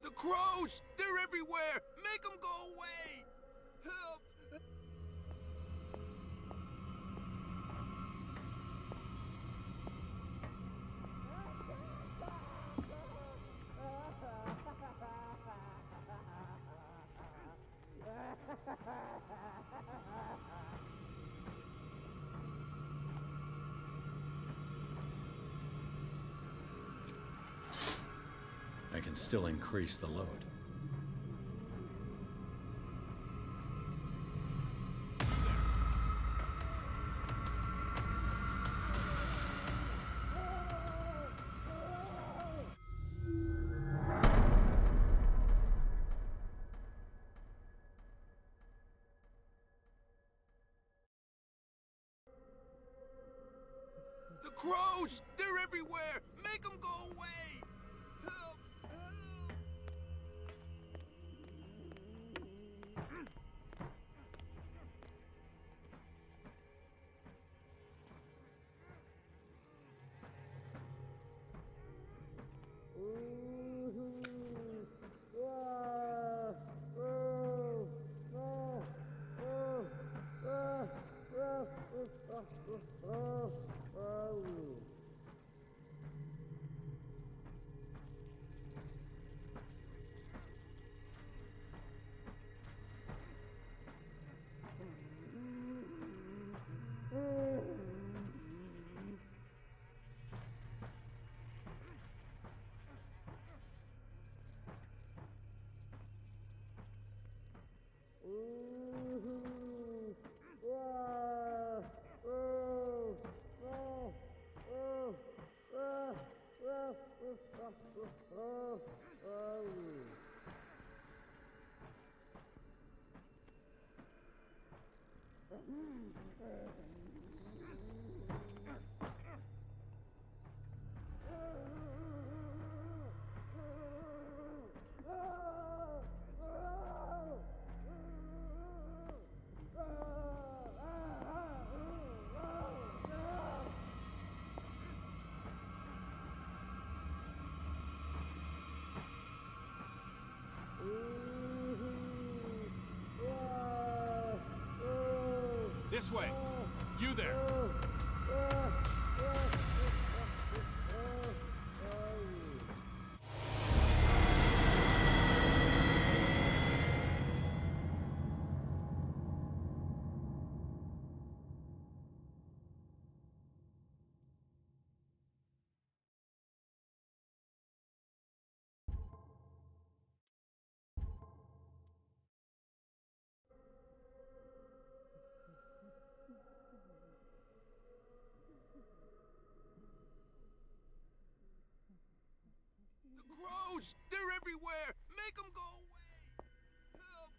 The crows! They're everywhere! Make them go away! Help! I can still increase the load. The crows! They're everywhere! Make them go away! Help! Help! This way! You there! The crows! They're everywhere! Make them go away! Help!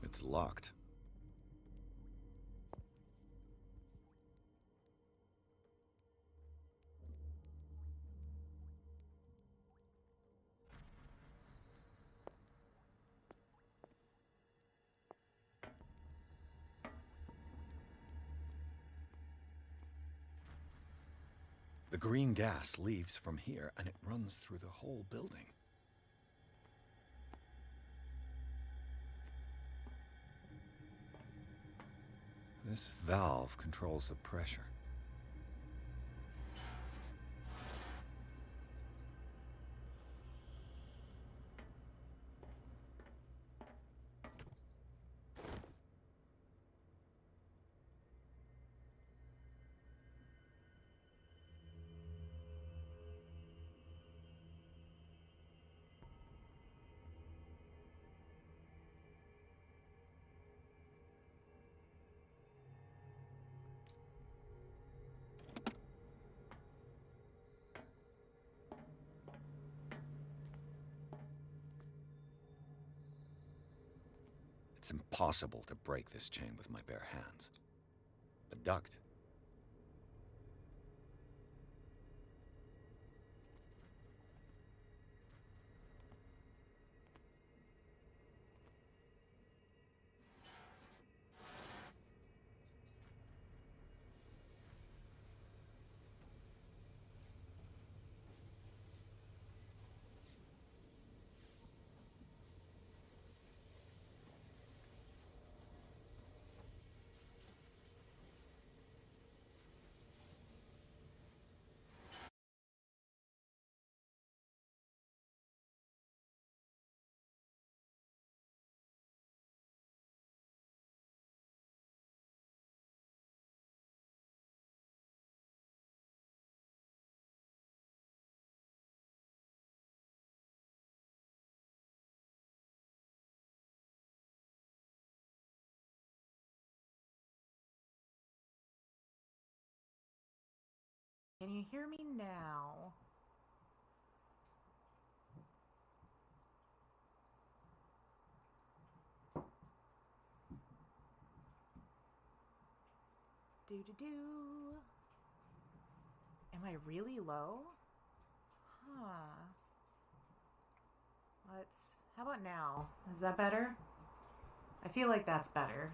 It's locked. green gas leaves from here and it runs through the whole building. This valve controls the pressure. It's impossible to break this chain with my bare hands. A duct. Can you hear me now? Do-do-do. Am I really low? Huh. How about now? Is that better? I feel like that's better.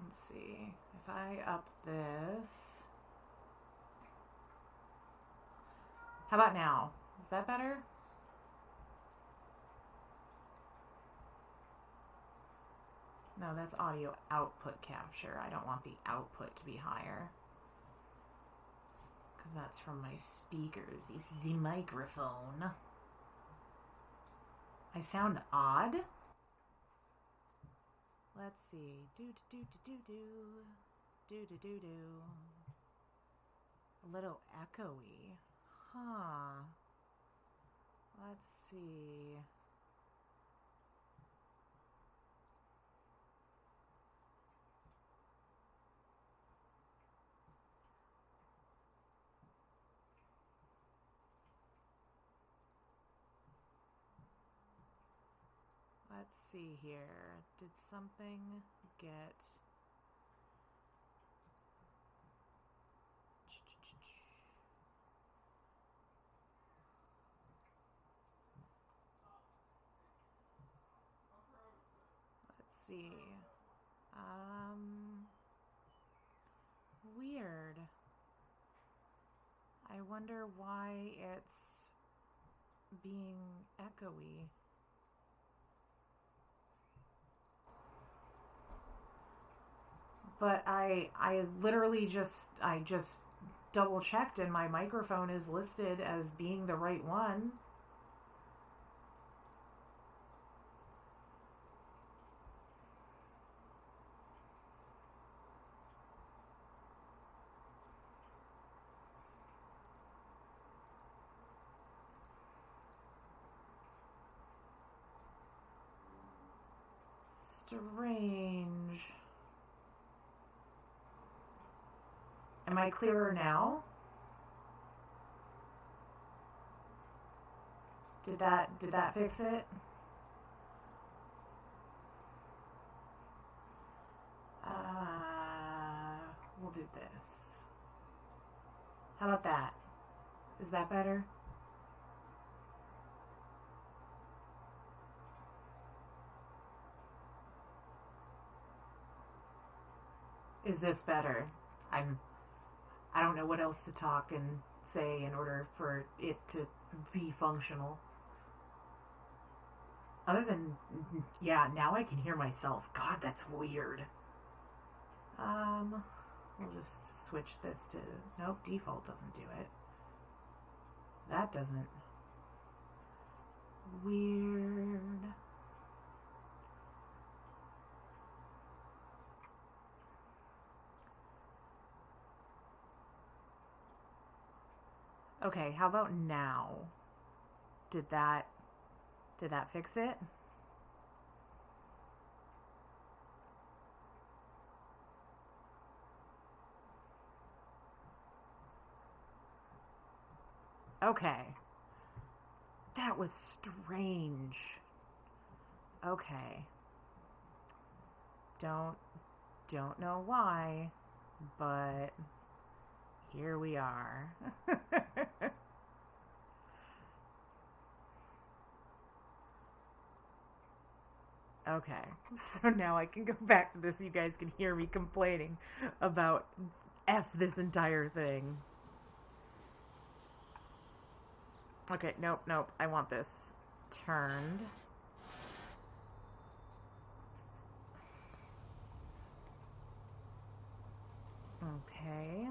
Let's see. If I up this... How about now? Is that better? No, that's audio output capture. I don't want the output to be higher. Because that's from my speakers. It's the microphone. I sound odd? Let's see. Do-do-do-do-do. Do-do-do-do. A little echoey. Huh. Let's see. Let's see here. Did something get... Let's see. Weird. I wonder why it's being echoey. But I literally just double checked and my microphone is listed as being the right one. Strange. Am I clearer now? Did that fix it? We'll do this. How about that? Is that better? Is this better? I don't know what else to talk and say in order for it to be functional. Other than, yeah, now I can hear myself. God, that's weird. We'll just switch this to, nope, default doesn't do it. That doesn't. Weird. Okay, how about now? Did that fix it? Okay. That was strange. Okay. Don't know why, but here we are. Okay, so now I can go back to this. You guys can hear me complaining about F this entire thing. Okay, nope. I want this turned. Okay.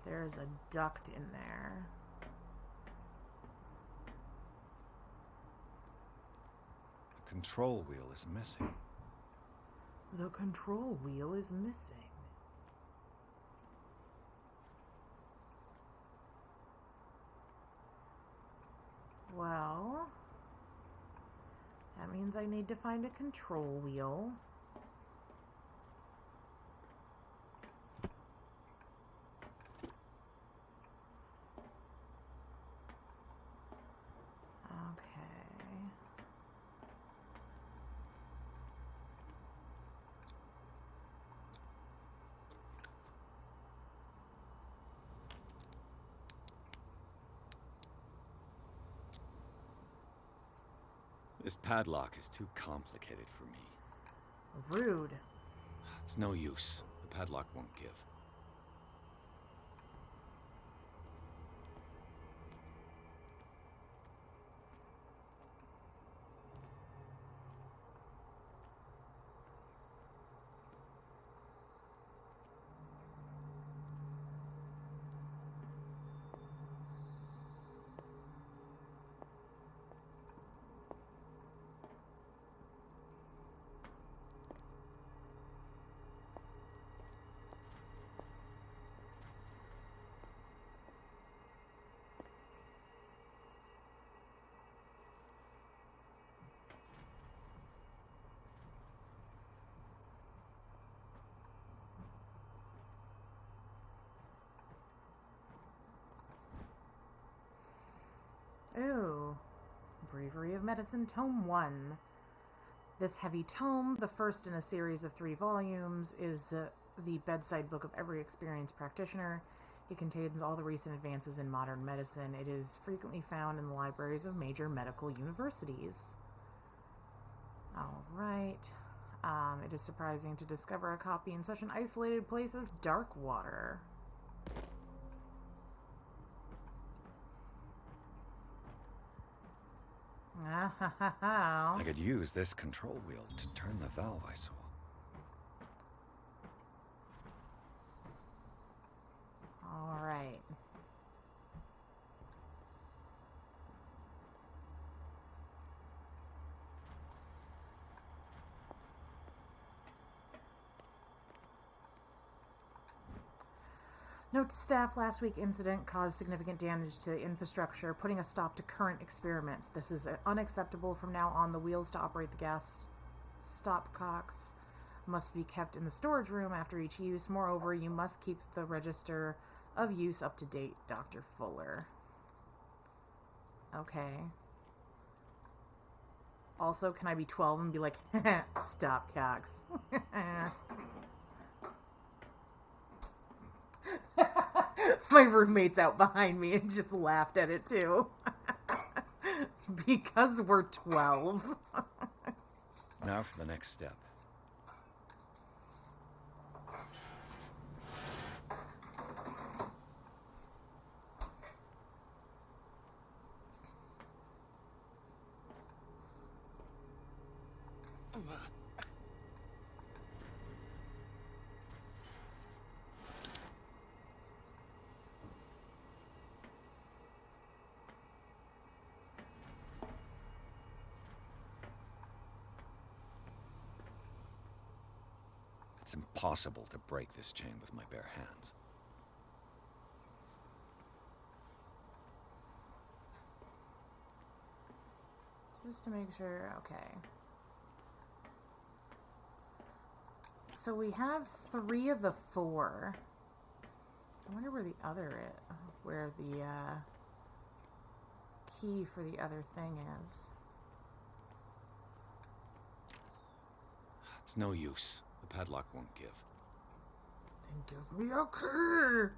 There's a duct in there. The control wheel is missing. The control wheel is missing. Well, that means I need to find a control wheel. Okay. This padlock is too complicated for me. Rude. It's no use. The padlock won't give. Ooh. Bravery of Medicine, Tome 1. This heavy tome, the first in a series of 3 volumes, is the bedside book of every experienced practitioner. It contains all the recent advances in modern medicine. It is frequently found in the libraries of major medical universities. Alright. It is surprising to discover a copy in such an isolated place as Darkwater. I could use this control wheel to turn the valve I saw. All right. Note to staff, last week's incident caused significant damage to the infrastructure, putting a stop to current experiments. This is unacceptable. From now on, the wheels to operate the gas stopcocks must be kept in the storage room after each use. Moreover, you must keep the register of use up to date, Dr. Fuller. Okay. Also, can I be 12 and be like, stopcocks? My roommate's out behind me and just laughed at it too. Because we're 12. Now for the next step. It's impossible to break this chain with my bare hands. Just to make sure, okay. So we have 3 of the 4. I wonder where the other is, where the key for the other thing is. It's no use. The padlock won't give. Then give me a key!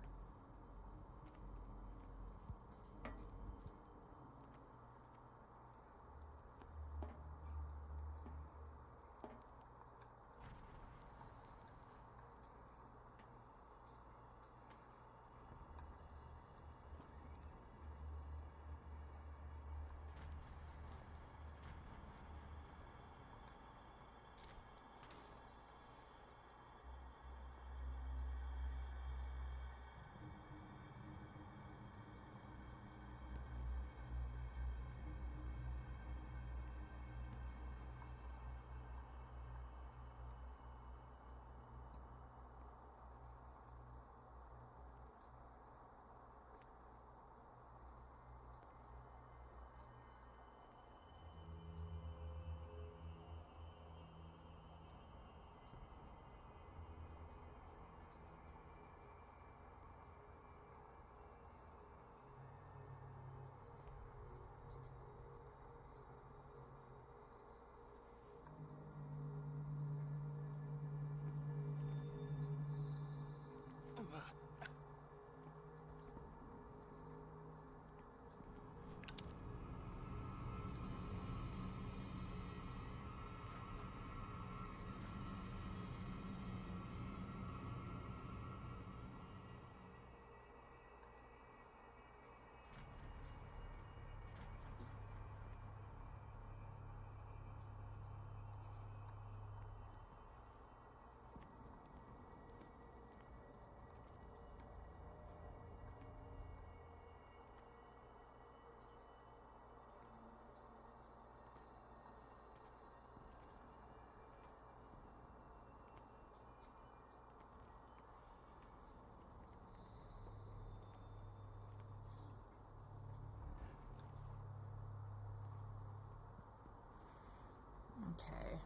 Okay.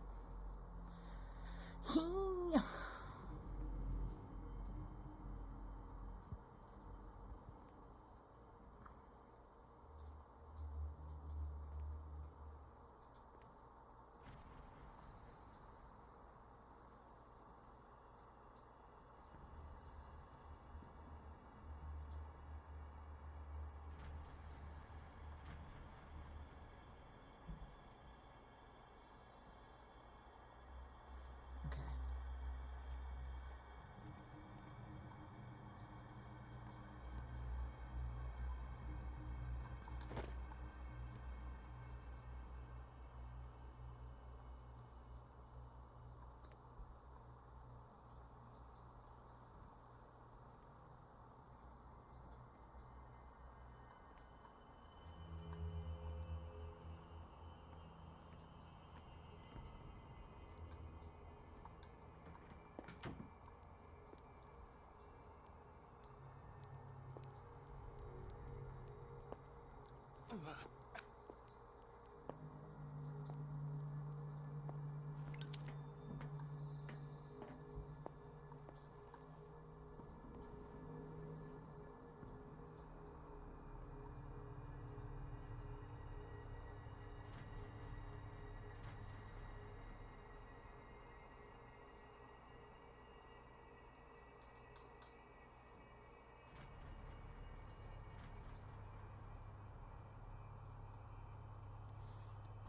Okay.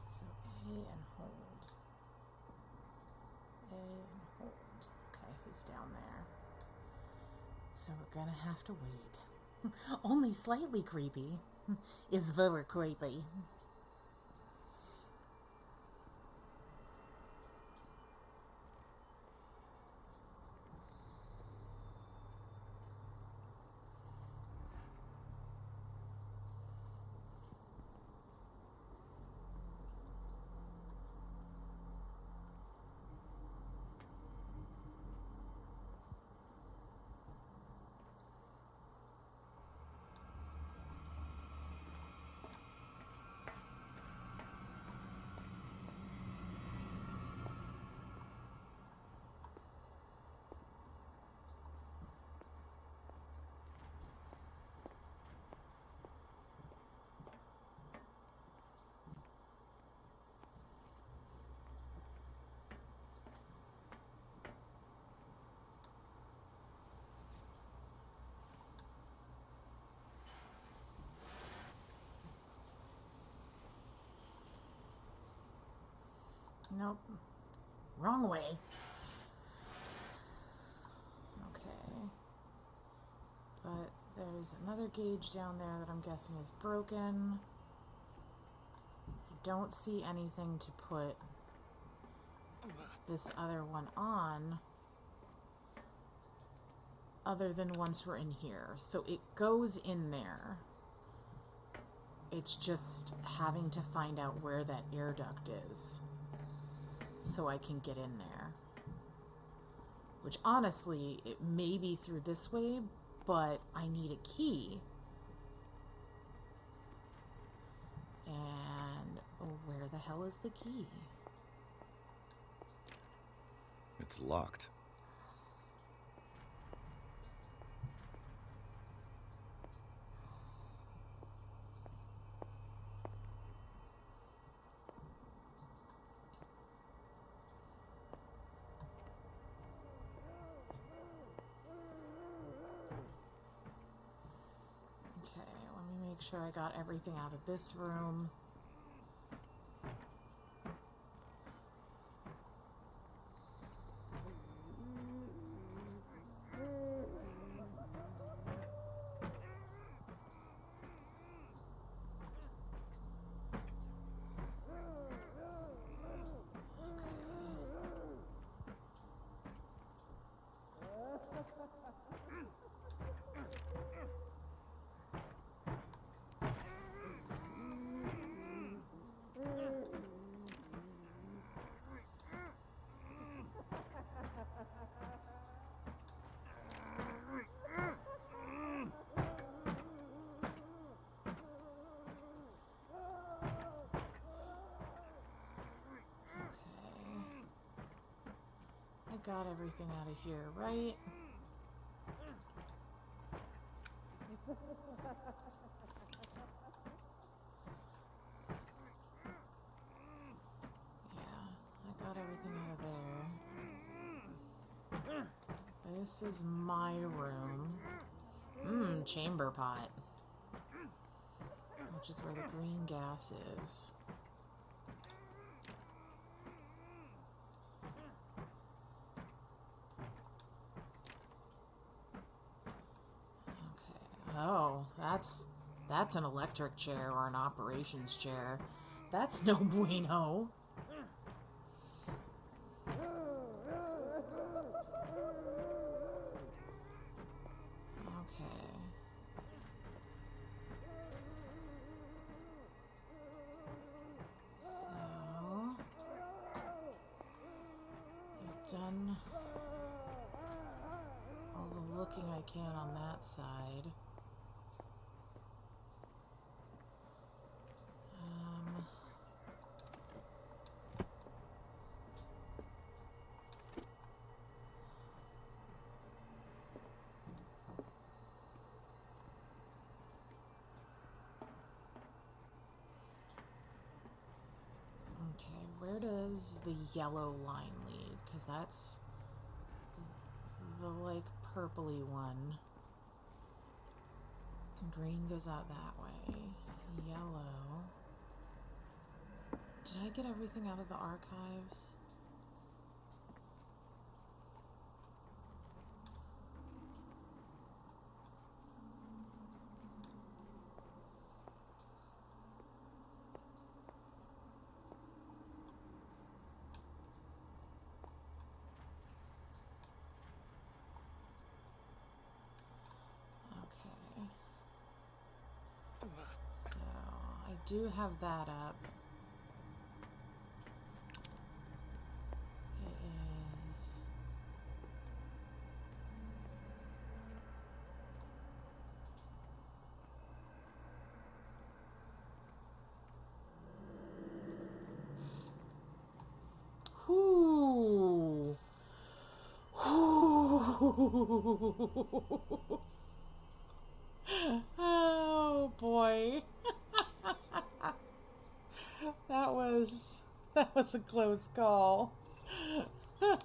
So A and hold. A and hold. Okay, he's down there. So we're gonna have to wait. Only slightly creepy. Is very creepy. Nope. Wrong way. Okay. But there's another gauge down there that I'm guessing is broken. I don't see anything to put this other one on other than once we're in here. So it goes in there. It's just having to find out where that air duct is so I can get in there. Which honestly, it may be through this way, but I need a key. And where the hell is the key? It's locked. Okay, let me make sure I got everything out of this room. Got everything out of here, right? Yeah, I got everything out of there. This is my room. Chamber pot. Which is where the green gas is. Oh, that's an electric chair or an operations chair. That's no bueno. Okay. So I've done all the looking I can on that side. Okay, where does the yellow line lead? Because that's the, like, purpley one. Green goes out that way. Yellow. Did I get everything out of the archives? So, I do have that up. It is... Whoo! Whoo! Oh boy. That was a close call. I'm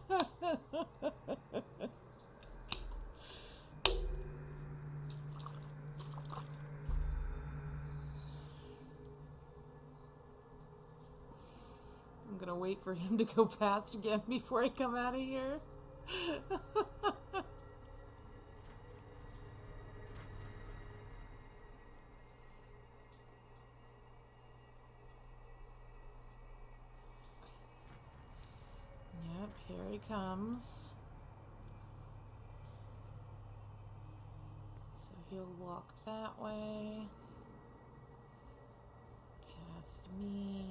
gonna wait for him to go past again before I come out of here. Yep, here he comes. So he'll walk that way. Past me.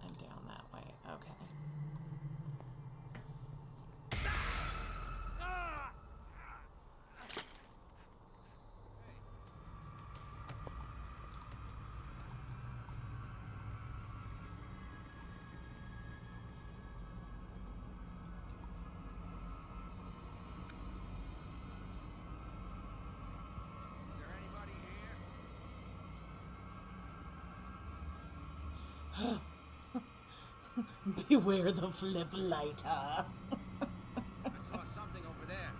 And down that way. Okay. Is there anybody here? Beware the flip lighter. I saw something over there.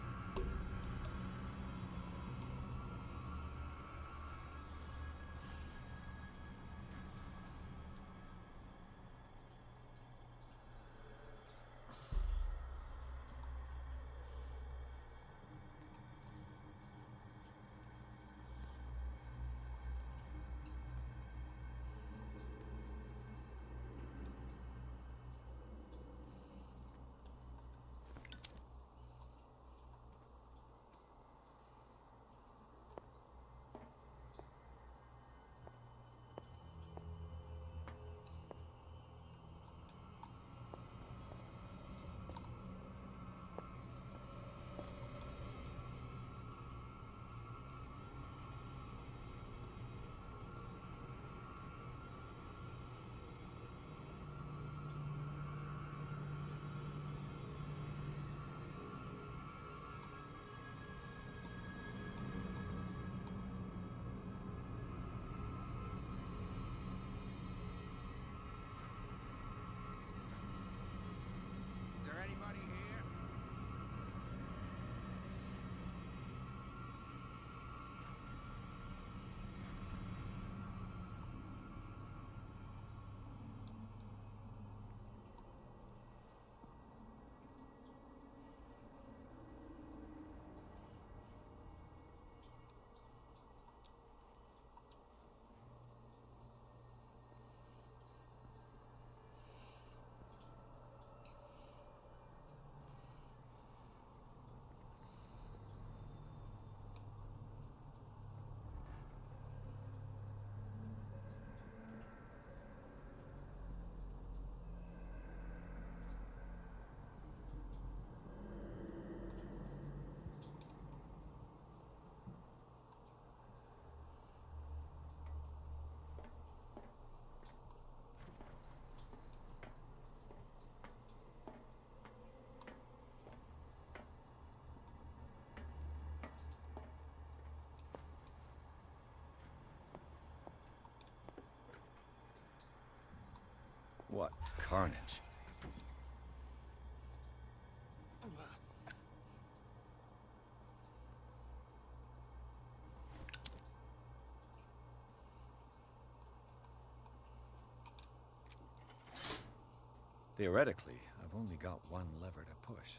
Is there anybody here? What carnage. Theoretically, I've only got one lever to push.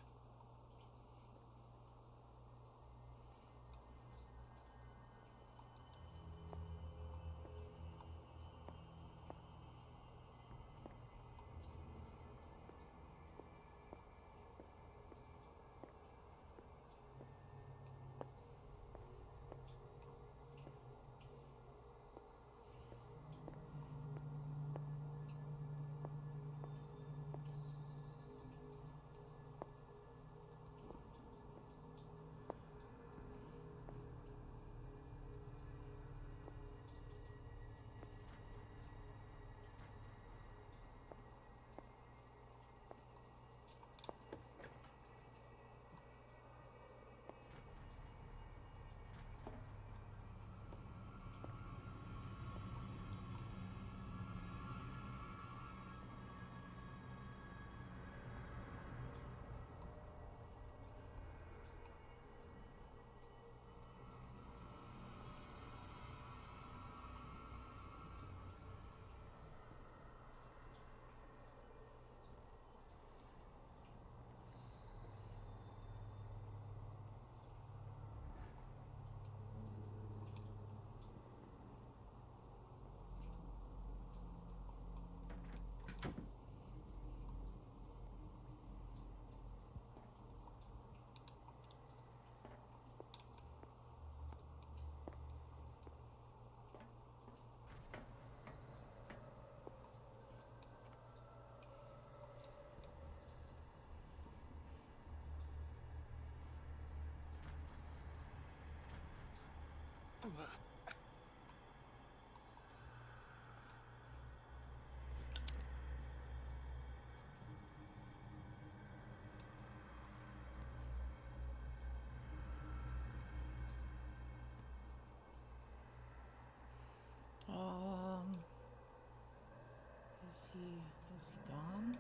Is he gone?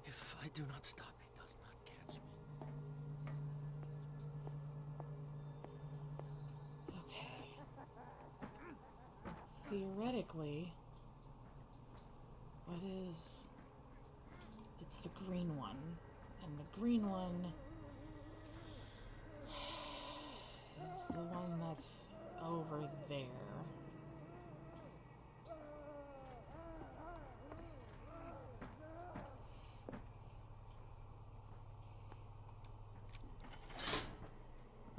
If I do not stop, he does not catch me. Okay. Theoretically, what is... It's the green one. And the green one is the one that's over there.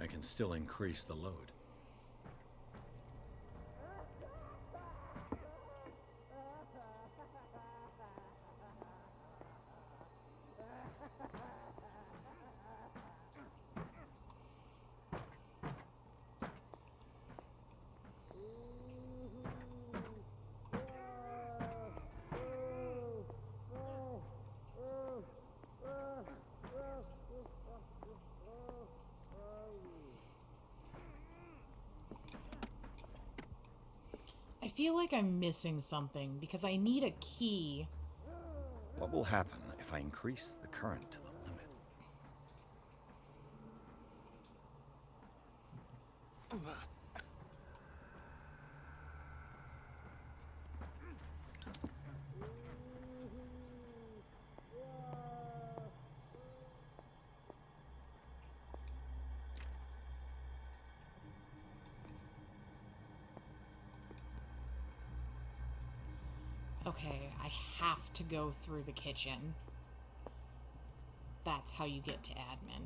I can still increase the load. I feel like I'm missing something because I need a key. What will happen if I increase the current to the limit? Okay, I have to go through the kitchen. That's how you get to admin.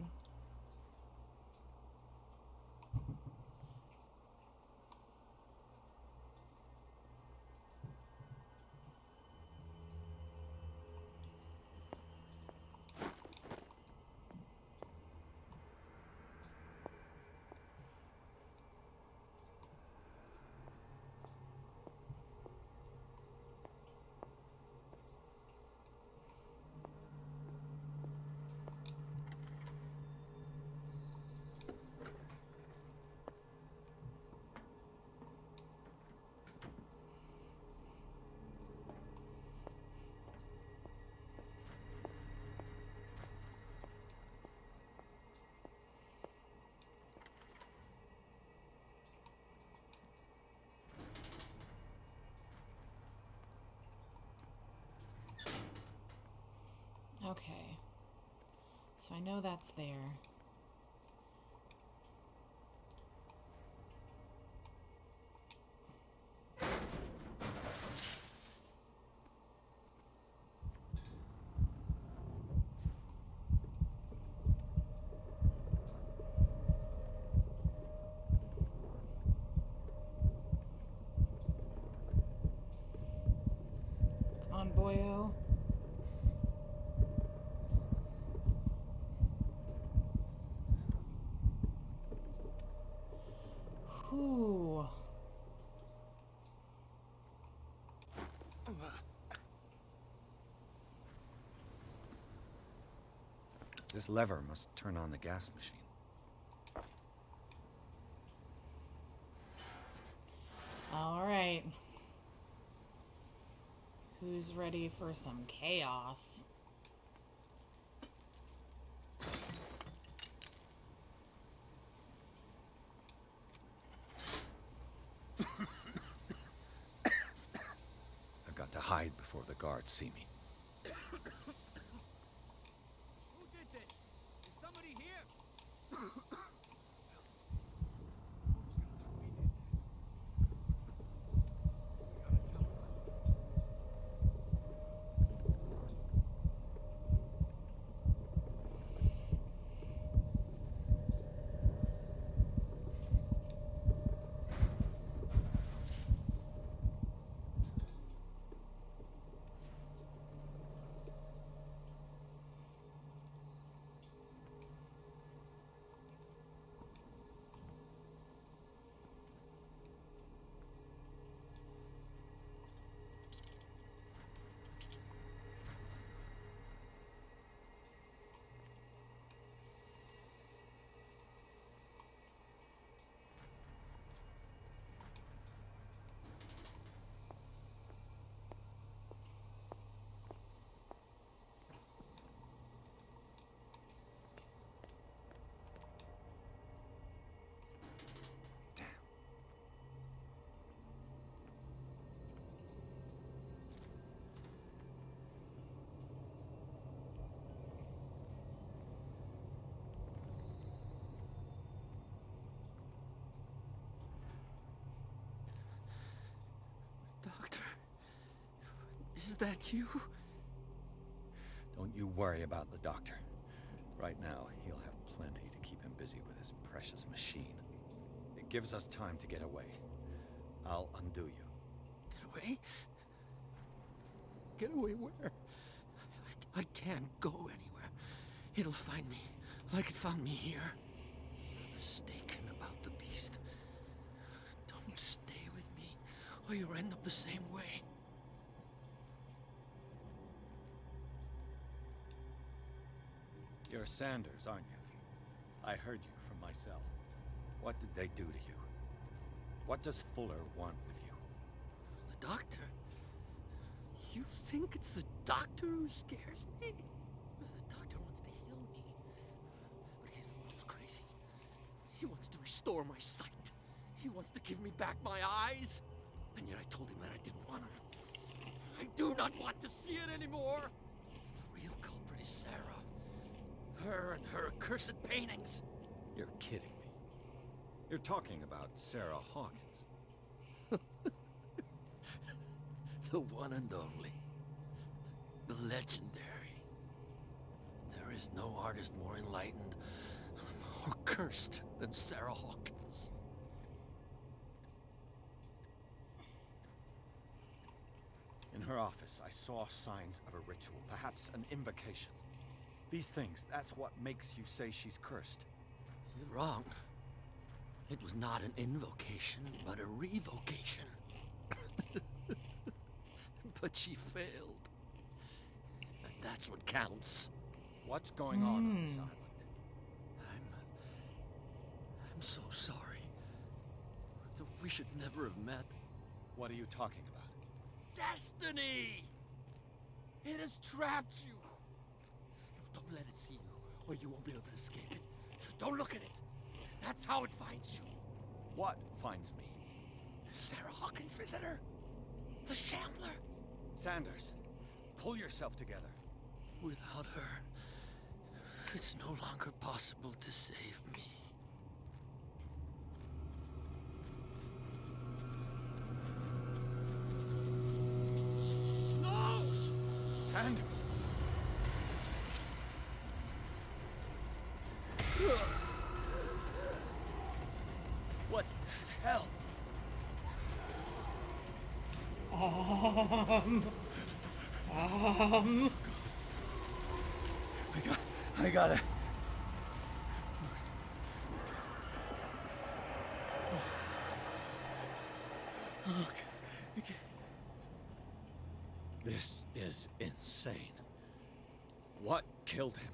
Okay. So I know that's there. Come on, boyo. Whew. This lever must turn on the gas machine. All right. Who's ready for some chaos? I've got to hide before the guards see me. Who did this? Is somebody here? Is that you? Don't you worry about the doctor. Right now, he'll have plenty to keep him busy with his precious machine. It gives us time to get away. I'll undo you. Get away? Get away where? I can't go anywhere. It'll find me, like it found me here. I'm mistaken about the beast. Don't stay with me, or you'll end up the same way. You're Sanders, aren't you? I heard you from my cell. What did they do to you? What does Fuller want with you? The doctor? You think it's the doctor who scares me? The doctor wants to heal me. But he's the one who's crazy. He wants to restore my sight. He wants to give me back my eyes. And yet I told him that I didn't want him. I do not want to see it anymore. The real culprit is Sarah. Her and her accursed paintings. You're kidding me. You're talking about Sarah Hawkins. The one and only. The legendary. There is no artist more enlightened or cursed than Sarah Hawkins. In her office, I saw signs of a ritual, perhaps an invocation. These things, that's what makes you say she's cursed. You're wrong. It was not an invocation, but a revocation. But she failed. And that's what counts. What's going on this island? I'm so sorry. We should never have met. What are you talking about? Destiny! It has trapped you. Don't let it see you, or you won't be able to escape it. Don't look at it. That's how it finds you. What finds me? Sarah Hawkins' visitor. The Shambler. Sanders, pull yourself together. Without her, it's no longer possible to save me. No! Sanders! What the hell? I gotta. Okay. This is insane. What killed him?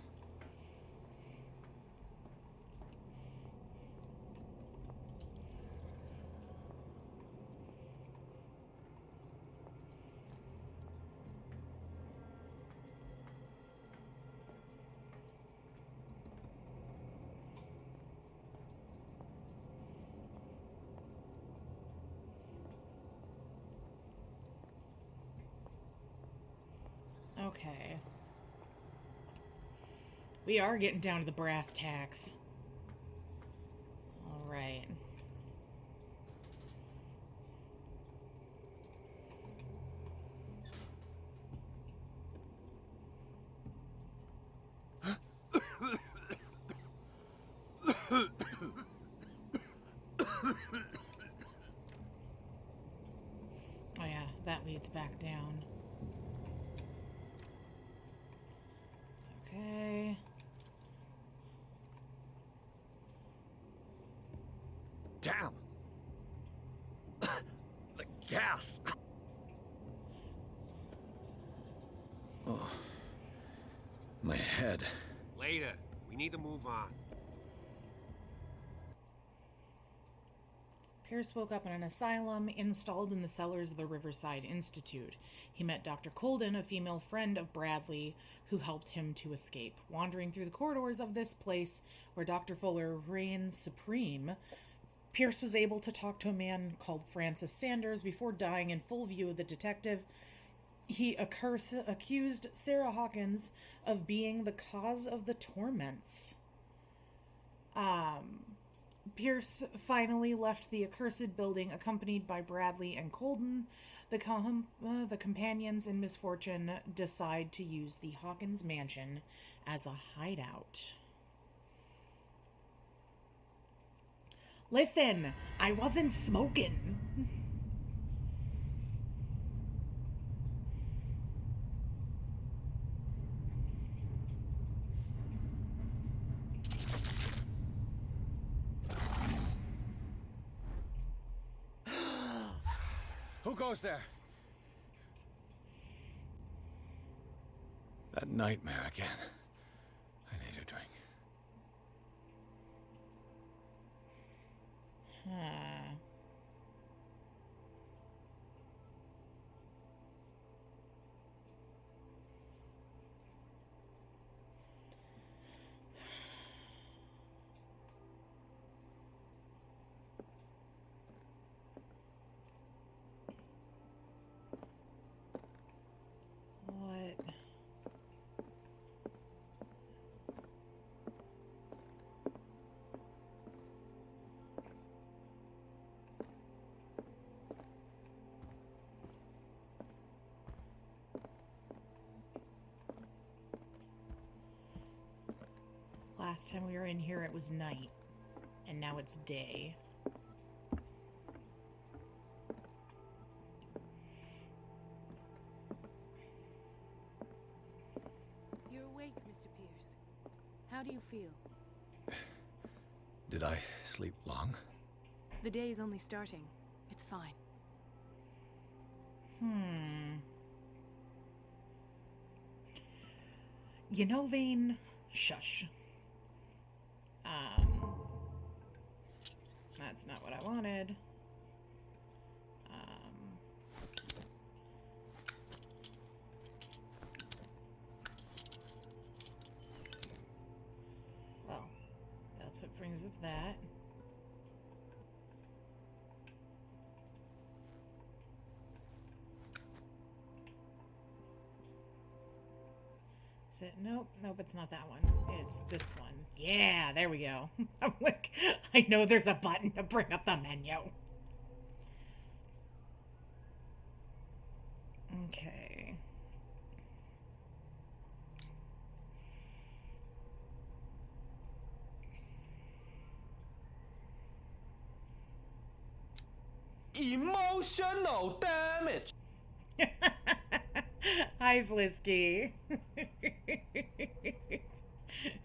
Okay. We are getting down to the brass tacks. All right. Oh yeah, that leads back down. Okay. Damn! The gas! Oh. My head. Later. We need to move on. Pierce woke up in an asylum installed in the cellars of the Riverside Institute. He met Dr. Colden, a female friend of Bradley, who helped him to escape. Wandering through the corridors of this place, where Dr. Fuller reigns supreme, Pierce was able to talk to a man called Francis Sanders before dying in full view of the detective. He accused Sarah Hawkins of being the cause of the torments. Pierce finally left the accursed building, accompanied by Bradley and Colden. The companions in misfortune decide to use the Hawkins mansion as a hideout. Listen, I wasn't smoking. Who goes there? That nightmare again. I need a drink. What? Last time we were in here, it was night, and now it's day. You're awake, Mr. Pierce. How do you feel? Did I sleep long? The day is only starting. It's fine. You know, Vane, shush. That's not what I wanted. Well, that's what brings up that. Nope, it's not that one. It's this one. Yeah, there we go. I'm like, I know there's a button to bring up the menu. Okay. Emotional damage. Hi, Flisky.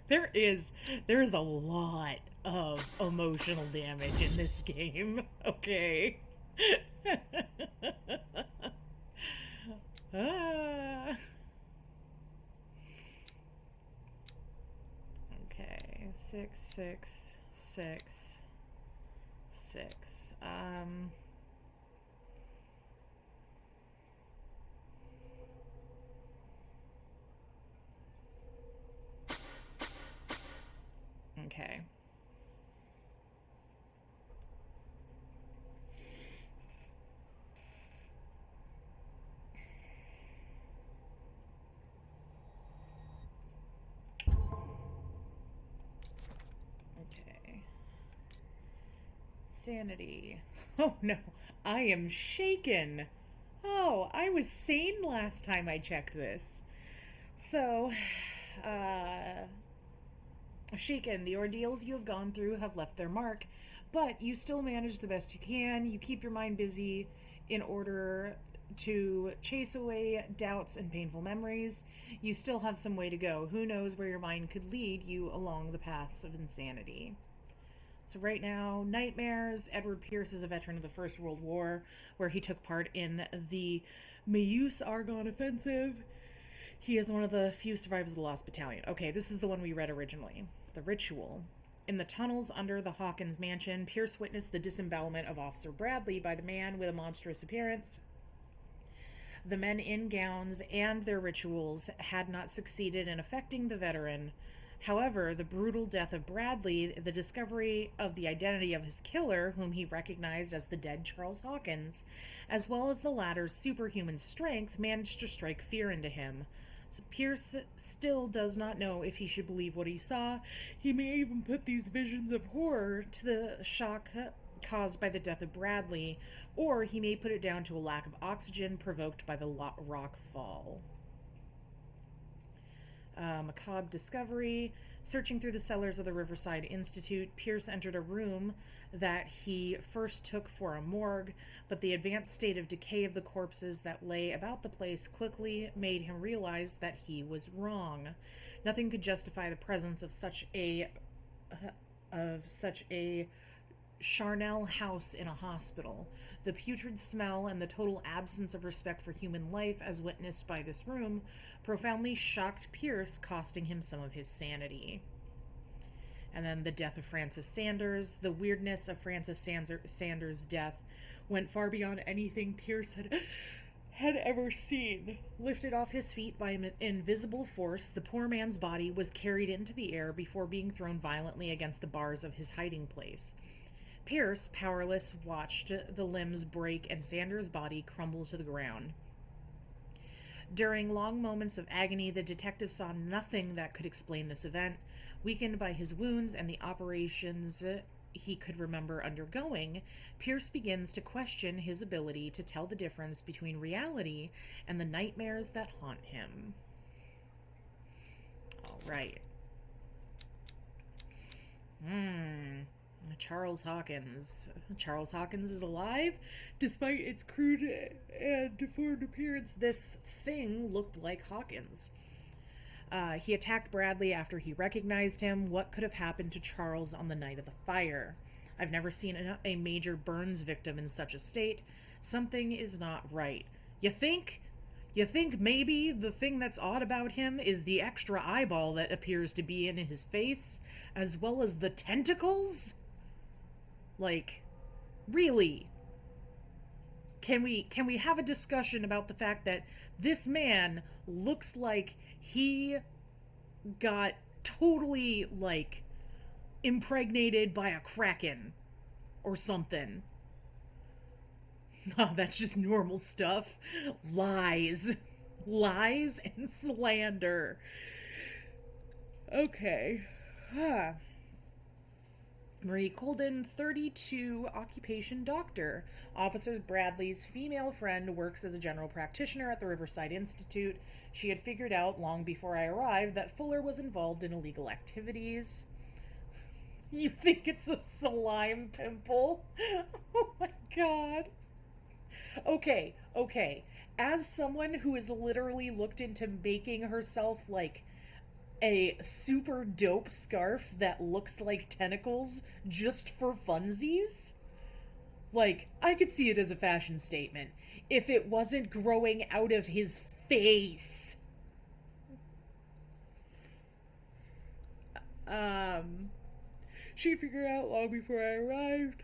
There is a lot of emotional damage in this game. Okay. Okay, 6, 6, 6, 6. Okay. Okay. Sanity. Oh no, I am shaken. Oh, I was sane last time I checked this. So, shaken. The ordeals you have gone through have left their mark, but you still manage the best you can. You keep your mind busy in order to chase away doubts and painful memories. You still have some way to go. Who knows where your mind could lead you along the paths of insanity. So right now, nightmares. Edward Pierce is a veteran of the First World War, where he took part in the Meuse-Argonne Offensive. He is one of the few survivors of the Lost Battalion. Okay, this is the one we read originally. The Ritual. In the tunnels under the Hawkins mansion, Pierce witnessed the disembowelment of Officer Bradley by the man with a monstrous appearance. The men in gowns and their rituals had not succeeded in affecting the veteran. However, the brutal death of Bradley, the discovery of the identity of his killer, whom he recognized as the dead Charles Hawkins, as well as the latter's superhuman strength, managed to strike fear into him. So Pierce still does not know if he should believe what he saw. He may even put these visions of horror to the shock caused by the death of Bradley, or he may put it down to a lack of oxygen provoked by the rock fall. Macabre discovery. Searching through the cellars of the Riverside Institute, Pierce entered a room that he first took for a morgue, but the advanced state of decay of the corpses that lay about the place quickly made him realize that he was wrong. Nothing could justify the presence of such a charnel house in a hospital. The putrid smell and the total absence of respect for human life, as witnessed by this room, profoundly shocked Pierce, costing him some of his sanity. And then the death of Francis Sanders. The weirdness of Francis Sanders' death went far beyond anything Pierce had ever seen. Lifted off his feet by an invisible force, the poor man's body was carried into the air before being thrown violently against the bars of his hiding place. Pierce, powerless, watched the limbs break and Sanders' body crumble to the ground. During long moments of agony, the detective saw nothing that could explain this event. Weakened by his wounds and the operations he could remember undergoing, Pierce begins to question his ability to tell the difference between reality and the nightmares that haunt him. All right. Charles Hawkins. Charles Hawkins is alive. Despite its crude and deformed appearance, this thing looked like Hawkins. He attacked Bradley after he recognized him. What could have happened to Charles on the night of the fire? I've never seen a major burns victim in such a state. Something is not right. You think maybe the thing that's odd about him is the extra eyeball that appears to be in his face, as well as the tentacles? Like, really? Can we have a discussion about the fact that this man looks like he got totally, like, impregnated by a kraken or something? Oh, that's just normal stuff. Lies and slander. Okay. Marie Colden, 32, occupation doctor. Officer Bradley's female friend works as a general practitioner at the Riverside Institute. She had figured out long before I arrived that Fuller was involved in illegal activities. You think it's a slime pimple? Oh my god. Okay. As someone who has literally looked into making herself, like, a super dope scarf that looks like tentacles just for funsies, like, I could see it as a fashion statement if it wasn't growing out of his face. She'd figure out long before I arrived.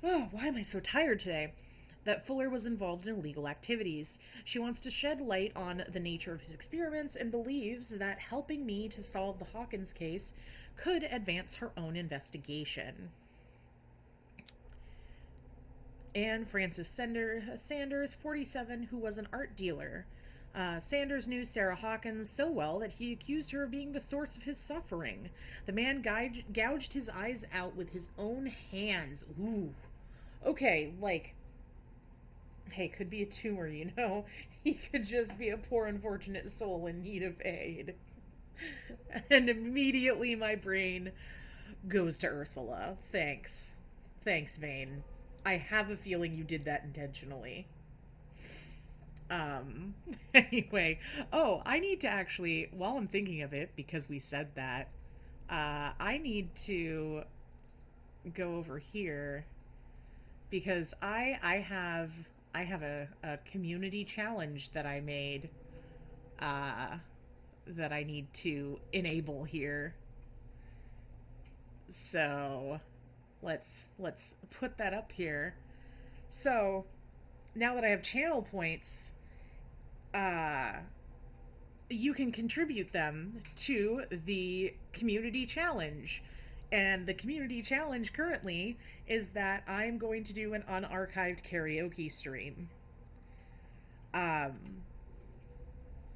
Oh, why am I so tired today? That Fuller was involved in illegal activities. She wants to shed light on the nature of his experiments and believes that helping me to solve the Hawkins case could advance her own investigation. And Francis Sanders, 47, who was an art dealer. Sanders knew Sarah Hawkins so well that he accused her of being the source of his suffering. The man gouged his eyes out with his own hands. Ooh. Okay, like, hey, could be a tumor, you know? He could just be a poor, unfortunate soul in need of aid. And immediately my brain goes to Ursula. Thanks, Vane. I have a feeling you did that intentionally. Anyway. Oh, I need to actually, while I'm thinking of it, because we said that, I need to go over here because I have a community challenge that I made that I need to enable here. So let's put that up here. So now that I have channel points, you can contribute them to the community challenge. And the community challenge currently is that I'm going to do an unarchived karaoke stream.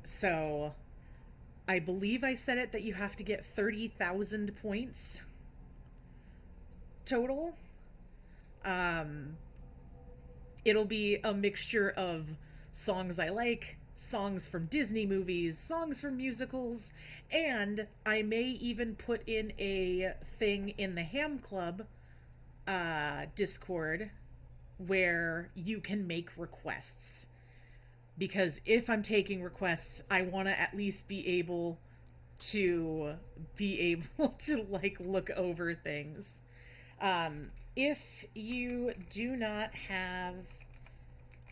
So I believe I said it that you have to get 30,000 points total. It'll be a mixture of songs I like, songs from Disney movies, songs from musicals, and I may even put in a thing in the Ham Club Discord where you can make requests. Because if I'm taking requests, I want to at least be able to like look over things. If you do not have,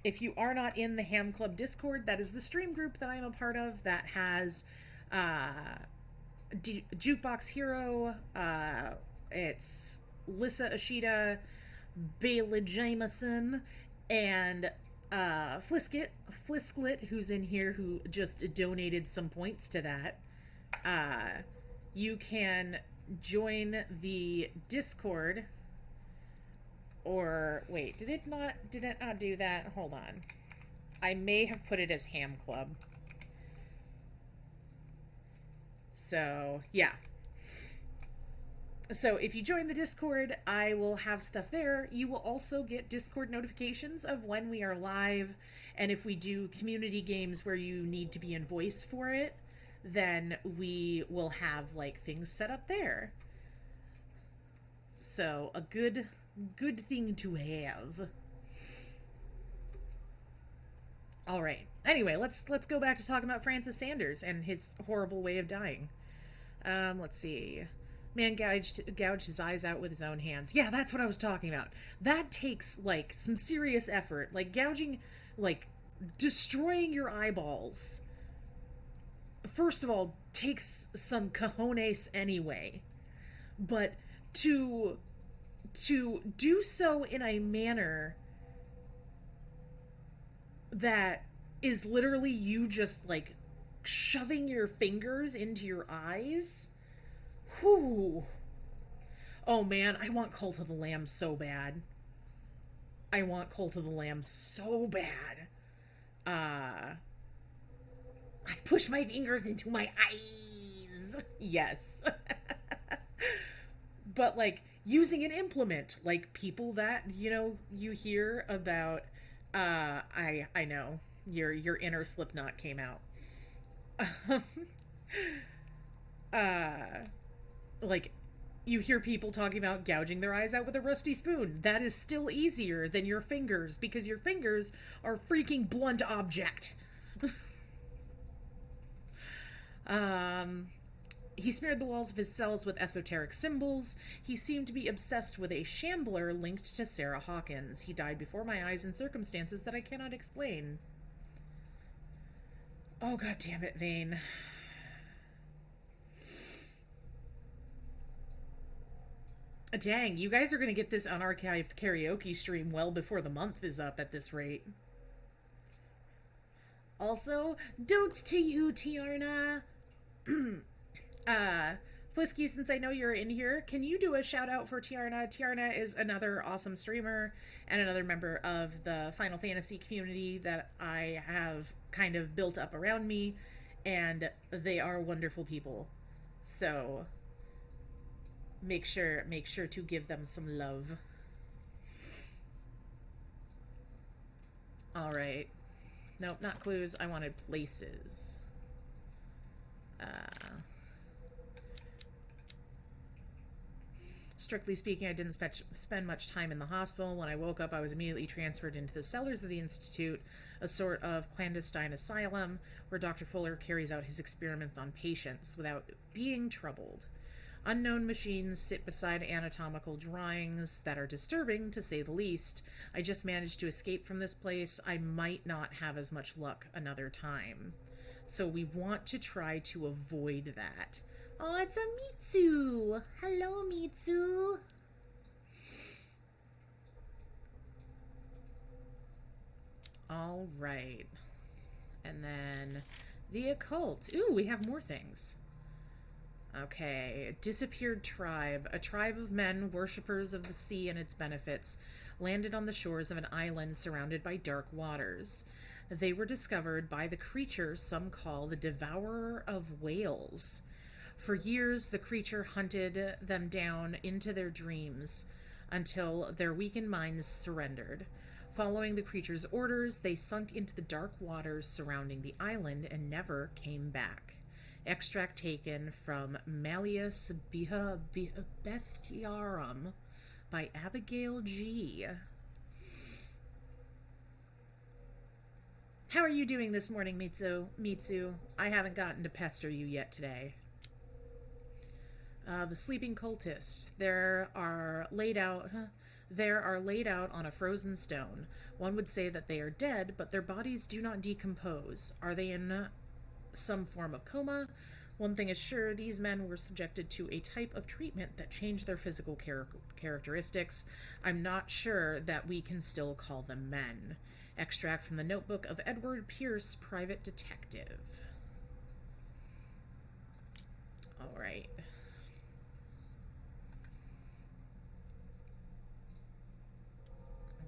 if you are not in the Ham Club Discord, that is the stream group that I'm a part of that has Jukebox Hero, it's Lissa Ashida, Bayla Jameson, and Flisklet, who's in here, who just donated some points to that. You can join the Discord, or wait, did it not do that? Hold on. I may have put it as Ham Club. So, yeah. So if you join the Discord, I will have stuff there. You will also get Discord notifications of when we are live, and if we do community games where you need to be in voice for it, then we will have like things set up there. So a good thing to have. All right. Anyway, let's go back to talking about Francis Sanders and his horrible way of dying. Let's see. Man gouged his eyes out with his own hands. Yeah, that's what I was talking about. That takes, like, some serious effort. Like, gouging, like, destroying your eyeballs, first of all, takes some cojones anyway. But to do so in a manner that is literally you just, like, shoving your fingers into your eyes... Whew. Oh man, I want Cult of the Lamb so bad. I want Cult of the Lamb so bad. I push my fingers into my eyes. Yes. But like using an implement, like people that, you know, you hear about, I know your inner Slipknot came out. Like, you hear people talking about gouging their eyes out with a rusty spoon. That is still easier than your fingers, because your fingers are freaking blunt object. He smeared the walls of his cells with esoteric symbols. He seemed to be obsessed with a shambler linked to Sarah Hawkins. He died before my eyes in circumstances that I cannot explain. Oh, god damn it, Vane. Dang, you guys are going to get this unarchived karaoke stream well before the month is up at this rate. Also, dotes to you, Tiarna. Flisky, since I know you're in here, can you do a shout out for Tiarna? Tiarna is another awesome streamer and another member of the Final Fantasy community that I have kind of built up around me, and they are wonderful people. So... Make sure to give them some love. All right. Nope, not clues. I wanted places. Strictly speaking, I didn't spend much time in the hospital. When I woke up, I was immediately transferred into the cellars of the Institute, a sort of clandestine asylum where Dr. Fuller carries out his experiments on patients without being troubled. Unknown machines sit beside anatomical drawings that are disturbing, to say the least. I just managed to escape from this place. I might not have as much luck another time. So we want to try to avoid that. Oh, it's a Mitsu! Hello, Mitsu! All right. And then the occult. Ooh, we have more things. Okay, disappeared tribe. A tribe of men, worshippers of the sea and its benefits, landed on the shores of an island surrounded by dark waters. They were discovered by the creature some call the Devourer of Whales. For years, the creature hunted them down into their dreams until their weakened minds surrendered. Following the creature's orders, they sunk into the dark waters surrounding the island and never came back. Extract taken from Malleus Bestiarum by Abigail G. How are you doing this morning, Mitsu? I haven't gotten to pester you yet today. The sleeping cultist. There are laid out on a frozen stone. One would say that they are dead, but their bodies do not decompose. Are they in some form of coma? One thing is sure, these men were subjected to a type of treatment that changed their physical characteristics. I'm not sure that we can still call them men. Extract from the notebook of Edward Pierce, private detective. All right.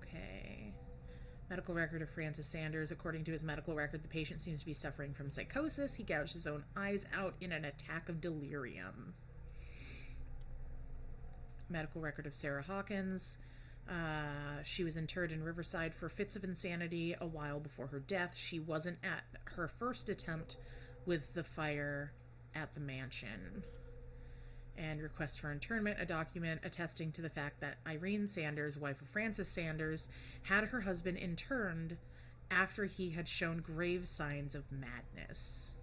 Okay. Medical record of Francis Sanders. According to his medical record, the patient seems to be suffering from psychosis. He gouged his own eyes out in an attack of delirium. Medical record of Sarah Hawkins. She was interred in Riverside for fits of insanity a while before her death. She wasn't at her first attempt with the fire at the mansion. And request for internment, a document attesting to the fact that Irene Sanders, wife of Francis Sanders, had her husband interned after he had shown grave signs of madness.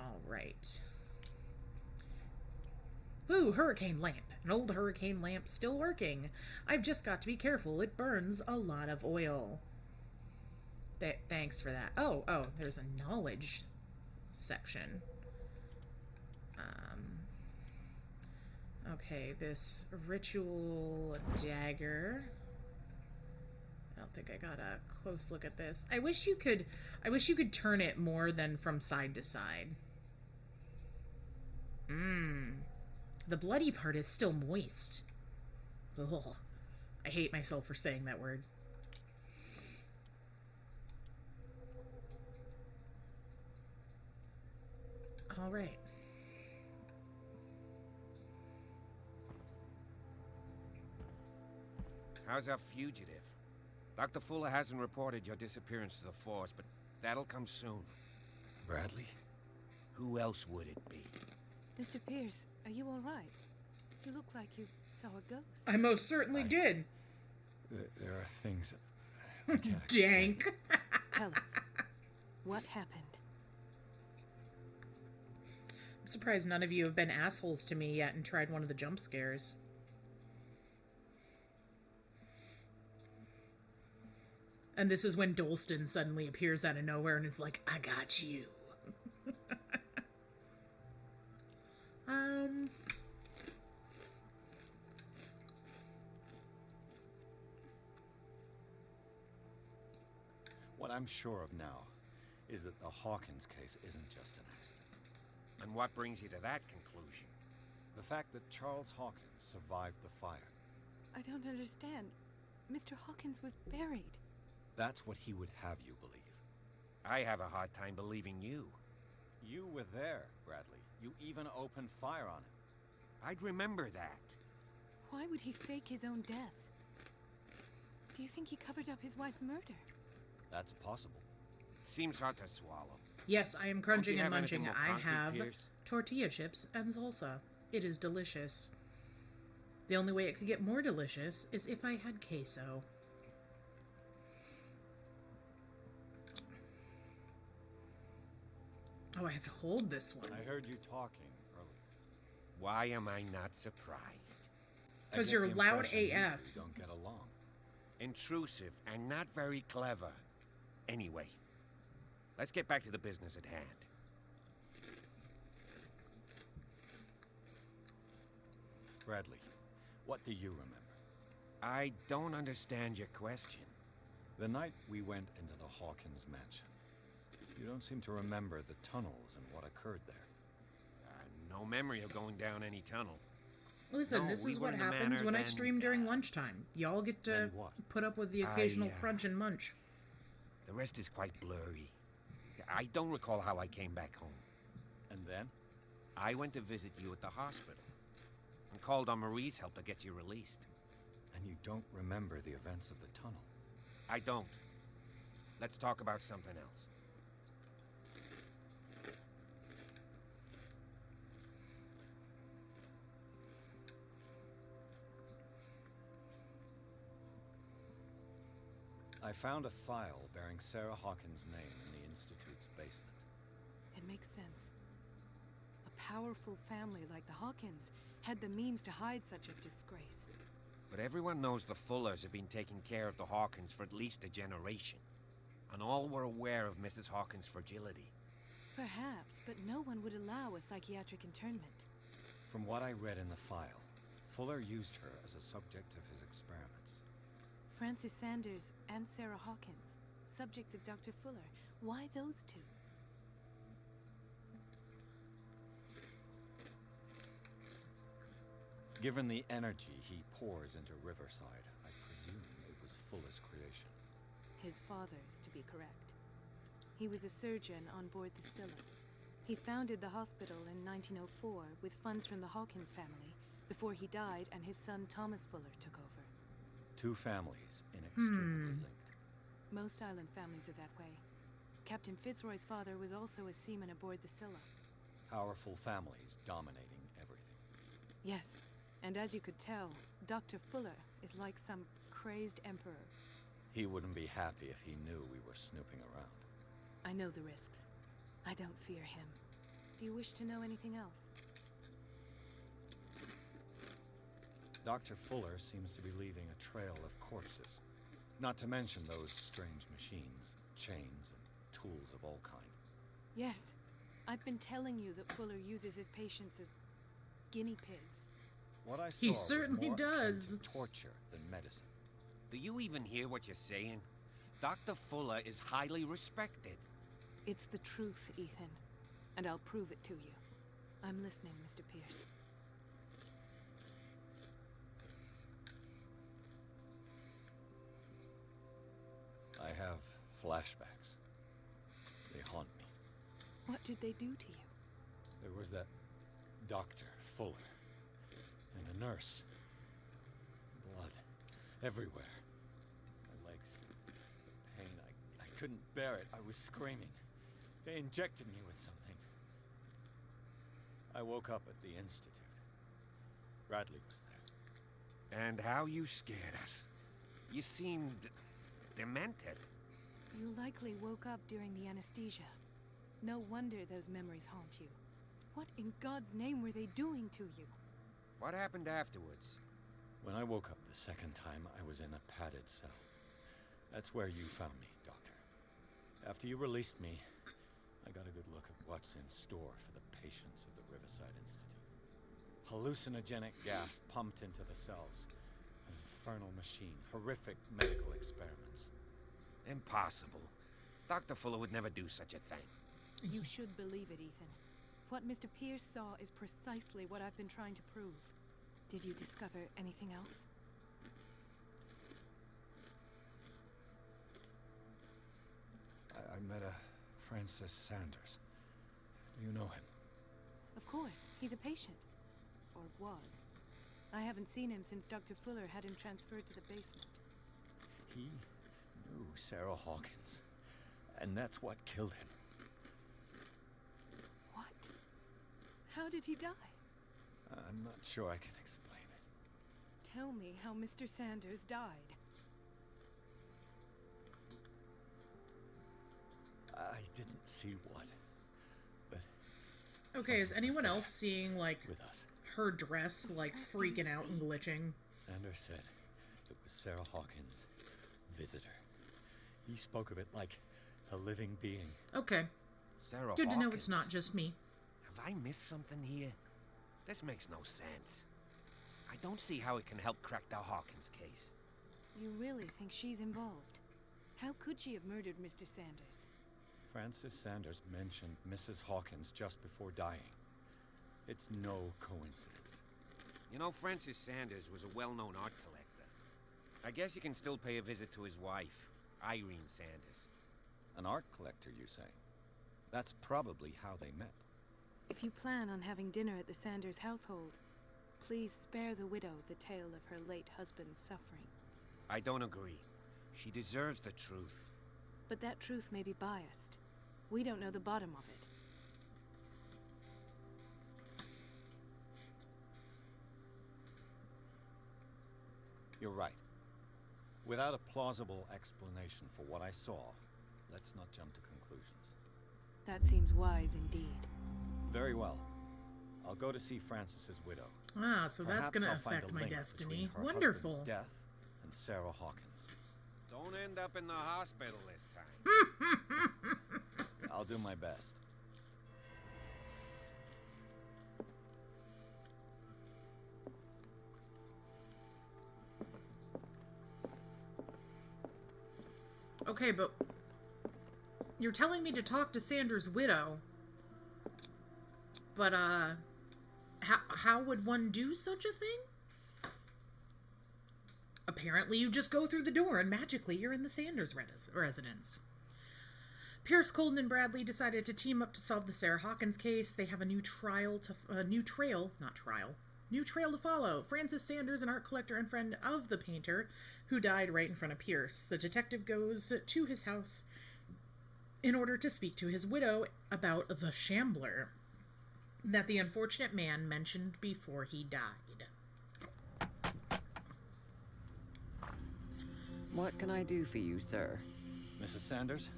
All right. Ooh, hurricane lamp. An old hurricane lamp still working. I've just got to be careful. It burns a lot of oil. Thanks for that. Oh, there's a knowledge section. Okay, this ritual dagger. I don't think I got a close look at this. I wish you could turn it more than from side to side. The bloody part is still moist. Ugh. I hate myself for saying that word. All right. How's our fugitive? Dr. Fuller hasn't reported your disappearance to the force, but that'll come soon. Bradley? Who else would it be? Mr. Pierce, are you all right? You look like you saw a ghost. I most certainly did. There are things I can't Dank. Tell us, what happened? I'm surprised none of you have been assholes to me yet and tried one of the jump scares. And this is when Dolston suddenly appears out of nowhere and is like, I got you. What I'm sure of now is that the Hawkins case isn't just an accident. And what brings you to that conclusion? The fact that Charles Hawkins survived the fire. I don't understand. Mr. Hawkins was buried. That's what he would have you believe. I have a hard time believing you. You were there, Bradley. You even opened fire on him. I'd remember that. Why would he fake his own death? Do you think he covered up his wife's murder? That's possible. Seems hard to swallow. Yes, I am crunching and have anything munching. more I concrete, have Pierce? tortilla chips and salsa. It is delicious. The only way it could get more delicious is if I had queso. Oh, I have to hold this one. I heard you talking earlier. Why am I not surprised? I 'Cause get you're the loud impression you AF. two don't get along. Intrusive and not very clever. Anyway, let's get back to the business at hand. Bradley, what do you remember? I don't understand your question. The night we went into the Hawkins mansion. You don't seem to remember the tunnels and what occurred there. No memory of going down any tunnel. Listen, No, this we is were what in the happens manor when I then, stream during lunchtime. Y'all get to Then what? put up with the occasional I, crunch and munch. The rest is quite blurry. I don't recall how I came back home. And then? I went to visit you at the hospital and called on Marie's help to get you released. And you don't remember the events of the tunnel? I don't. Let's talk about something else. I found a file bearing Sarah Hawkins' name in the Institute's basement. It makes sense. A powerful family like the Hawkins had the means to hide such a disgrace. But everyone knows the Fullers have been taking care of the Hawkins for at least a generation. And all were aware of Mrs. Hawkins' fragility. Perhaps, but no one would allow a psychiatric internment. From what I read in the file, Fuller used her as a subject of his experiments. Francis Sanders and Sarah Hawkins, subjects of Dr. Fuller. Why those two? Given the energy he pours into Riverside, I presume it was Fuller's creation. His father's, to be correct. He was a surgeon on board the Scylla. He founded the hospital in 1904 with funds from the Hawkins family before he died and his son Thomas Fuller took over. Two families inextricably linked. Most island families are that way. Captain Fitzroy's father was also a seaman aboard the Scylla. Powerful families dominating everything. Yes, and as you could tell, Dr. Fuller is like some crazed emperor. He wouldn't be happy if he knew we were snooping around. I know the risks. I don't fear him. Do you wish to know anything else? Dr. Fuller seems to be leaving a trail of corpses. Not to mention those strange machines, chains, and tools of all kind. Yes. I've been telling you that Fuller uses his patients as guinea pigs. What I saw He was certainly more akin does. to torture than medicine. Do you even hear what you're saying? Dr. Fuller is highly respected. It's the truth, Ethan. And I'll prove it to you. I'm listening, Mr. Pierce. I have flashbacks. They haunt me. What did they do to you? There was that Dr. Fuller and a nurse. Blood everywhere. My legs. The pain. I couldn't bear it. I was screaming. They injected me with something. I woke up at the Institute. Bradley was there. And how you scared us. You seemed demented. You likely woke up during the anesthesia. No wonder those memories haunt you. What in God's name were they doing to you? What happened afterwards? When I woke up the second time, I was in a padded cell. That's where you found me, Doctor. After you released me, I got a good look at what's in store for the patients of the Riverside Institute. Hallucinogenic gas pumped into the cells. An infernal machine. Horrific medical experiments. Impossible. Dr. Fuller would never do such a thing. You should believe it, Ethan. What Mr. Pierce saw is precisely what I've been trying to prove. Did you discover anything else? I met a Francis Sanders. Do you know him? Of course, he's a patient. Or was. I haven't seen him since Dr. Fuller had him transferred to the basement. He knew Sarah Hawkins. And that's what killed him. What? How did he die? I'm not sure I can explain it. Tell me how Mr. Sanders died. I didn't see what, but Okay, is anyone else seeing, like, with us. her dress, like, freaking out and glitching? Sanders said it was Sarah Hawkins' visitor. He spoke of it like a living being. Okay, Sarah good to know Hawkins. it's not just me. Have I missed something here? This makes no sense. I don't see how it can help crack the Hawkins case. You really think she's involved? How could she have murdered Mr. Sanders? Francis Sanders mentioned Mrs. Hawkins just before dying. It's no coincidence. You know, Francis Sanders was a well-known art collector. I guess you can still pay a visit to his wife, Irene Sanders. An art collector, you say? That's probably how they met. If you plan on having dinner at the Sanders household, please spare the widow the tale of her late husband's suffering. I don't agree. She deserves the truth. But that truth may be biased. We don't know the bottom of it. You're right. Without a plausible explanation for what I saw, let's not jump to conclusions. That seems wise indeed. Very well. I'll go to see Francis's widow. Ah, so that's Perhaps gonna I'll find affect a my link destiny. between her Wonderful. husband's death and Sarah Hawkins. Don't end up in the hospital this time. I'll do my best. Okay, but you're telling me to talk to Sanders' widow, but how would one do such a thing? Apparently you just go through the door and magically you're in the Sanders residence. Pierce, Colden, and Bradley decided to team up to solve the Sarah Hawkins case. They have a new trail to follow. Francis Sanders, an art collector and friend of the painter, who died right in front of Pierce. The detective goes to his house in order to speak to his widow about the Shambler that the unfortunate man mentioned before he died. What can I do for you, sir? Mrs. Sanders,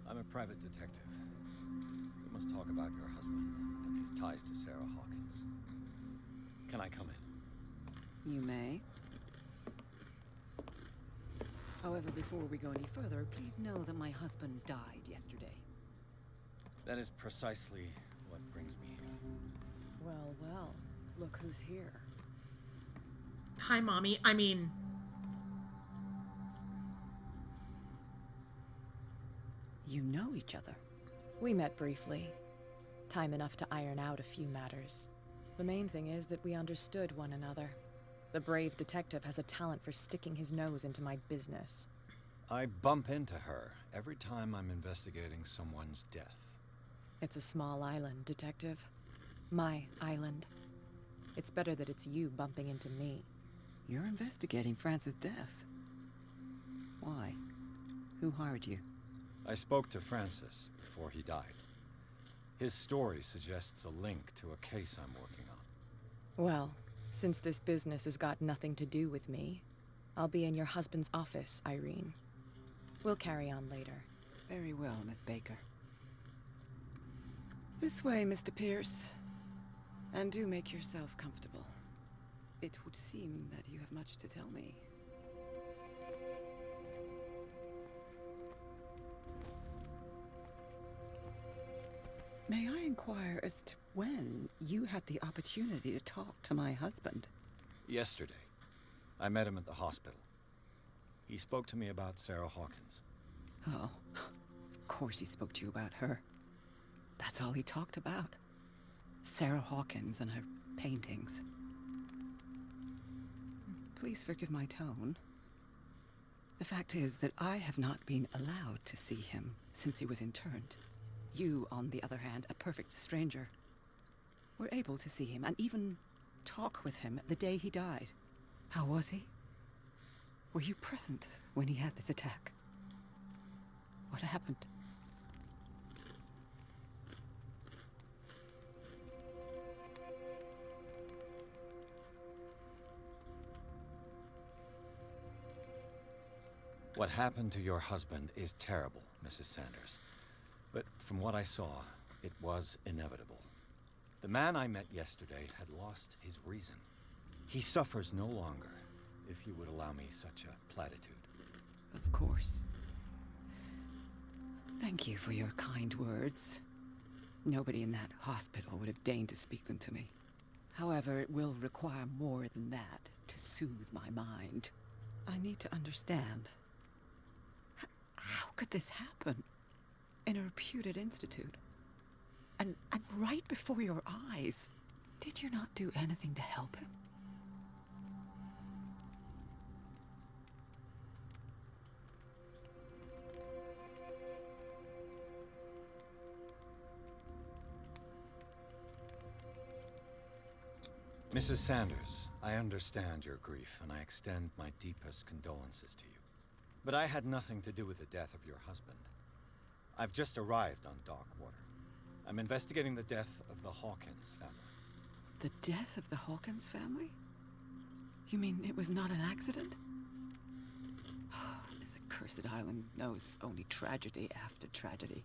I'm a private detective. We must talk about your husband and his ties to Sarah Hawkins. Can I come in? You may. However, before we go any further, please know that my husband died yesterday. That is precisely what brings me here. Well, well, look who's here. Hi, Mommy. You know each other. We met briefly. Time enough to iron out a few matters. The main thing is that we understood one another. The brave detective has a talent for sticking his nose into my business. I bump into her every time I'm investigating someone's death. It's a small island, Detective. My island. It's better that it's you bumping into me. You're investigating Francis' death. Why? Who hired you? I spoke to Francis before he died. His story suggests a link to a case I'm working on. Well, since this business has got nothing to do with me, I'll be in your husband's office, Irene. We'll carry on later. Very well, Miss Baker. This way, Mr. Pierce. And do make yourself comfortable. It would seem that you have much to tell me. May I inquire as to when you had the opportunity to talk to my husband? Yesterday, I met him at the hospital. He spoke to me about Sarah Hawkins. Oh, of course he spoke to you about her. That's all he talked about. Sarah Hawkins and her paintings. Please forgive my tone. The fact is that I have not been allowed to see him since he was interned. You, on the other hand, a perfect stranger, were able to see him and even talk with him the day he died. How was he? Were you present when he had this attack? What happened? What happened to your husband is terrible, Mrs. Sanders. But from what I saw, it was inevitable. The man I met yesterday had lost his reason. He suffers no longer, if you would allow me such a platitude. Of course. Thank you for your kind words. Nobody in that hospital would have deigned to speak them to me. However, it will require more than that to soothe my mind. I need to understand. How could this happen? In a reputed institute. And right before your eyes. Did you not do anything to help him? Mrs. Sanders, I understand your grief, and I extend my deepest condolences to you. But I had nothing to do with the death of your husband. I've just arrived on Darkwater. I'm investigating the death of the Hawkins family. The death of the Hawkins family? You mean it was not an accident? This accursed island knows only tragedy after tragedy.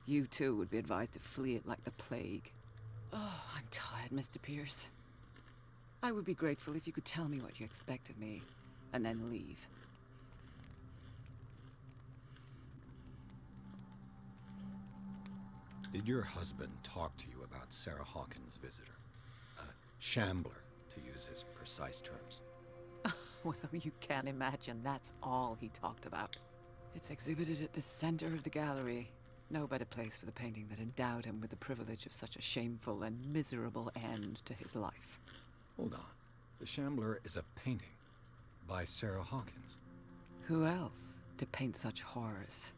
You too would be advised to flee it like the plague. Oh, I'm tired, Mr. Pierce. I would be grateful if you could tell me what you expect of me, and then leave. Did your husband talk to you about Sarah Hawkins' visitor? A shambler, to use his precise terms. Well, you can't imagine that's all he talked about. It's exhibited at the center of the gallery. No better place for the painting that endowed him with the privilege of such a shameful and miserable end to his life. Hold on. The Shambler is a painting by Sarah Hawkins. Who else to paint such horrors?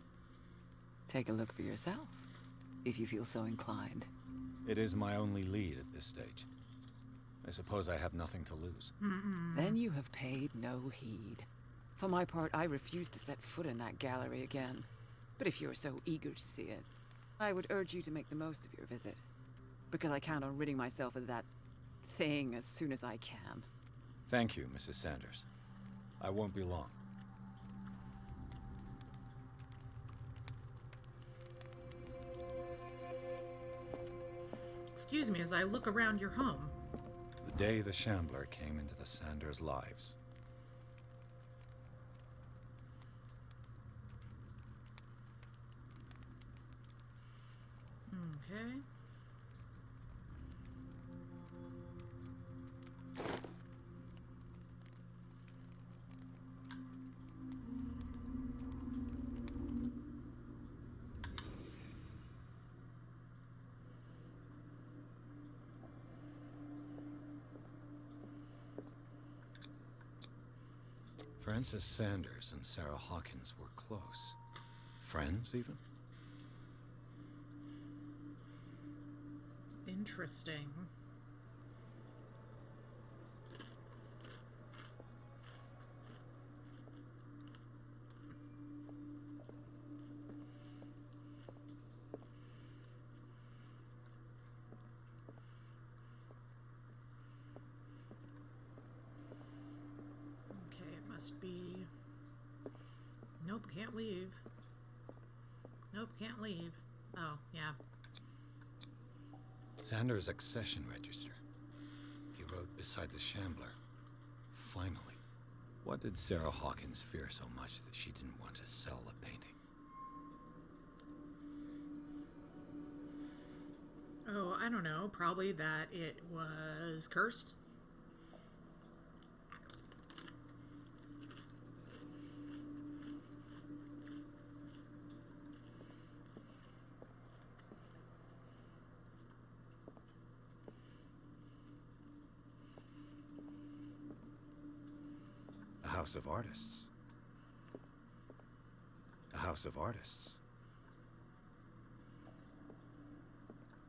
Take a look for yourself, if you feel so inclined. It is my only lead at this stage. I suppose I have nothing to lose. Then you have paid no heed. For my part, I refuse to set foot in that gallery again. But if you're so eager to see it, I would urge you to make the most of your visit. Because I count on ridding myself of that thing as soon as I can. Thank you, Mrs. Sanders. I won't be long. Excuse me as I look around your home. The day the Shambler came into the Sanders' lives. Okay. Frances Sanders and Sarah Hawkins were close. Friends, even? Interesting. Okay, it must be... Nope, can't leave. Nope, can't leave. Oh, yeah. Sanders' accession register. He wrote beside the Shambler. Finally. What did Sarah Hawkins fear so much that she didn't want to sell the painting? Oh, I don't know. Probably that it was cursed. A house of artists. A house of artists.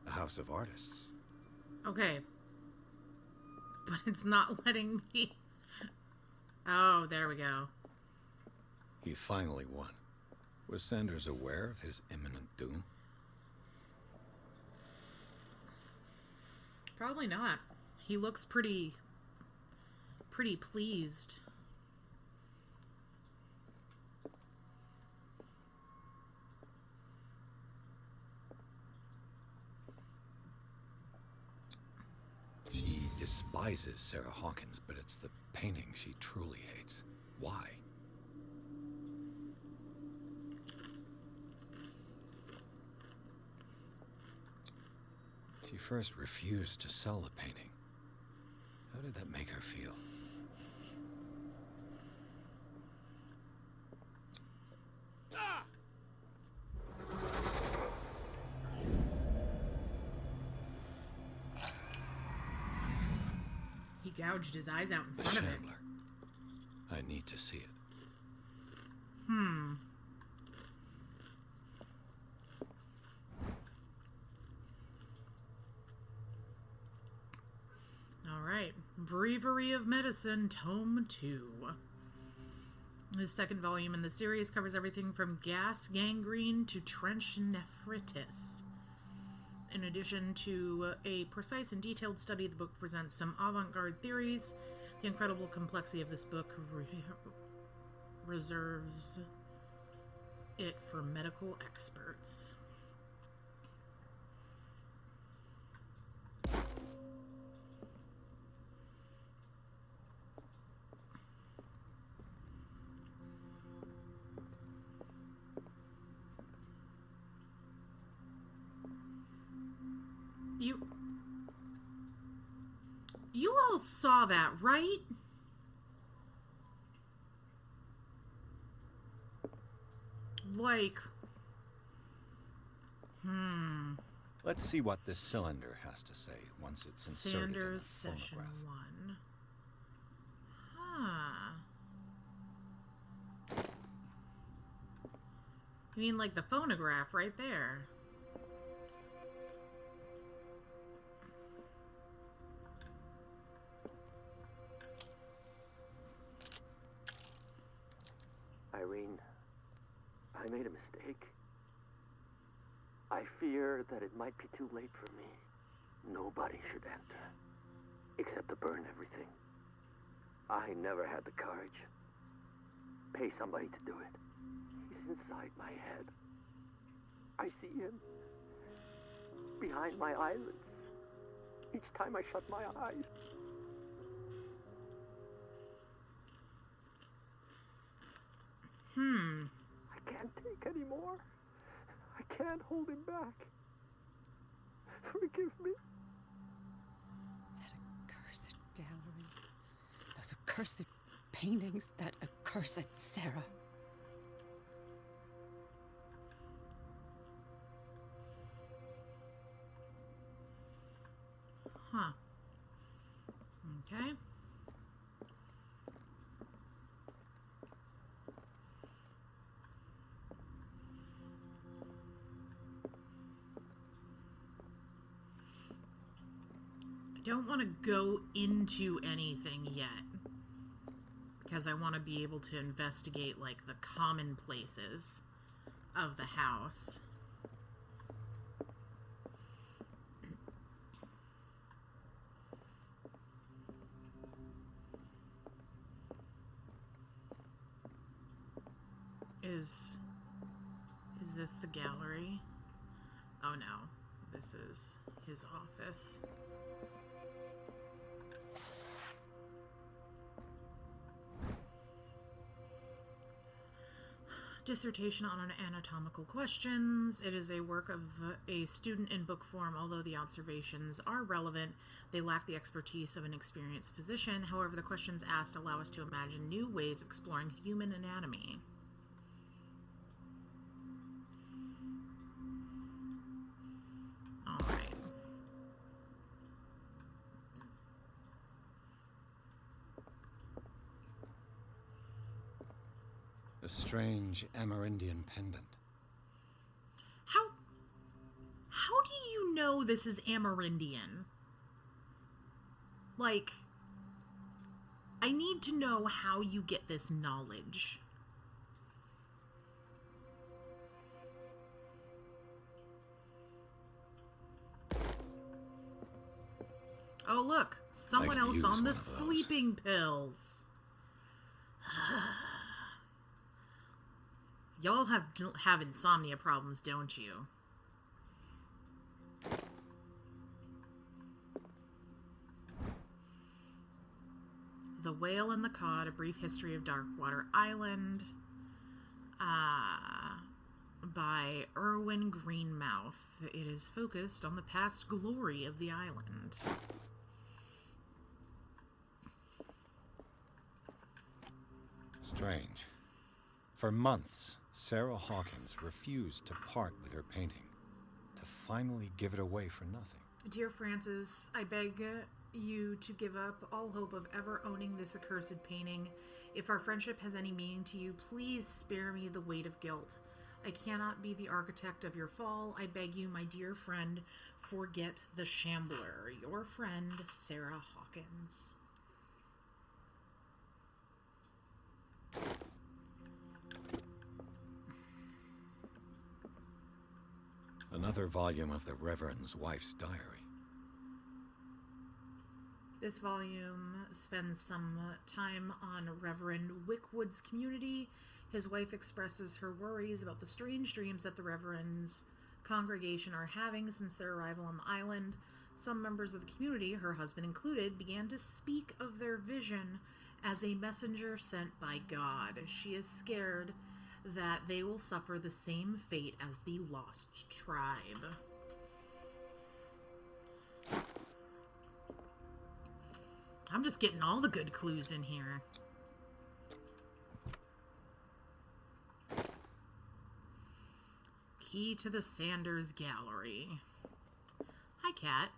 A house of artists. Okay. But it's not letting me... Oh, there we go. He finally won. Was Sanders aware of his imminent doom? Probably not. He looks pretty pleased. She despises Sarah Hawkins, but it's the painting she truly hates. Why? She first refused to sell the painting. How did that make her feel? He gouged his eyes out in The front of it. Shambler. I need to see it. All Bravery of Medicine, Tome 2. The second volume in the series covers everything from gas gangrene to trench nephritis. In addition to a precise and detailed study, the book presents some avant-garde theories. The incredible complexity of this book reserves it for medical experts. You all saw that, right? Like, Let's see what this cylinder has to say once it's inserted in a Sanders Session phonograph. 1. Huh. You mean like the phonograph right there? Irene, I made a mistake. I fear that it might be too late for me. Nobody should enter, except to burn everything. I never had the courage. Pay somebody to do it. He's inside my head. I see him behind my eyelids each time I shut my eyes. I can't take any more. I can't hold him back. Forgive me. That accursed gallery. Those accursed paintings. That accursed Sarah. Huh. Okay. I don't want to go into anything yet, because I want to be able to investigate, like, the commonplaces of the house. Is this the gallery? Oh no, this is his office. Dissertation on anatomical questions. It is a work of a student in book form. Although the observations are relevant, they lack the expertise of an experienced physician. However, the questions asked allow us to imagine new ways of exploring human anatomy. All right. A strange Amerindian pendant. How do you know this is Amerindian? Like, I need to know how you get this knowledge. Oh, look, someone else on the sleeping pills. Y'all have insomnia problems, don't you? The Whale and the Cod, A Brief History of Darkwater Island, by Erwin Greenmouth. It is focused on the past glory of the island. Strange. For months, Sarah Hawkins refused to part with her painting, to finally give it away for nothing. Dear Francis, I beg you to give up all hope of ever owning this accursed painting. If our friendship has any meaning to you, please spare me the weight of guilt. I cannot be the architect of your fall. I beg you, my dear friend, forget the shambler. Your friend, Sarah Hawkins. Another volume of the Reverend's wife's diary. This volume spends some time on Reverend Wickwood's community. His wife expresses her worries about the strange dreams that the Reverend's congregation are having since their arrival on the island. Some members of the community, her husband included, began to speak of their vision as a messenger sent by God. She is scared that they will suffer the same fate as the lost tribe. I'm just getting all the good clues in here. Key to the Sanders Gallery. Hi, Cat.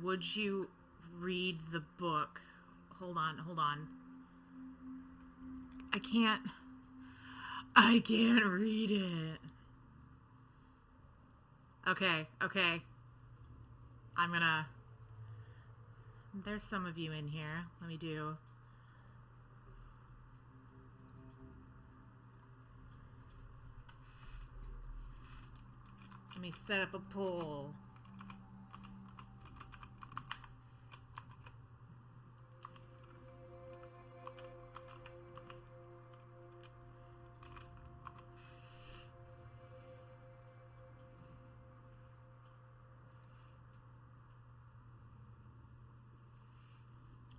Would you read the book? Hold on. I can't read it. Okay. There's some of you in here. Let me set up a poll.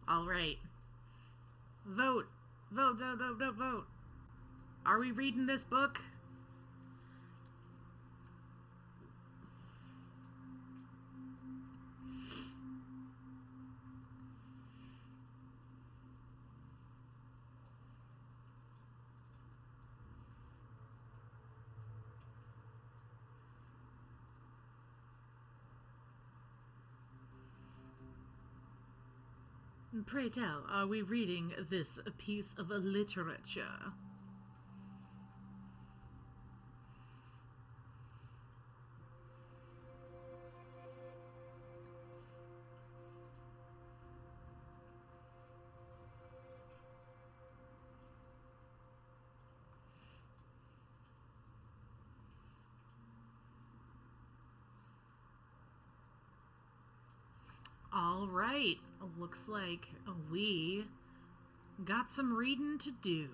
All right. Vote. Vote. Are we reading this book? Pray tell, are we reading this piece of literature? All right, looks like we got some reading to do.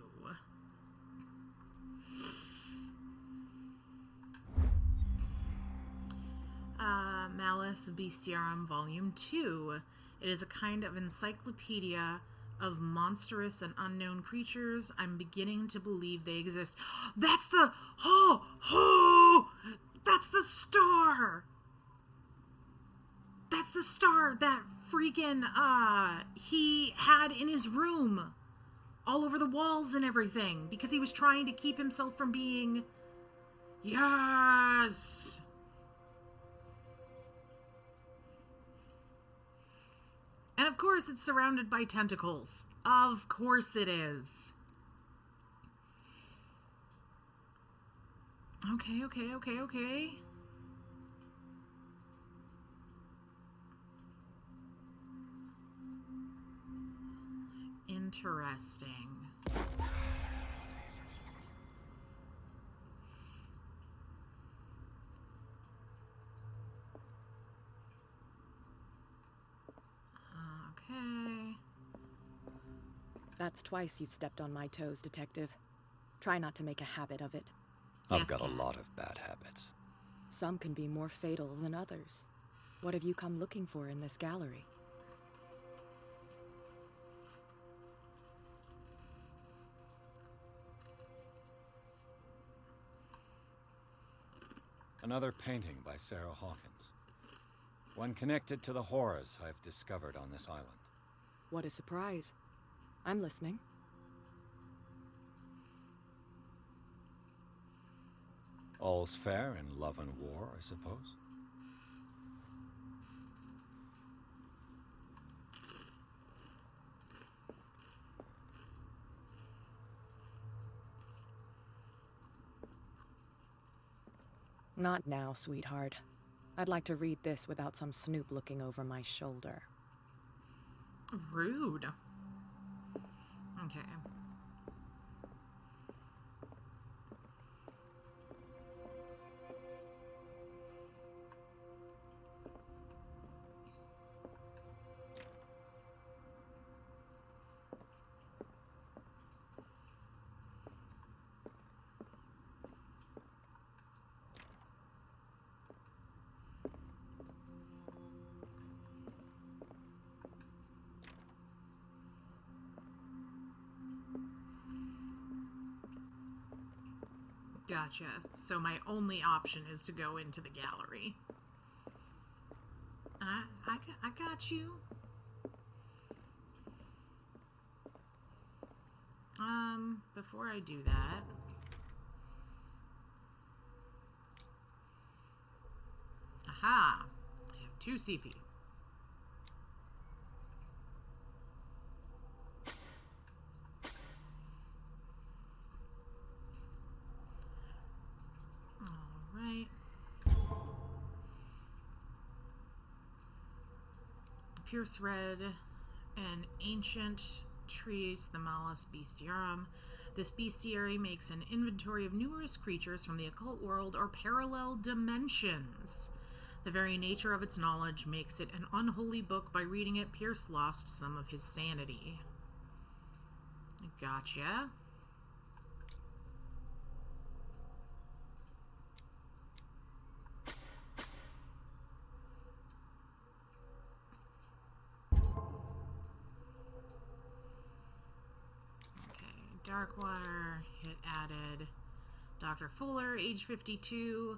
Malus Bestiarum Volume 2. It is a kind of encyclopedia of monstrous and unknown creatures. I'm beginning to believe they exist. That's the... That's the star! That's the star that freaking, he had in his room. All over the walls and everything. Because he was trying to keep himself from being... Yes! And of course it's surrounded by tentacles. Of course it is. Okay. Interesting. Okay. That's twice you've stepped on my toes, Detective. Try not to make a habit of it. I've got a lot of bad habits. Some can be more fatal than others. What have you come looking for in this gallery? Another painting by Sarah Hawkins. One connected to the horrors I've discovered on this island. What a surprise. I'm listening. All's fair in love and war, I suppose. Not now, sweetheart. I'd like to read this without some snoop looking over my shoulder. Rude. Okay. Gotcha. So my only option is to go into the gallery. I got you. Before I do that, aha, I have 2 CP. All right. Pierce read an ancient treatise, the Malus Bestiarum. This bestiary makes an inventory of numerous creatures from the occult world or parallel dimensions. The very nature of its knowledge makes it an unholy book. By reading it, Pierce lost some of his sanity. Gotcha. Darkwater, hit added. Dr. Fuller, age 52.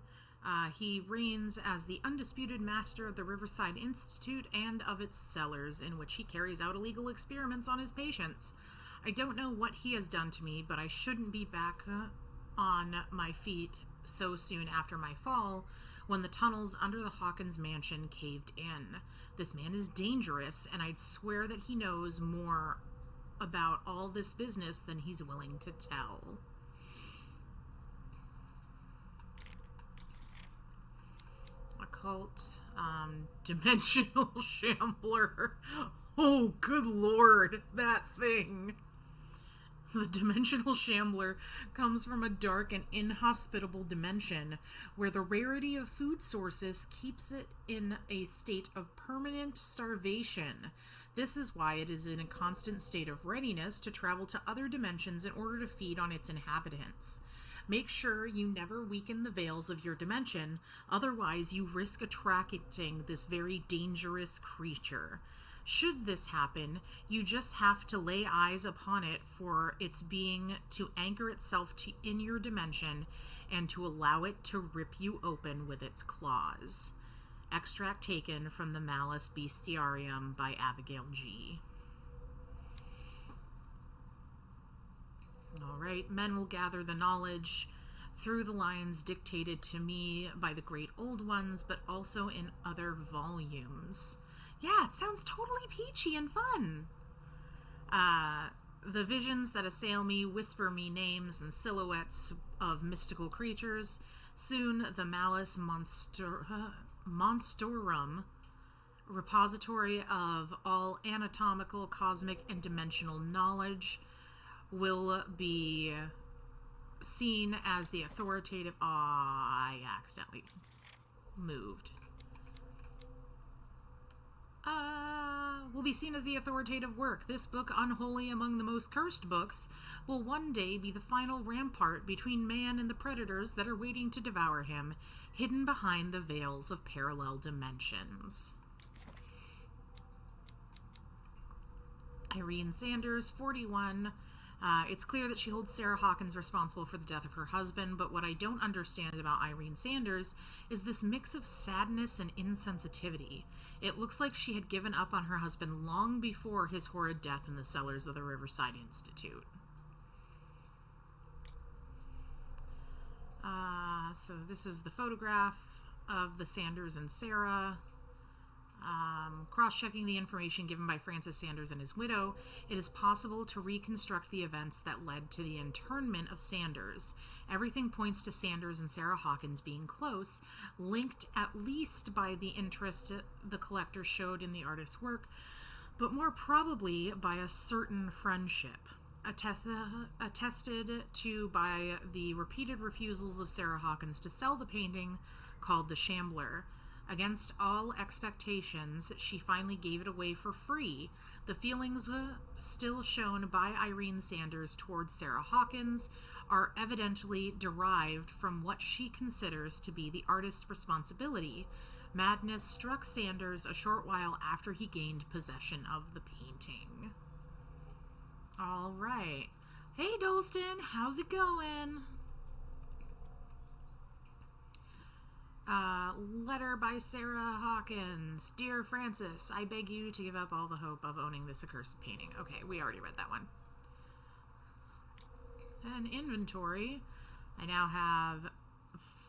He reigns as the undisputed master of the Riverside Institute and of its cellars, in which he carries out illegal experiments on his patients. I don't know what he has done to me, but I shouldn't be back on my feet so soon after my fall, when the tunnels under the Hawkins mansion caved in. This man is dangerous, and I'd swear that he knows more about all this business than he's willing to tell. Occult, dimensional shambler. Oh, good lord, that thing. The dimensional shambler comes from a dark and inhospitable dimension where the rarity of food sources keeps it in a state of permanent starvation. This is why it is in a constant state of readiness to travel to other dimensions in order to feed on its inhabitants. Make sure you never weaken the veils of your dimension, otherwise you risk attracting this very dangerous creature. Should this happen, you just have to lay eyes upon it for its being to anchor itself in your dimension and to allow it to rip you open with its claws. Extract taken from the Malus Bestiarium by Abigail G. Alright, men will gather the knowledge through the lines dictated to me by the great old ones, but also in other volumes. Yeah, it sounds totally peachy and fun. The visions that assail me whisper me names and silhouettes of mystical creatures. Soon the Malus Monstorum, repository of all anatomical, cosmic, and dimensional knowledge, will be seen as the authoritative... I accidentally moved. Will be seen as the authoritative work. This book, unholy among the most cursed books, will one day be the final rampart between man and the predators that are waiting to devour him, hidden behind the veils of parallel dimensions. Irene Sanders, 41. It's clear that she holds Sarah Hawkins responsible for the death of her husband, but what I don't understand about Irene Sanders is this mix of sadness and insensitivity. It looks like she had given up on her husband long before his horrid death in the cellars of the Riverside Institute. So this is the photograph of the Sanders and Sarah. Cross-checking the information given by Francis Sanders and his widow, it is possible to reconstruct the events that led to the internment of Sanders. Everything points to Sanders and Sarah Hawkins being close, linked at least by the interest the collector showed in the artist's work, but more probably by a certain friendship. attested to by the repeated refusals of Sarah Hawkins to sell the painting called The Shambler. Against all expectations, she finally gave it away for free. The feelings still shown by Irene Sanders towards Sarah Hawkins are evidently derived from what she considers to be the artist's responsibility. Madness struck Sanders a short while after he gained possession of the painting. All right. Hey, Dolston, how's it going? Letter by Sarah Hawkins. Dear Francis, I beg you to give up all the hope of owning this accursed painting. Okay, we already read that one. Then inventory. I now have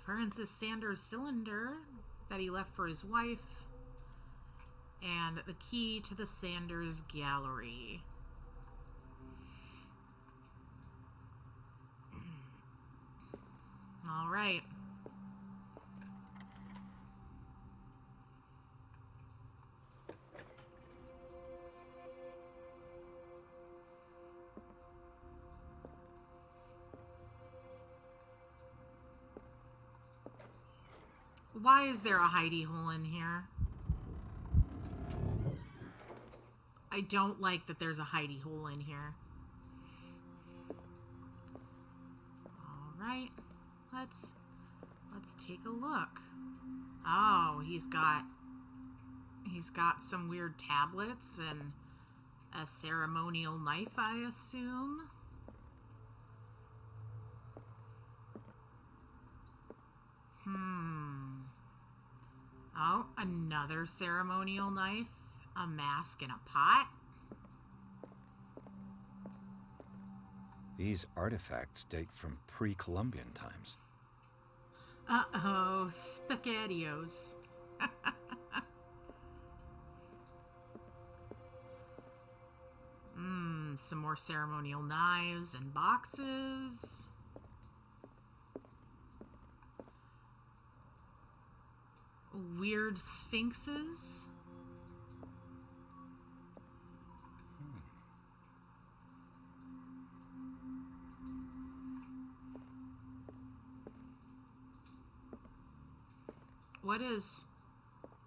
Francis Sanders' cylinder that he left for his wife, and the key to the Sanders gallery. All right. Why is there a hidey hole in here? I don't like that there's a hidey hole in here. All right, let's take a look. Oh, he's got some weird tablets and a ceremonial knife, I assume. Oh, another ceremonial knife, a mask, and a pot. These artifacts date from pre-Columbian times. Uh-oh, SpaghettiOs. Some more ceremonial knives and boxes. Weird sphinxes.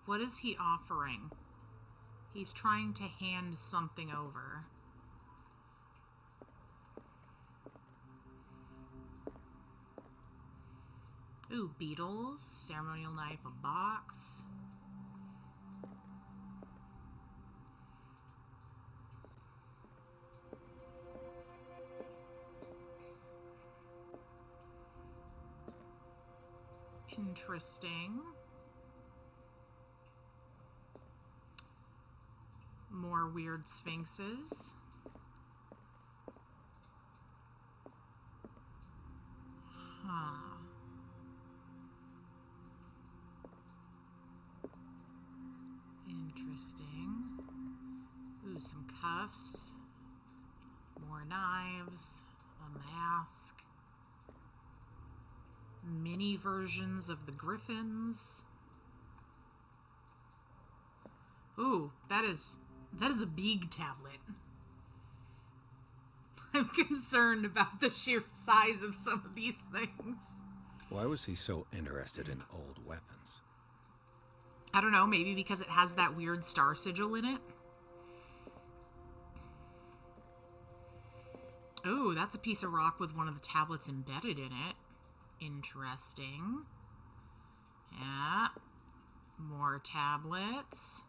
What is he offering? He's trying to hand something over. Ooh, beetles, ceremonial knife, a box. Interesting. More weird sphinxes. Huh. Interesting. Ooh, some cuffs. More knives. A mask. Mini versions of the griffins. Ooh, that is a big tablet. I'm concerned about the sheer size of some of these things. Why was he so interested in old weapons? I don't know, maybe because it has that weird star sigil in it. Ooh, that's a piece of rock with one of the tablets embedded in it. Interesting. Yeah. More tablets.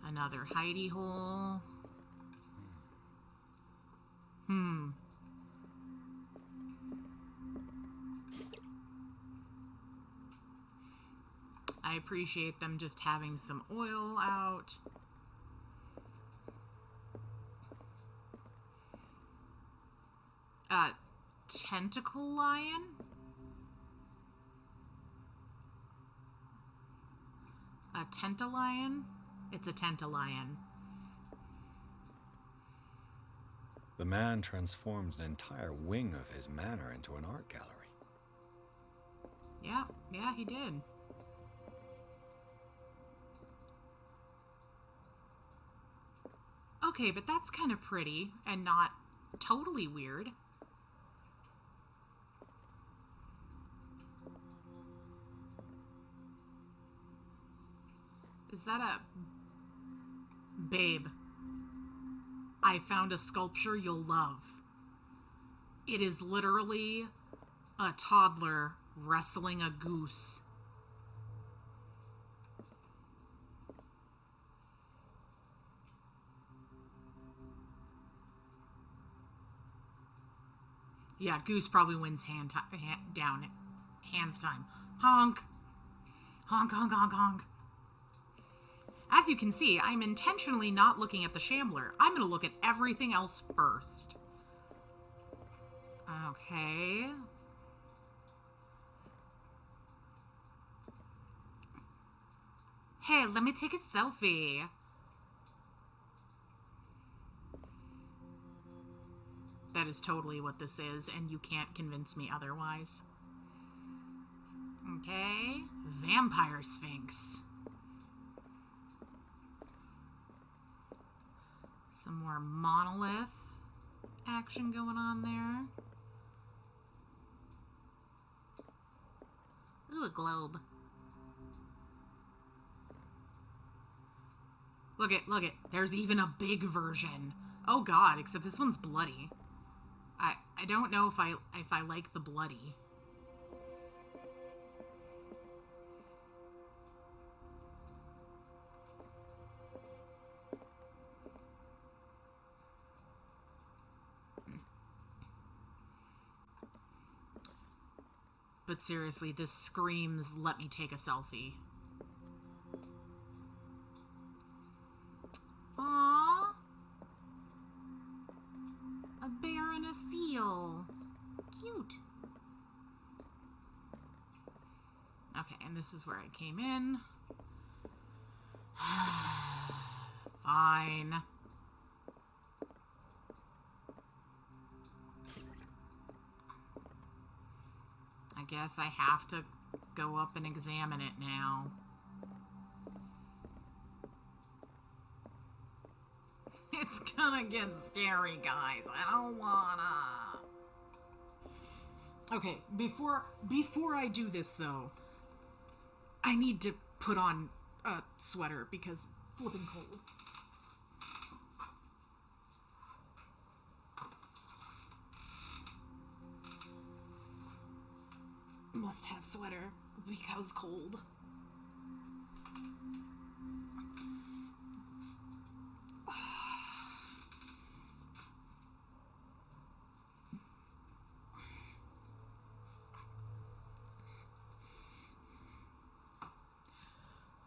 Another hidey hole. I appreciate them just having some oil out. Tentacle lion? A tentalion? It's a tentalion. The man transformed an entire wing of his manor into an art gallery. Yeah, he did. Okay, but that's kind of pretty and not totally weird. Is that a... Babe, I found a sculpture you'll love. It is literally a toddler wrestling a goose. Yeah, goose probably wins hands time. Honk. Honk, honk, honk, honk. As you can see, I'm intentionally not looking at the Shambler. I'm going to look at everything else first. Okay. Hey, let me take a selfie. That is totally what this is, and you can't convince me otherwise. Okay. Vampire Sphinx. Some more monolith action going on there. Ooh, a globe. Look it, look it. There's even a big version. Oh god, except this one's bloody. I don't know if I like the bloody. But seriously, this screams, let me take a selfie. Aww. A bear and a seal. Cute. Okay, and this is where I came in. Fine. I guess I have to go up and examine it now. It's gonna get scary, guys. I don't wanna. Okay, before I do this, though, I need to put on a sweater because flipping cold. Must have sweater because cold.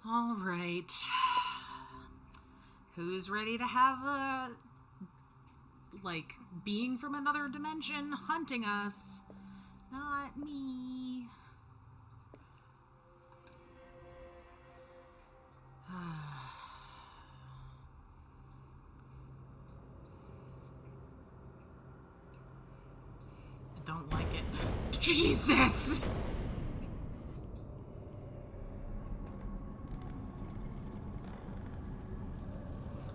All right. Who's ready to have a, like, being from another dimension hunting us? Not me. I don't like it. Jesus!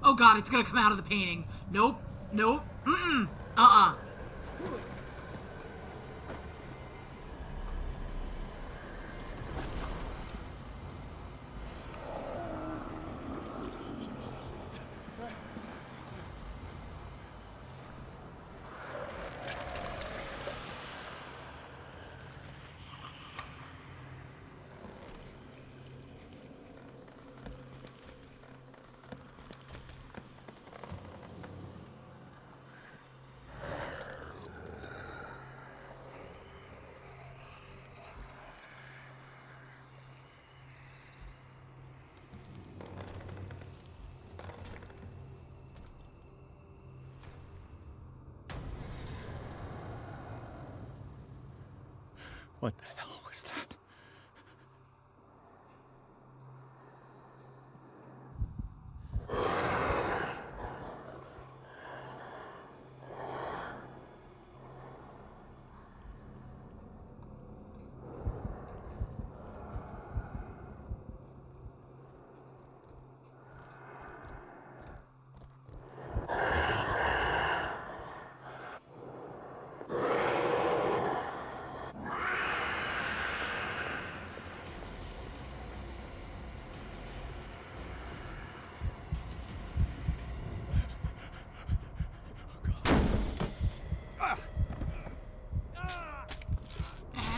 Oh god, it's gonna come out of the painting. Nope. Nope. Mm-mm. Uh-uh. What the hell was that?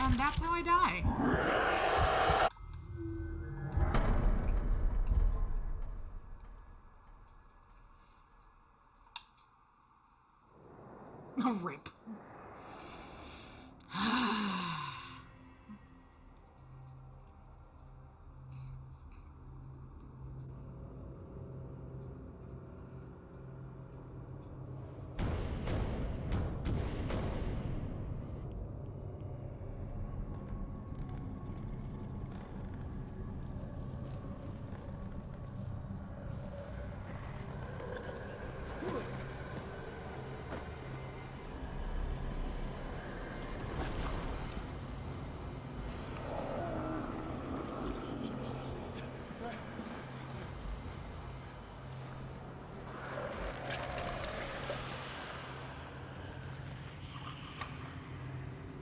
And that's how I die. Oh, rip.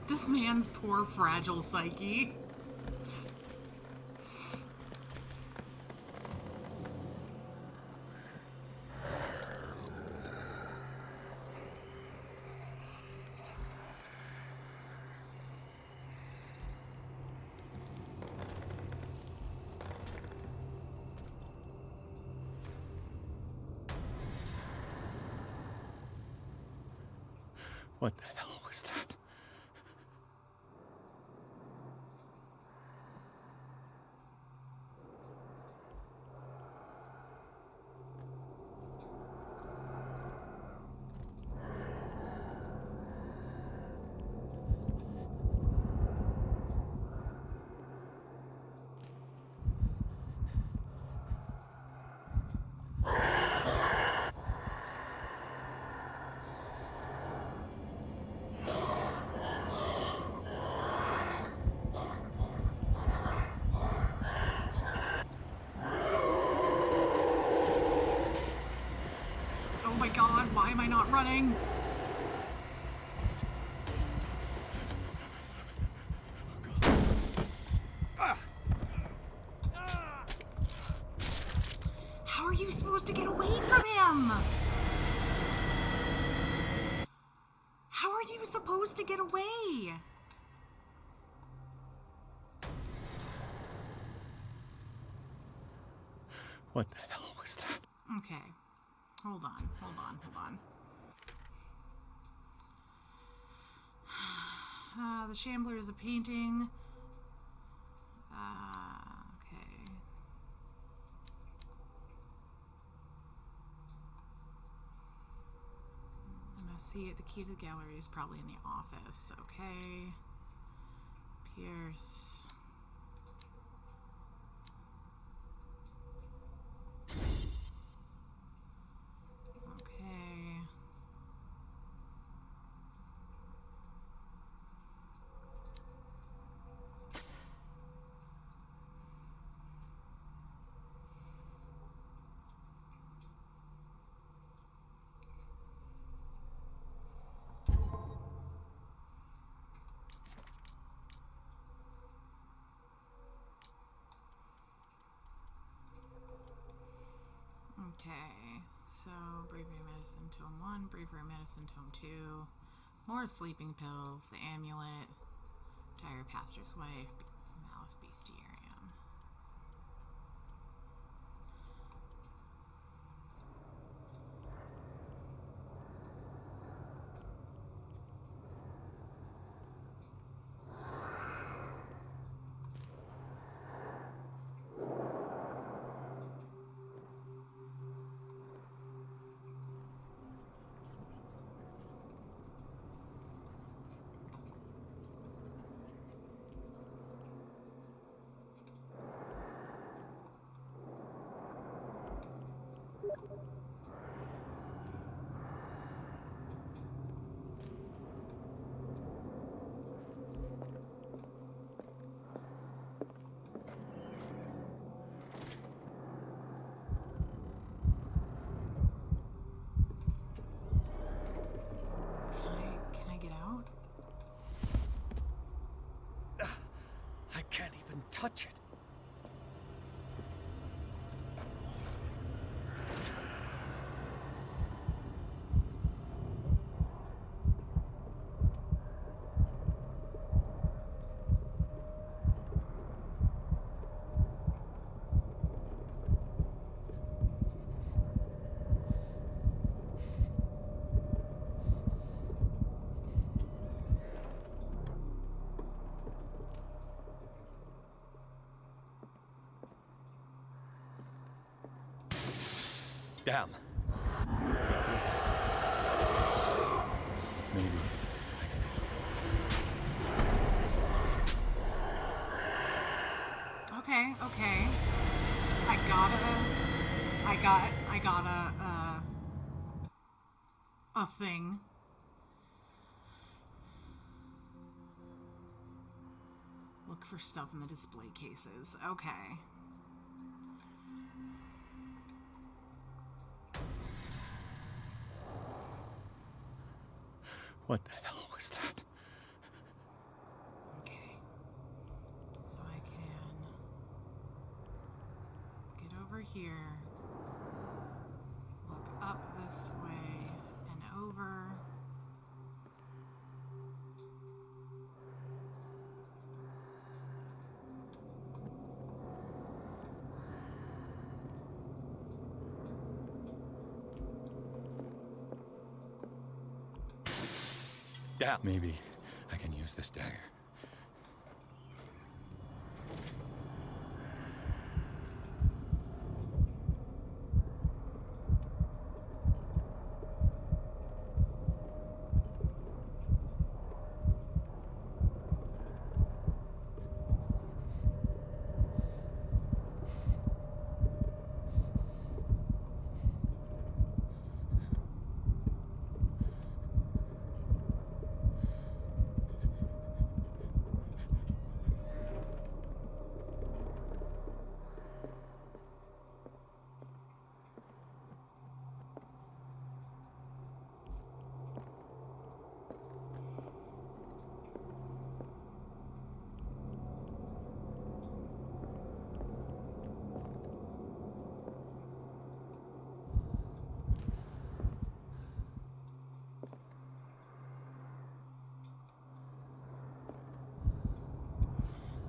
This man's poor, fragile psyche. What the hell was that? Oh my god, why am I not running? How are you supposed to get away from him? How are you supposed to get away? What the hell was that? Okay. Hold on. The Shambler is a painting. Okay. I must see it. The key to the gallery is probably in the office. Okay. Pierce. Okay. Okay, so Bravery Medicine Tome 1, Bravery Medicine Tome 2, more sleeping pills, the amulet, Dire Pastor's Wife, Malice Bestiarium. Can I get out? I can't even touch it. Damn. Maybe I can... Okay. I got a thing. Look for stuff in the display cases. Okay. What the hell was that? Okay. So I can get over here, look up this way and over. Damn. Maybe I can use this dagger.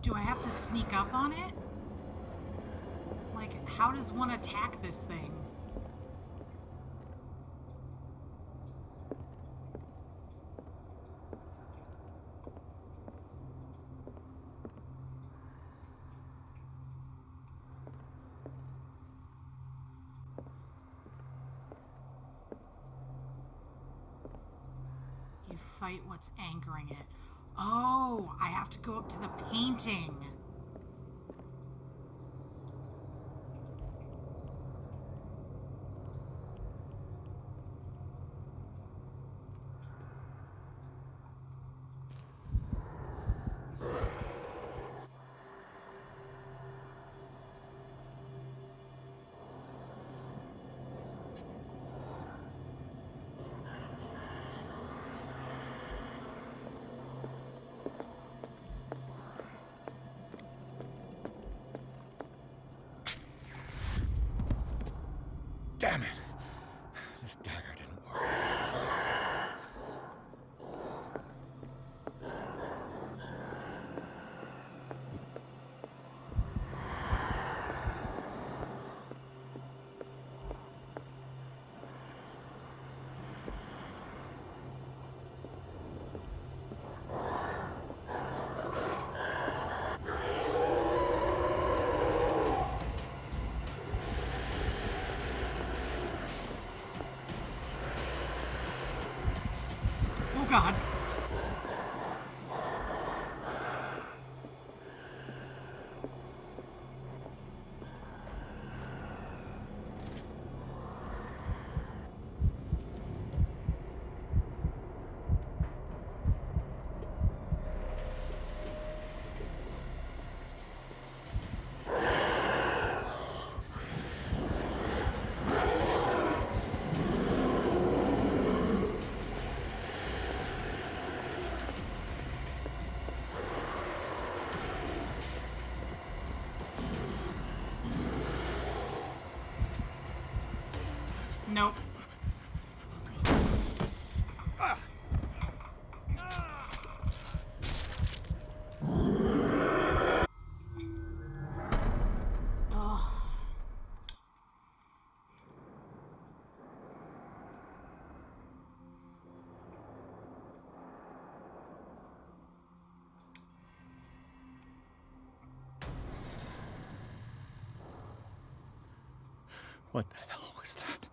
Do I have to sneak up on it? Like, how does one attack this thing? You fight what's anchoring it. Oh, I have to go up to the painting. Damn it! This dagger didn't work. Oh God. Nope. Ugh. What the hell was that?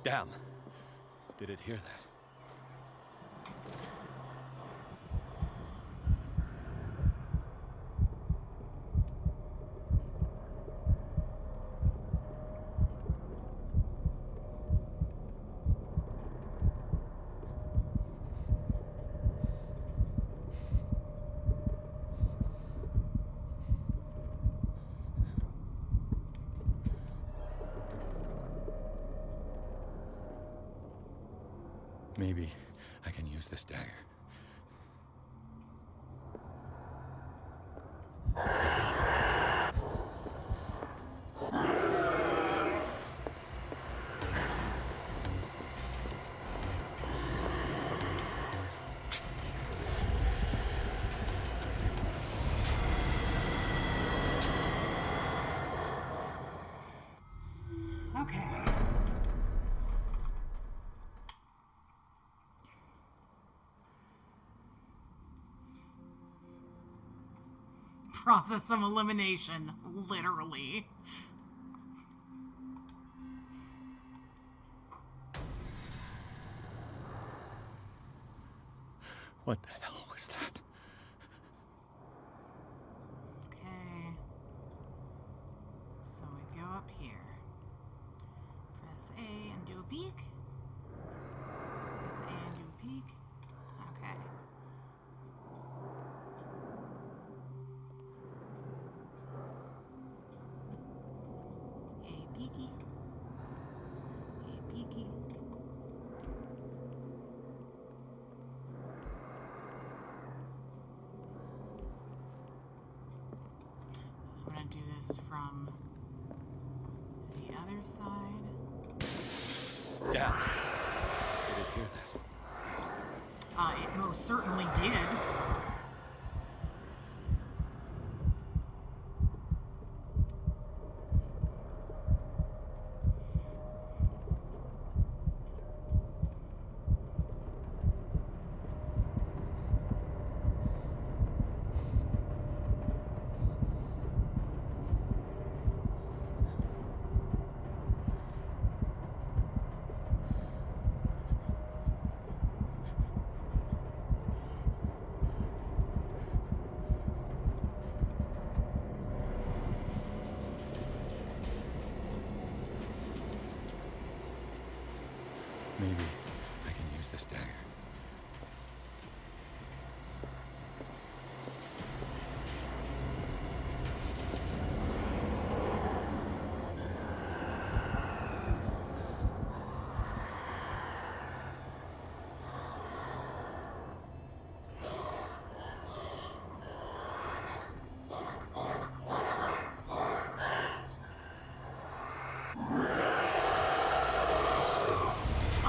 Damn! Did it hear that? Maybe I can use this dagger. Okay. Process of elimination, literally. What the hell was that? Okay. So we go up here. Press A and do a peek. Press A and do a peek. Okay. A peeky. A peeky. I'm gonna do this from the other side. Damn! Did it hear that? It most certainly did. Maybe I can use this dagger.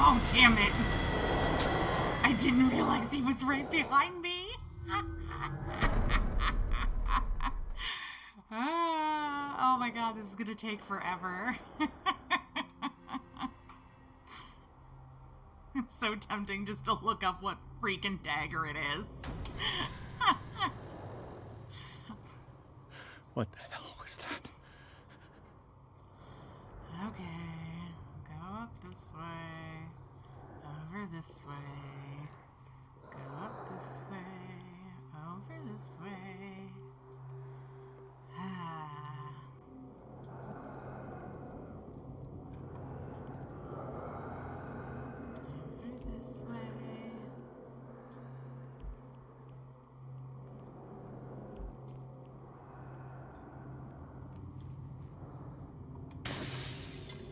Oh, damn it! I didn't realize he was right behind me. Oh my god, this is gonna take forever. It's so tempting just to look up what freaking dagger it is. What the hell was that? Okay, go up this way, over this way, go up this way, over this way. Over this way.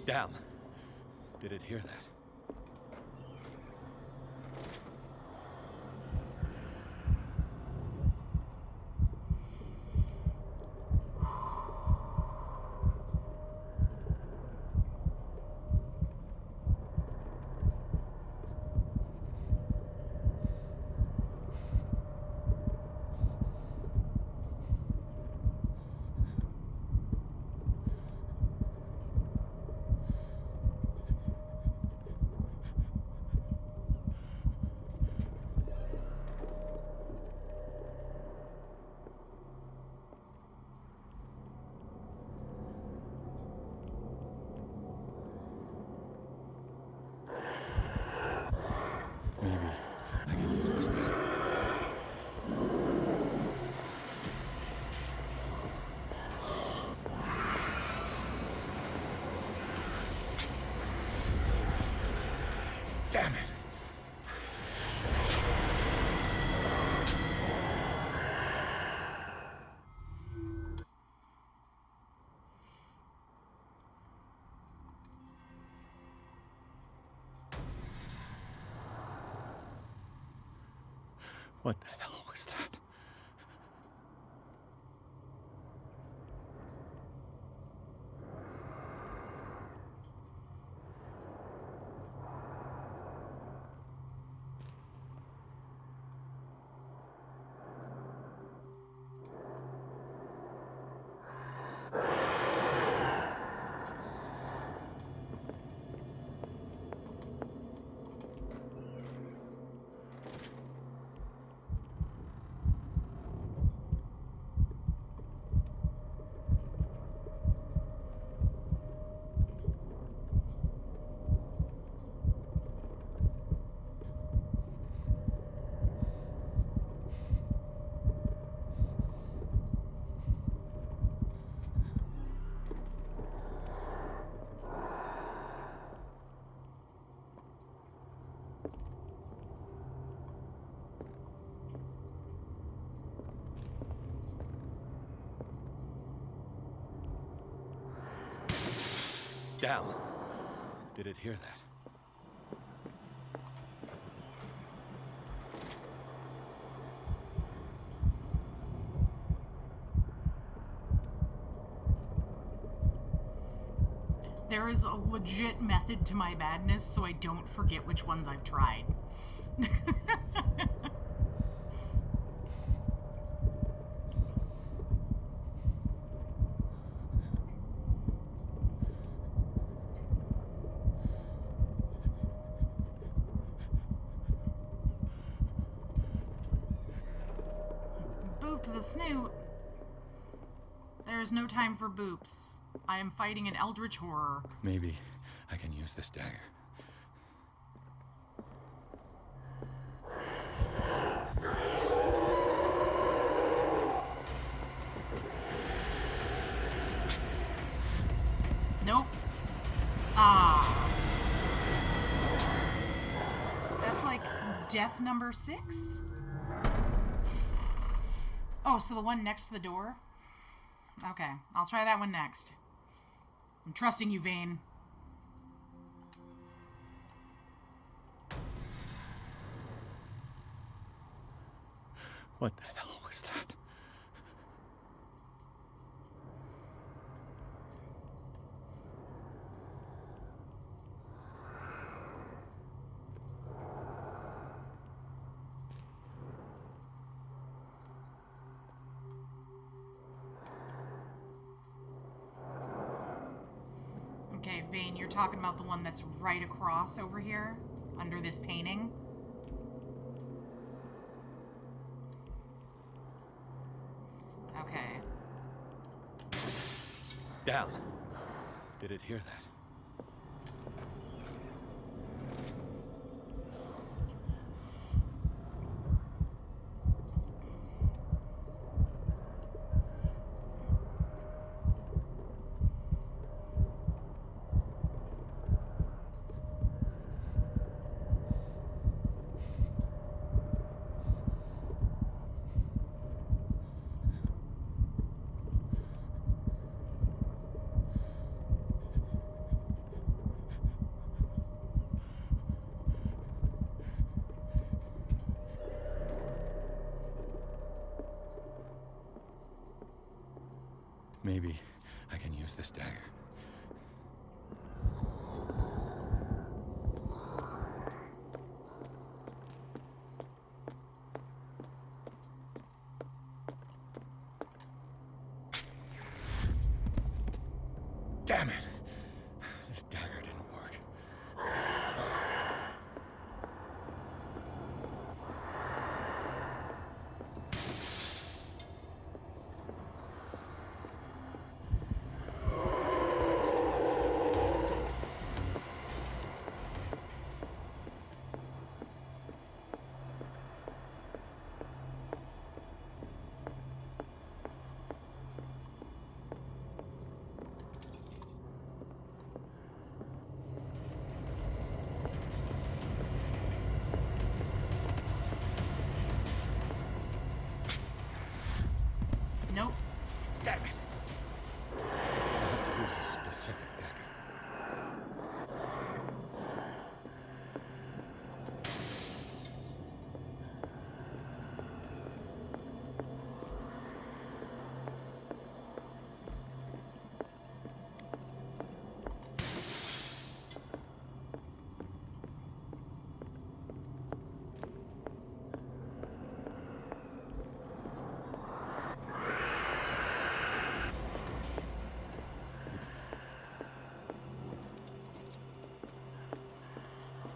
Damn! Did it hear that? Damn it! What the hell was that? Down. Did it hear that? There is a legit method to my madness, so I don't forget which ones I've tried. Boop to the snoot. There is no time for boops. I am fighting an eldritch horror. Maybe I can use this dagger. Nope. Ah. That's like death number 6? Oh, so the one next to the door? Okay, I'll try that one next. I'm trusting you, Vane. What the hell was that? Okay, Vane, you're talking about the one that's right across over here, under this painting? Okay. Down. Did it hear that? Maybe I can use this dagger. Damn it! This dagger didn't work.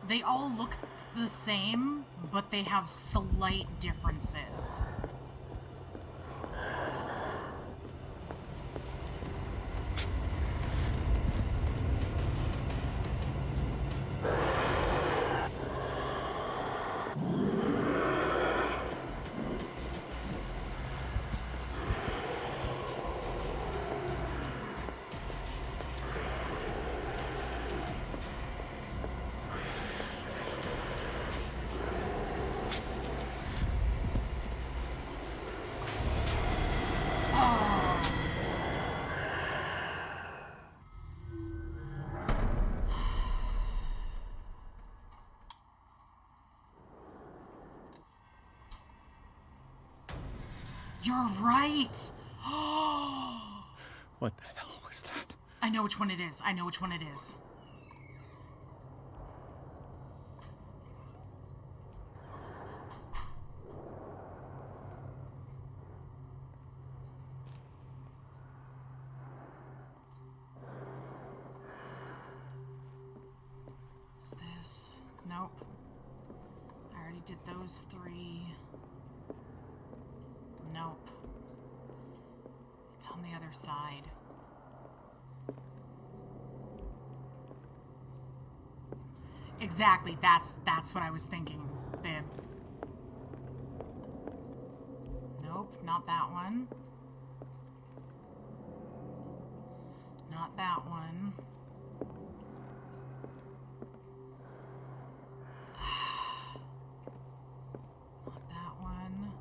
They all look the same, but they have slight differences. You're right! What the hell was that? I know which one it is. I know which one it is. Is this? Nope. I already did those 3. Nope. It's on the other side. Exactly, that's what I was thinking. Nope, not that one. Not that one. Not that one.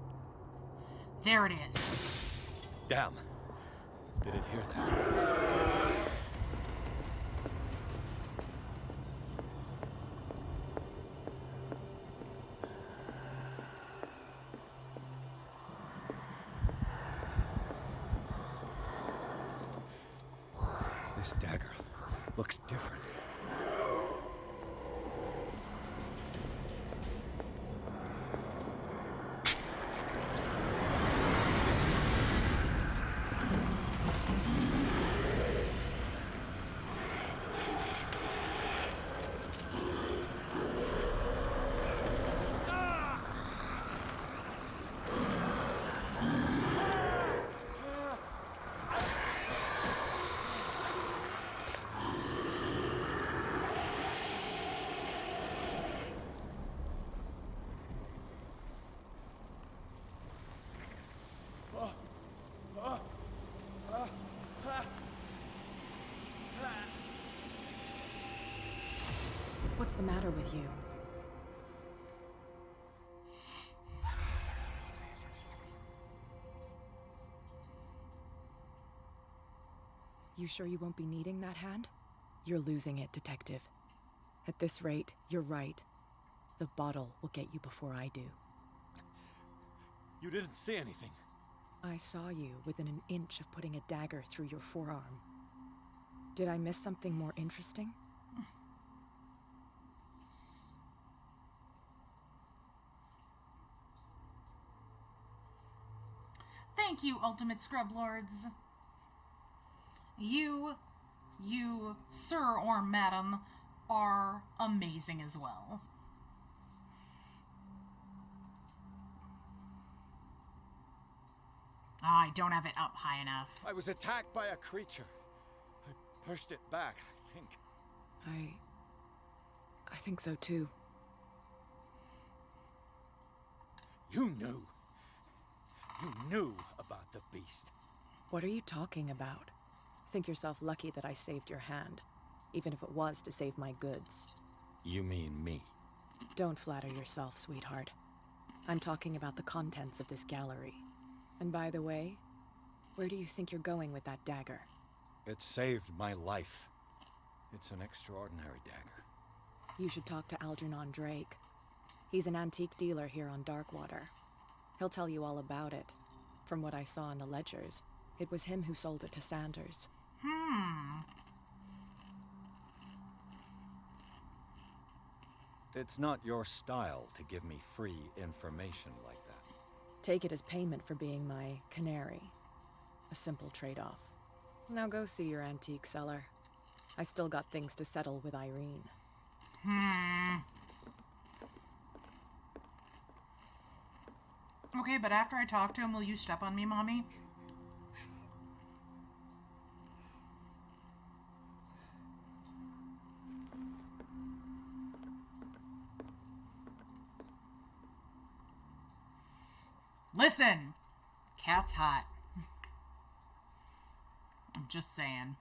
There it is. Damn. Did it hear that? This dagger looks different. What's the matter with you? You sure you won't be needing that hand? You're losing it, Detective. At this rate, you're right. The bottle will get you before I do. You didn't see anything. I saw you within an inch of putting a dagger through your forearm. Did I miss something more interesting? Thank you, Ultimate Scrub Lords. You, sir or madam, are amazing as well. I don't have it up high enough. I was attacked by a creature. I pushed it back, I think. I think so too. You knew. You knew about the beast. What are you talking about? Think yourself lucky that I saved your hand, even if it was to save my goods. You mean me? Don't flatter yourself, sweetheart. I'm talking about the contents of this gallery. And by the way, where do you think you're going with that dagger? It saved my life. It's an extraordinary dagger. You should talk to Algernon Drake. He's an antique dealer here on Darkwater. He'll tell you all about it. From what I saw in the ledgers, it was him who sold it to Sanders. It's not your style to give me free information like that. Take it as payment for being my canary. A simple trade-off. Now go see your antique seller. I still got things to settle with Irene. Okay, but after I talk to him, will you step on me, Mommy? Listen! Cat's hot. I'm just saying.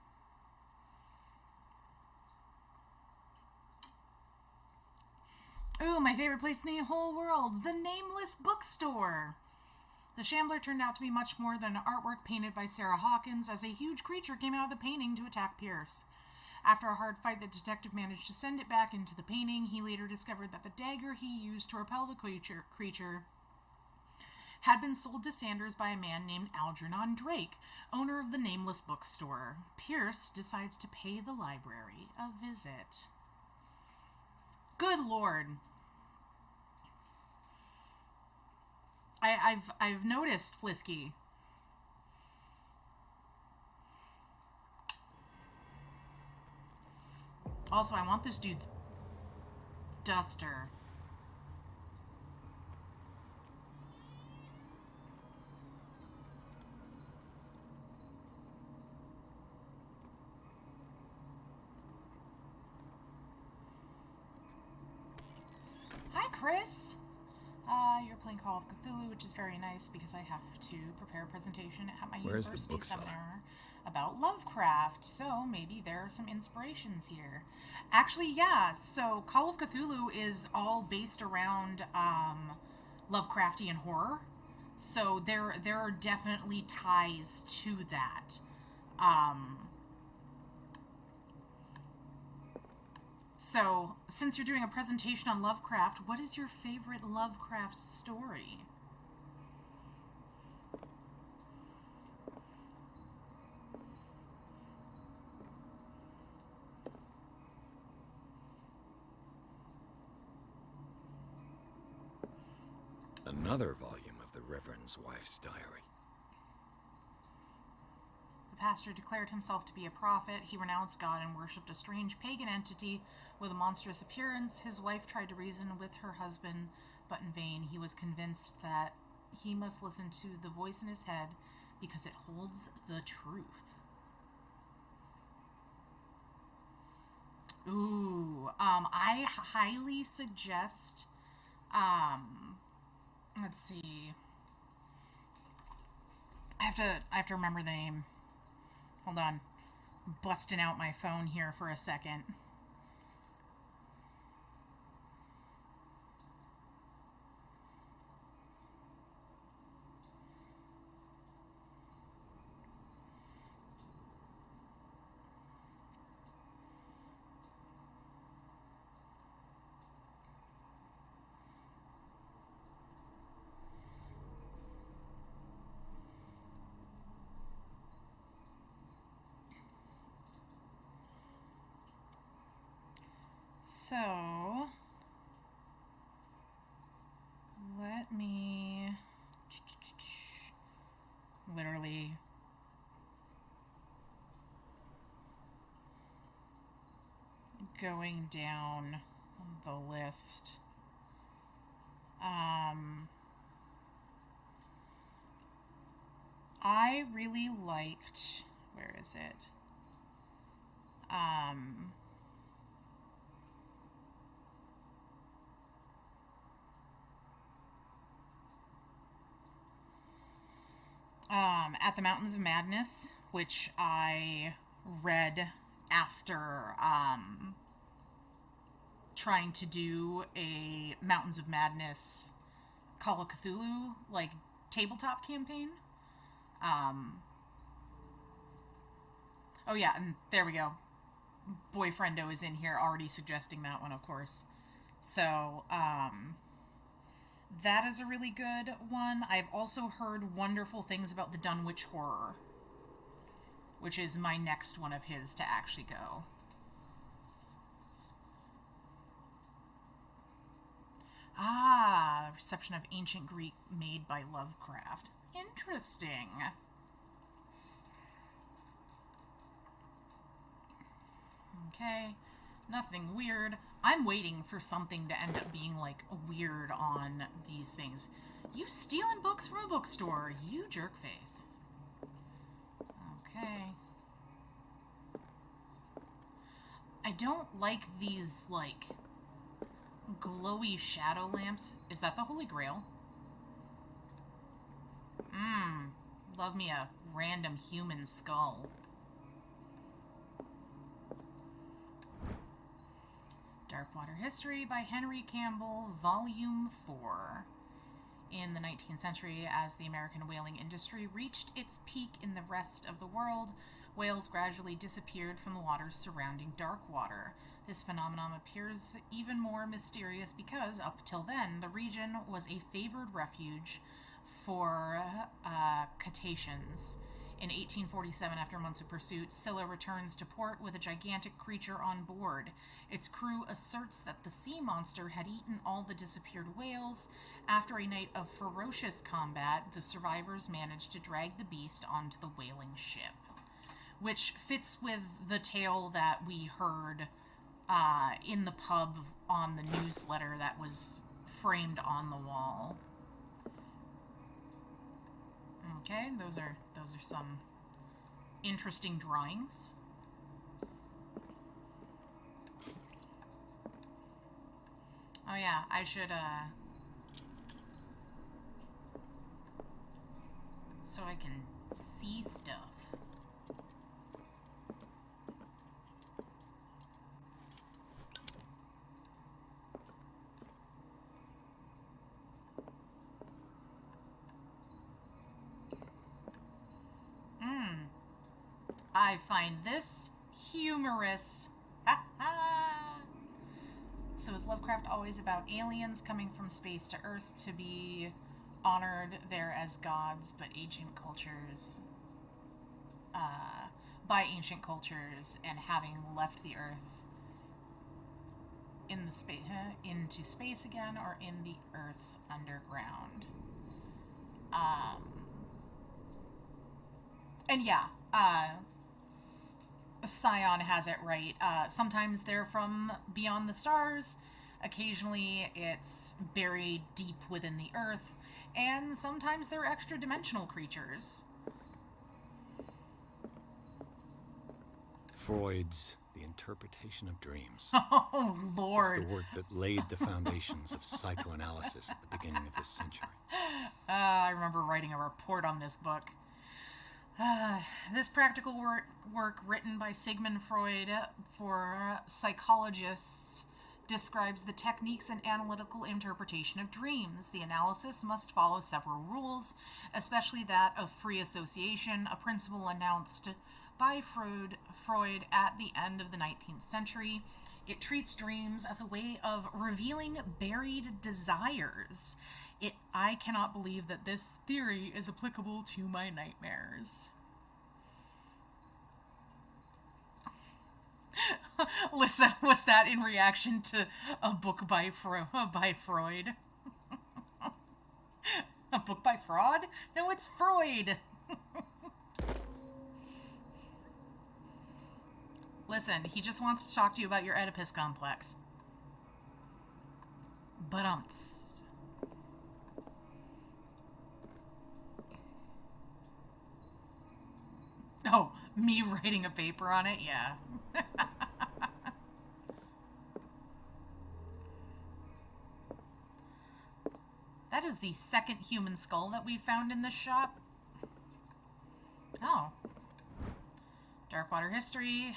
Ooh, my favorite place in the whole world, the Nameless Bookstore. The Shambler turned out to be much more than an artwork painted by Sarah Hawkins, as a huge creature came out of the painting to attack Pierce. After a hard fight, the detective managed to send it back into the painting. He later discovered that the dagger he used to repel the creature had been sold to Sanders by a man named Algernon Drake, owner of the Nameless Bookstore. Pierce decides to pay the library a visit. Good Lord. I've noticed, Flisky. Also, I want this dude's duster. Hi, Chris. You're playing Call of Cthulhu, which is very nice because I have to prepare a presentation at my Where's the university bookseller? seminar about Lovecraft, so maybe there are some inspirations here. Actually, yeah, so Call of Cthulhu is all based around Lovecraftian horror, so there are definitely ties to that. So, since you're doing a presentation on Lovecraft, what is your favorite Lovecraft story? Another volume of the Reverend's wife's diary. The pastor declared himself to be a prophet. He renounced God and worshipped a strange pagan entity with a monstrous appearance. His wife tried to reason with her husband, but in vain. He was convinced that he must listen to the voice in his head because it holds the truth. Ooh, I highly suggest, let's see. I have to remember the name. Hold on. I'm busting out my phone here for a second. So, let me literally going down the list. I really liked, where is it? At the Mountains of Madness, which I read after trying to do a Mountains of Madness Call of Cthulhu like tabletop campaign. Oh yeah, and there we go. Boyfriendo is in here already suggesting that one, of course. So, that is a really good one. I've also heard wonderful things about the Dunwich Horror, which is my next one of his to actually go. Ah, the reception of ancient Greek made by Lovecraft. Interesting. Okay. Nothing weird. I'm waiting for something to end up being, like, weird on these things. You stealing books from a bookstore, you jerkface. Okay. I don't like these, like, glowy shadow lamps. Is that the Holy Grail? Love me a random human skull. Darkwater History by Henry Campbell, Volume 4. In the 19th century, as the American whaling industry reached its peak in the rest of the world, whales gradually disappeared from the waters surrounding Darkwater. This phenomenon appears even more mysterious because, up till then, the region was a favored refuge for cetaceans. In 1847, after months of pursuit, Scylla returns to port with a gigantic creature on board. Its crew asserts that the sea monster had eaten all the disappeared whales. After a night of ferocious combat, the survivors managed to drag the beast onto the whaling ship. Which fits with the tale that we heard in the pub on the newsletter that was framed on the wall. Okay, those are some interesting drawings. Oh yeah, I should so I can see stuff. I find this humorous. So is Lovecraft always about aliens coming from space to Earth to be honored there as gods, but ancient cultures, by ancient cultures, and having left the Earth in the into space again, or in the Earth's underground? And yeah, Scion has it right. Sometimes they're from beyond the stars. Occasionally it's buried deep within the earth. And sometimes they're extra-dimensional creatures. Freud's The Interpretation of Dreams. Oh, Lord. It's the work that laid the foundations of psychoanalysis at the beginning of this century. I remember writing a report on this book. This practical work written by Sigmund Freud for psychologists describes the techniques and analytical interpretation of dreams. The analysis must follow several rules, especially that of free association, a principle announced by Freud at the end of the 19th century. It treats dreams as a way of revealing buried desires. I cannot believe that this theory is applicable to my nightmares. Listen, was that in reaction to a book by Freud? A book by fraud? No, it's Freud. Listen, he just wants to talk to you about your Oedipus complex. But Oh, me writing a paper on it? Yeah. That is the second human skull that we found in this shop. Oh. Darkwater History,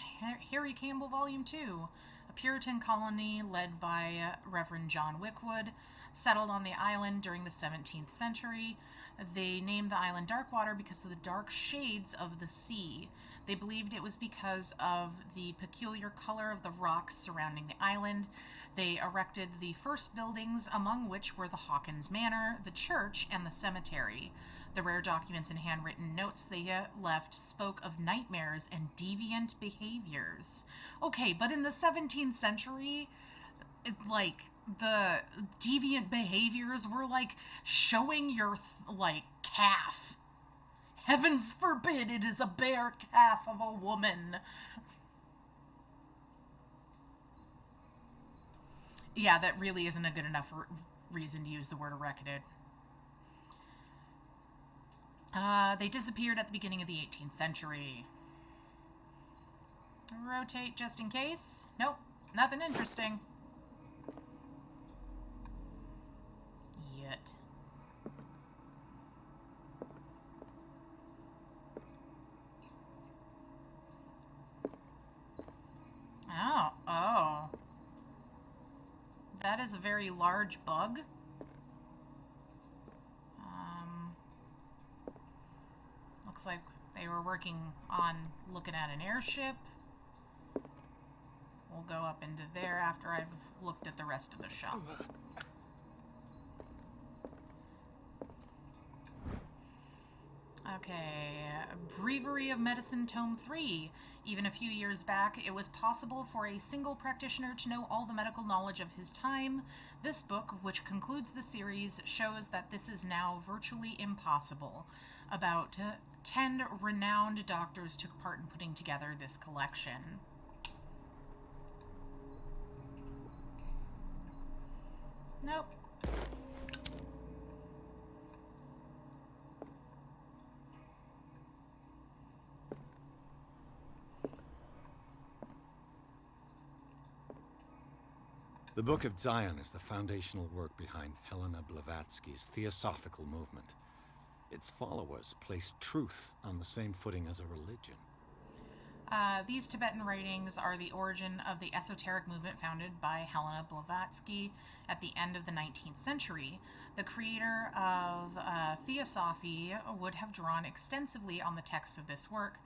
Harry Campbell, Volume 2. A Puritan colony led by Reverend John Wickwood settled on the island during the 17th century. They named the island Darkwater because of the dark shades of the sea. They believed it was because of the peculiar color of the rocks surrounding the island. They erected the first buildings, among which were the Hawkins Manor, the church, and the cemetery. The rare documents and handwritten notes they left spoke of nightmares and deviant behaviors. Okay, but in the 17th century, the deviant behaviors were like showing your calf. Heavens forbid it is a bare calf of a woman. Yeah, that really isn't a good enough reason to use the word erected. They disappeared at the beginning of the 18th century. Rotate just in case. Nope, nothing interesting. Yet. Oh. That is a very large bug. Looks like they were working on looking at an airship. We'll go up into there after I've looked at the rest of the shop. Okay, Breviary of Medicine, Tome 3. Even a few years back, it was possible for a single practitioner to know all the medical knowledge of his time. This book, which concludes the series, shows that this is now virtually impossible. About 10 renowned doctors took part in putting together this collection. Nope. The Book of Zion is the foundational work behind Helena Blavatsky's Theosophical movement. Its followers place truth on the same footing as a religion. These Tibetan writings are the origin of the esoteric movement founded by Helena Blavatsky at the end of the 19th century. The creator of Theosophy would have drawn extensively on the texts of this work,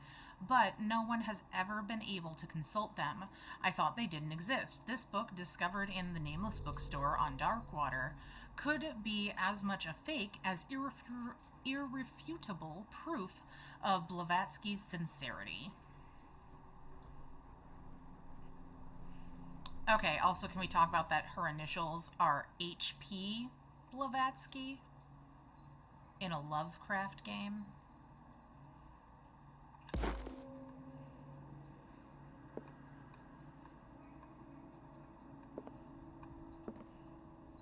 but no one has ever been able to consult them. I thought they didn't exist. This book, discovered in the Nameless Bookstore on Darkwater, could be as much a fake as irrefutable proof of Blavatsky's sincerity. Okay, also can we talk about that her initials are H.P. Blavatsky in a Lovecraft game?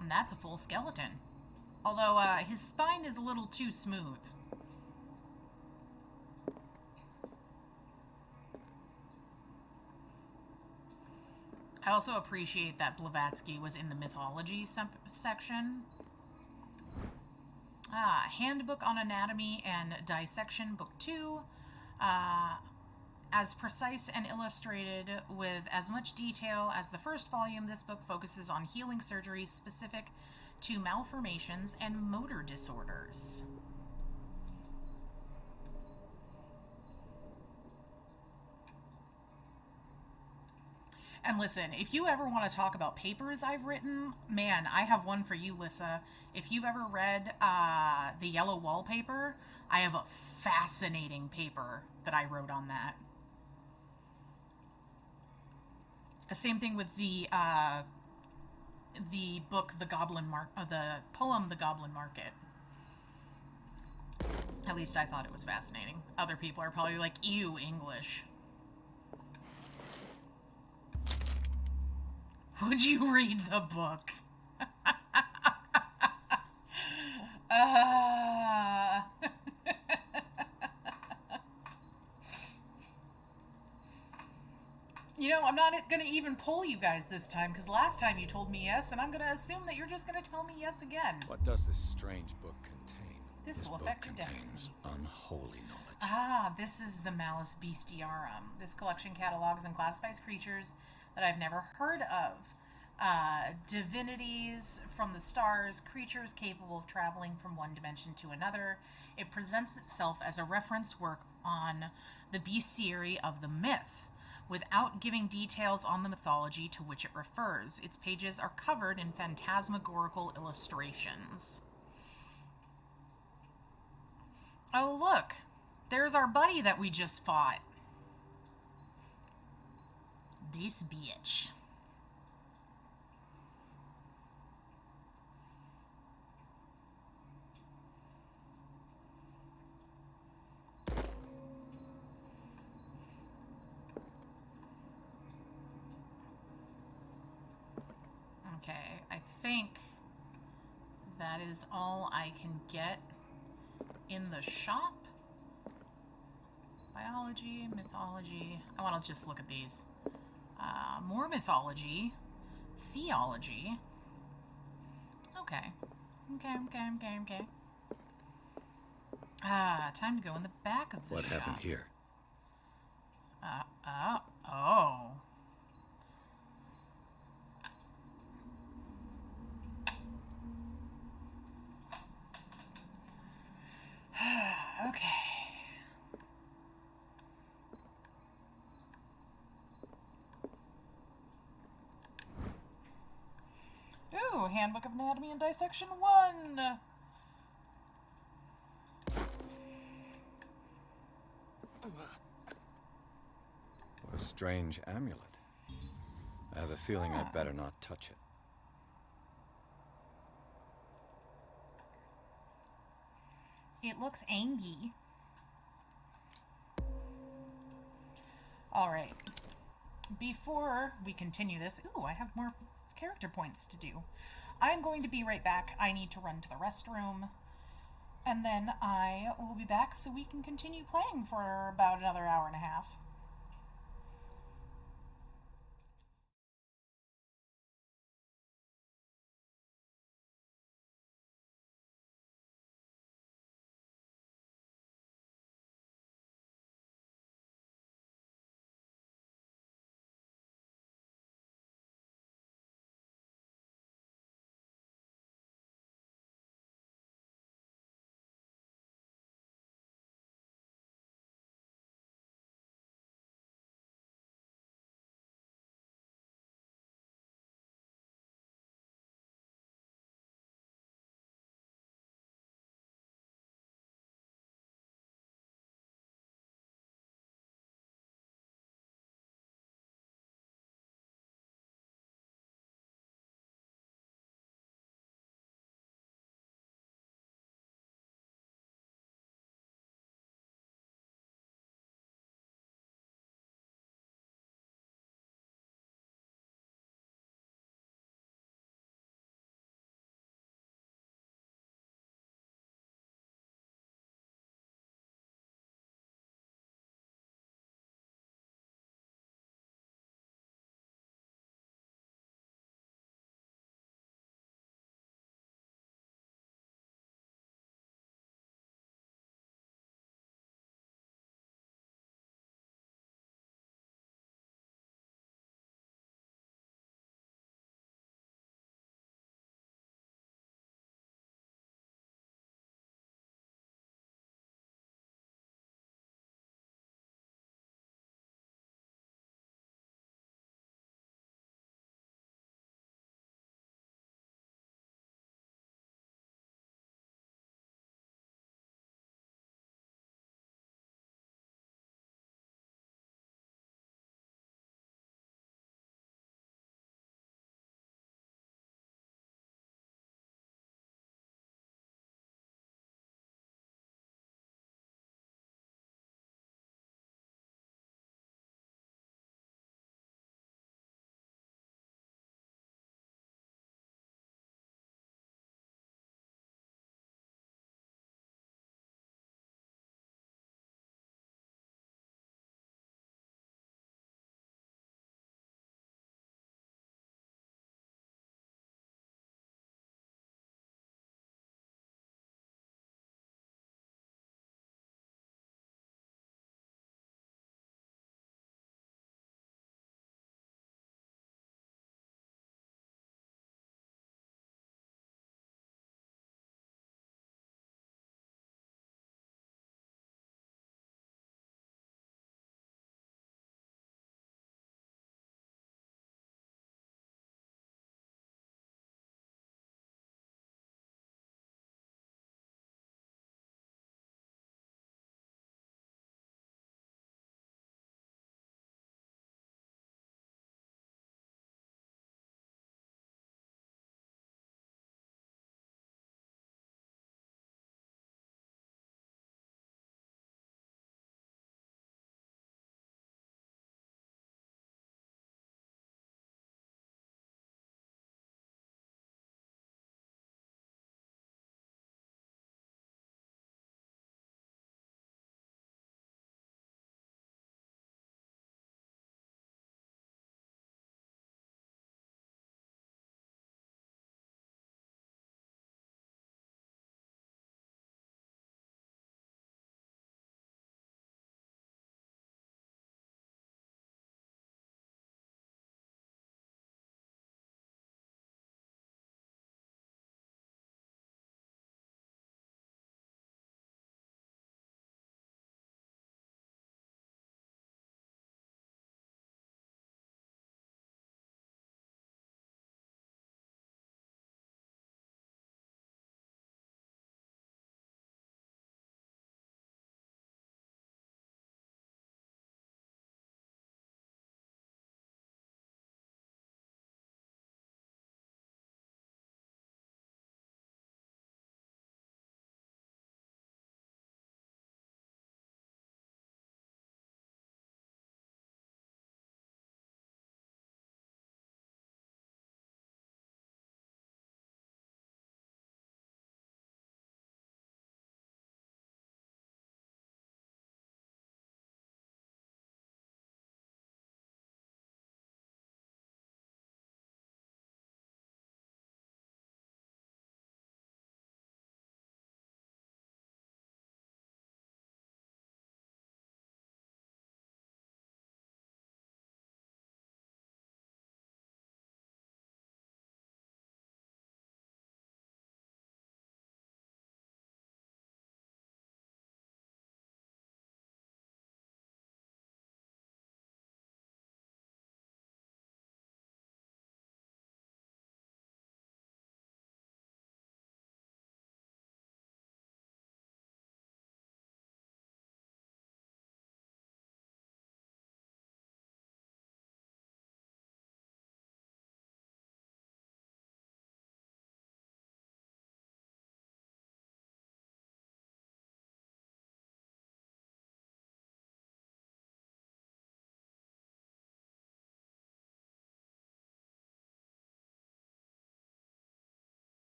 And that's a full skeleton. Although his spine is a little too smooth. I also appreciate that Blavatsky was in the mythology section. Handbook on Anatomy and Dissection, Book 2. As precise and illustrated with as much detail as the first volume, this book focuses on healing surgeries specific to malformations and motor disorders. And listen, if you ever want to talk about papers I've written, man, I have one for you, Lissa. If you've ever read The Yellow Wallpaper, I have a fascinating paper that I wrote on that. Same thing with the book, the poem, The Goblin Market. At least I thought it was fascinating. Other people are probably like, ew, English. Would you read the book? You know, I'm not going to even poll you guys this time, because last time you told me yes, and I'm going to assume that you're just going to tell me yes again. What does this strange book contain? This will book affect your contains destiny. unholy knowledge. This is the Malus Bestiarum. This collection catalogs and classifies creatures that I've never heard of. Divinities from the stars, creatures capable of traveling from one dimension to another. It presents itself as a reference work on the bestiary of the myth, without giving details on the mythology to which it refers. Its pages are covered in phantasmagorical illustrations. Oh, look! There's our buddy that we just fought. This bitch. Okay, I think that is all I can get in the shop. Biology, mythology. I want to just look at these. More mythology. Theology. Okay. Okay. Time to go in the back of the What shop. happened here? Oh. Okay. Ooh, Handbook of Anatomy and Dissection 1! What a strange amulet. I have a feeling I'd better not touch it. It looks angy. Alright. Before we continue this... Ooh, I have more character points to do. I'm going to be right back. I need to run to the restroom. And then I will be back so we can continue playing for about another hour and a half.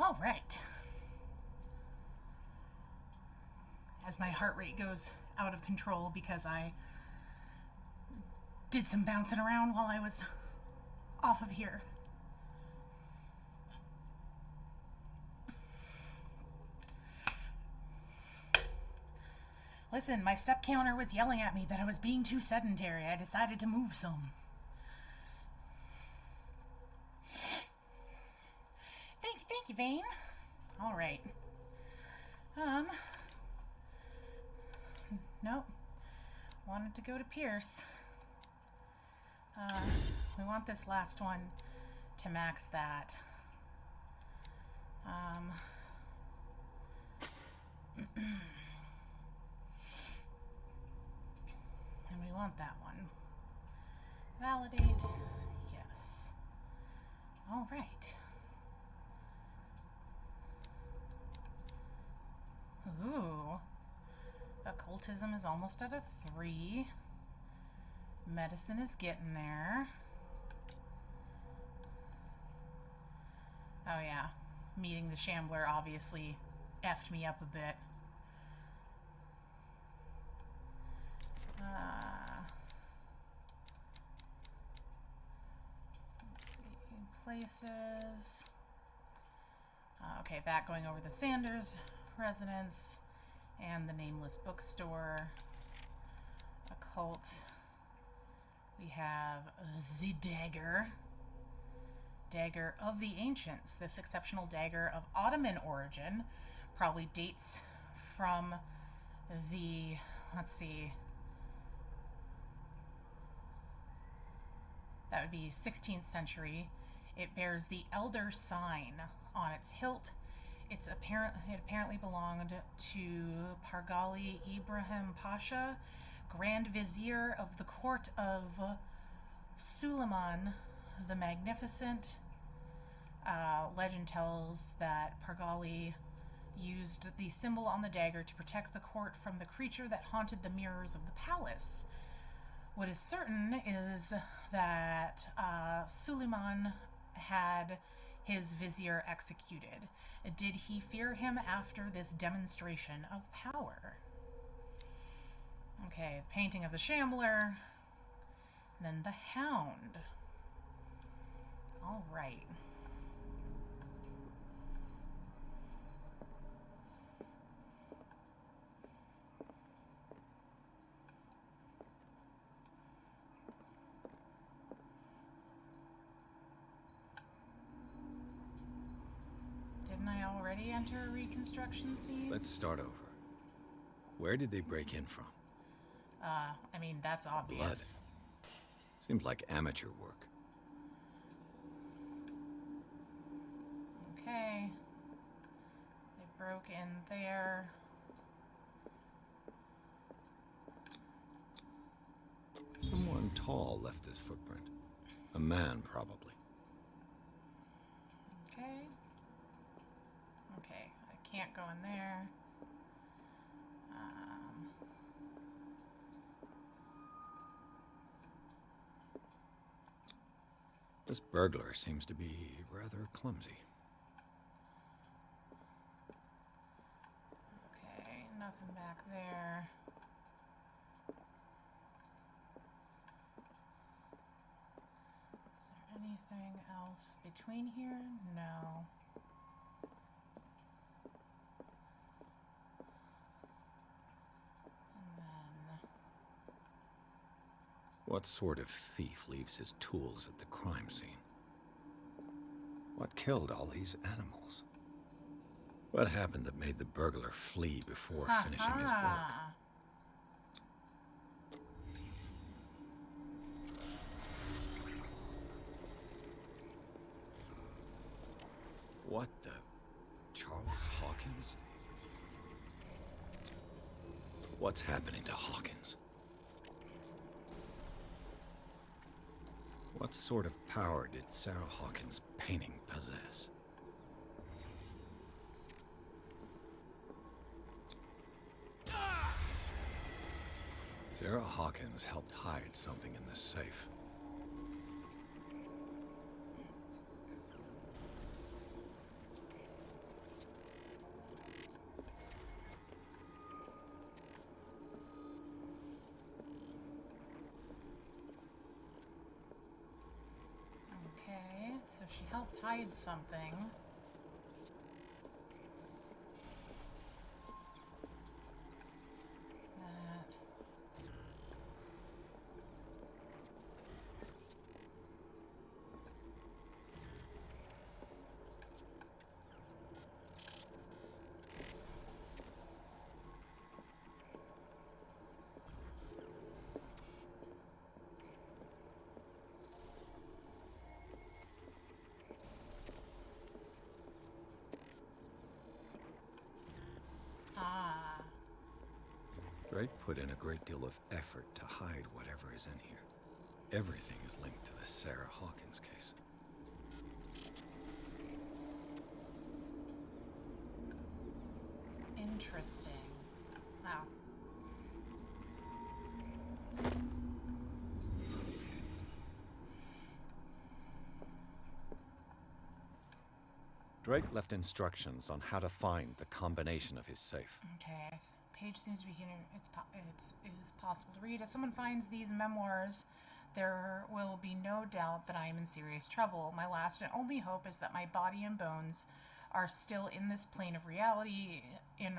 All right. As my heart rate goes out of control because I did some bouncing around while I was off of here. Listen, my step counter was yelling at me that I was being too sedentary. I decided to move some. Thank you, Vane. All right. Nope. Wanted to go to Pierce. We want this last one to max that. And we want that one. Validate. Yes. All right. Ooh. Occultism is almost at a 3. Medicine is getting there. Oh yeah. Meeting the Shambler obviously effed me up a bit. Let's see. Places. Okay, that going over the Sanders residence and the Nameless Bookstore. Occult. We have the dagger. Dagger of the Ancients. This exceptional dagger of Ottoman origin probably dates from the, let's see, that would be 16th century. It bears the Elder sign on its hilt. It apparently belonged to Pargali Ibrahim Pasha, Grand Vizier of the court of Suleiman the Magnificent. Legend tells that Pargali used the symbol on the dagger to protect the court from the creature that haunted the mirrors of the palace. What is certain is that Suleiman had his vizier executed. Did he fear him after this demonstration of power? Okay, painting of the Shambler, then the Hound. All right. Didn't I already enter a reconstruction scene? Let's start over. Where did they break in from? I mean, that's obvious. Blood. Seems like amateur work. Okay. They broke in there. Someone tall left this footprint. A man, probably. Okay. Okay, I can't go in there. This burglar seems to be rather clumsy. Okay, nothing back there. Is there anything else between here? No. And then... What sort of thief leaves his tools at the crime scene? What killed all these animals? What happened that made the burglar flee before finishing his work? What the... Charles Hawkins? What's happening to Hawkins? What sort of power did Sarah Hawkins' painting possess? Sarah Hawkins helped hide something in this safe. Okay, so she helped hide something. That. Ah. Drake put in a great deal of effort to hide whatever is in here. Everything is linked to the Sarah Hawkins case. Interesting. Wow. Drake left instructions on how to find the combination of his safe. Okay. Page seems to be here. It is possible to read. As someone finds these memoirs, there will be no doubt that I am in serious trouble. My last and only hope is that my body and bones are still in this plane of reality in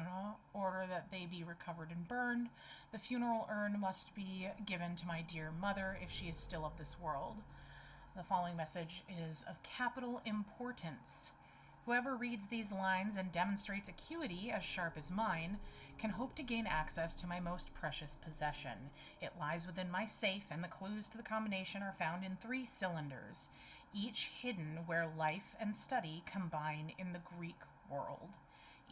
order that they be recovered and burned. The funeral urn must be given to my dear mother if she is still of this world. The following message is of capital importance. Whoever reads these lines and demonstrates acuity as sharp as mine can hope to gain access to my most precious possession. It lies within my safe, and the clues to the combination are found in 3 cylinders, each hidden where life and study combine in the Greek world.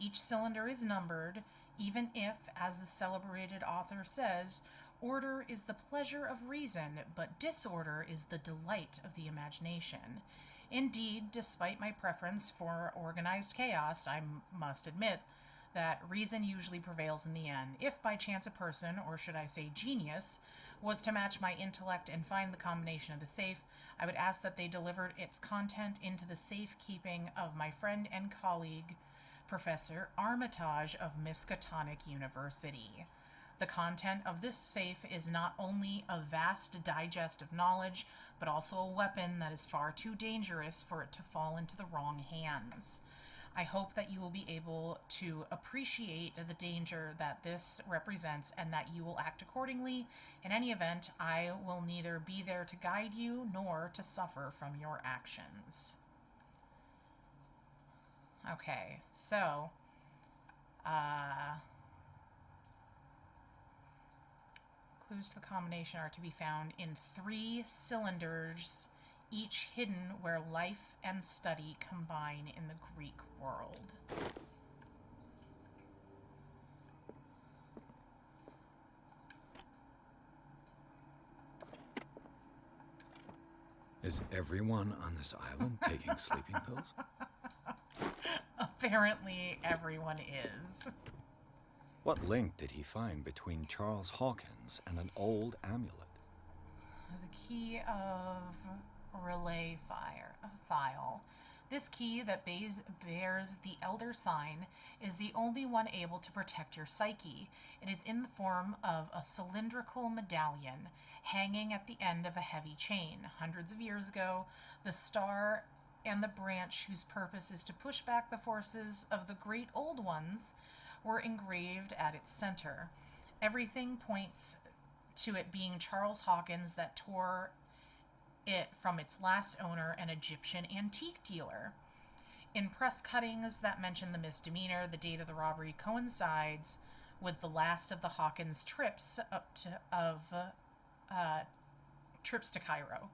Each cylinder is numbered, even if, as the celebrated author says, order is the pleasure of reason, but disorder is the delight of the imagination. Indeed, despite my preference for organized chaos, I must admit that reason usually prevails in the end. If by chance a person, or should I say genius, was to match my intellect and find the combination of the safe, I would ask that they delivered its content into the safekeeping of my friend and colleague, Professor Armitage of Miskatonic University. The content of this safe is not only a vast digest of knowledge, but also a weapon that is far too dangerous for it to fall into the wrong hands. I hope that you will be able to appreciate the danger that this represents and that you will act accordingly. In any event, I will neither be there to guide you nor to suffer from your actions. Okay, so, clues to the combination are to be found in 3 cylinders, each hidden where life and study combine in the Greek world. Is everyone on this island taking sleeping pills? Apparently, everyone is. What link did he find between Charles Hawkins and an old amulet? The key of relay file. This key that bears the elder sign is the only one able to protect your psyche. It is in the form of a cylindrical medallion hanging at the end of a heavy chain. Hundreds of years ago, the star and the branch whose purpose is to push back the forces of the great old ones were engraved at its center. Everything points to it being Charles Hawkins that tore it from its last owner, an Egyptian antique dealer. In press cuttings that mention the misdemeanor, the date of the robbery coincides with the last of the Hawkins trips trips to Cairo.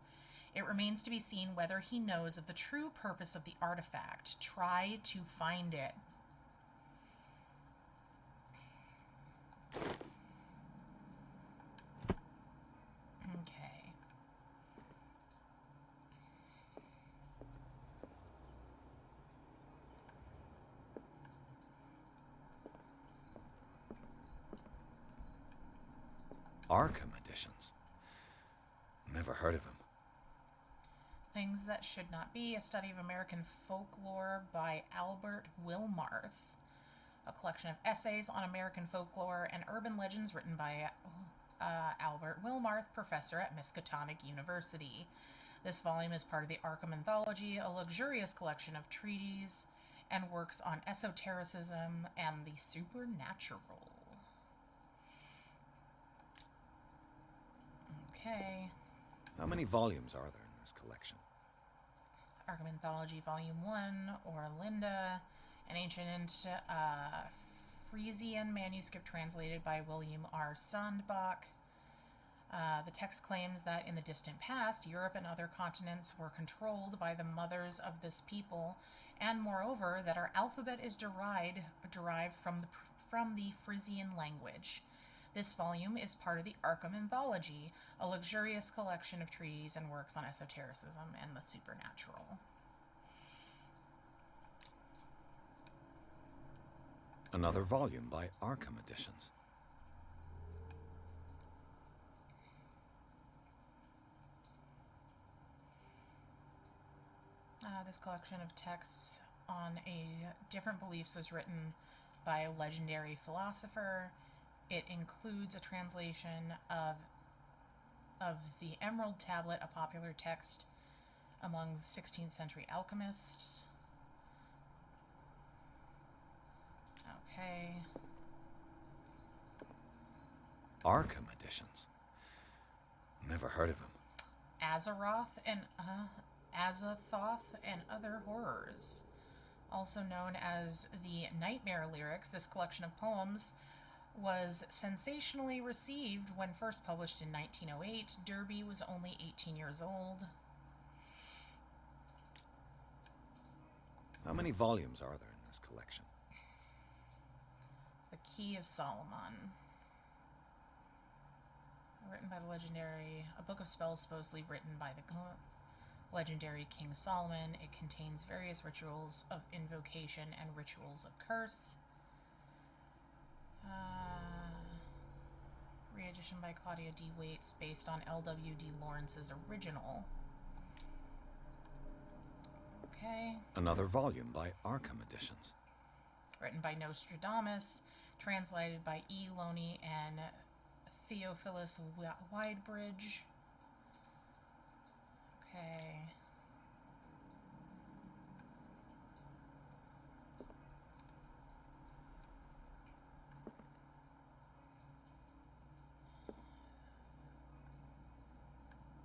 It remains to be seen whether he knows of the true purpose of the artifact. Try to find it. Okay. Arkham editions. Never heard of him. Things That Should Not Be, a study of American folklore by Albert Wilmarth. A collection of essays on American folklore and urban legends written by Albert Wilmarth, professor at Miskatonic University. This volume is part of the Arkham Anthology, a luxurious collection of treatises and works on esotericism and the supernatural. Okay. How many volumes are there in this collection? Arkham Anthology Volume 1, Linda, an ancient Frisian manuscript translated by William R. Sandbach. The text claims that in the distant past, Europe and other continents were controlled by the mothers of this people, and moreover, that our alphabet is derived from the Frisian language. This volume is part of the Arkham Anthology, a luxurious collection of treatises and works on esotericism and the supernatural. Another volume by Arkham Editions. This collection of texts on different beliefs was written by a legendary philosopher. It includes a translation of the Emerald Tablet, a popular text among 16th century alchemists. Okay. Arkham Editions. Never heard of him. Azathoth and Other Horrors. Also known as the Nightmare Lyrics, this collection of poems was sensationally received when first published in 1908. Derby was only 18 years old. How many volumes are there in this collection? The Key of Solomon. Written by the legendary... A book of spells supposedly written by the legendary King Solomon. It contains various rituals of invocation and rituals of curse. Reedition by Claudia D. Waits, based on L.W. D. Lawrence's original. Okay. Another volume by Arkham Editions. Written by Nostradamus, translated by E. Loney and Theophilus Widebridge. Okay.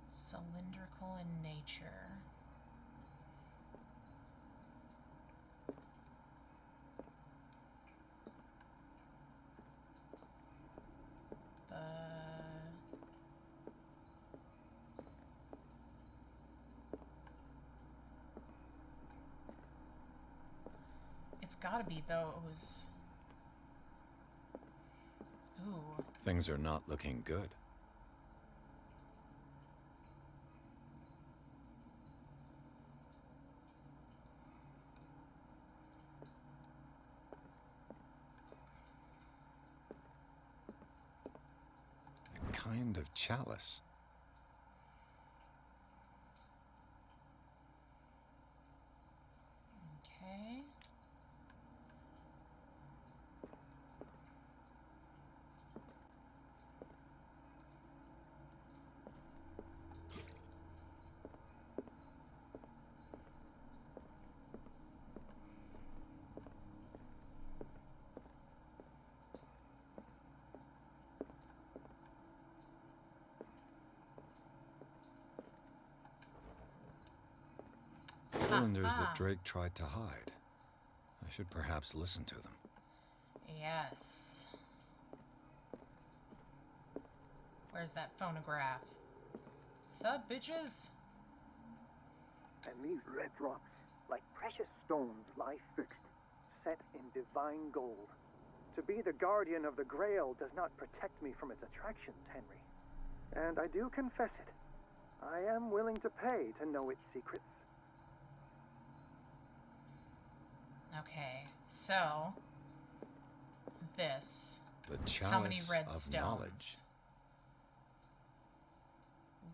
Cylindrical in nature. It's gotta be those. Ooh. Things are not looking good. A kind of chalice. Okay. Cylinders that Drake tried to hide. I should perhaps listen to them. Yes. Where's that phonograph? Sup, bitches? And these red drops, like precious stones, lie fixed, set in divine gold. To be the guardian of the Grail does not protect me from its attractions, Henry. And I do confess it. I am willing to pay to know its secrets. Okay, so this. The chalice How many red of stones? knowledge.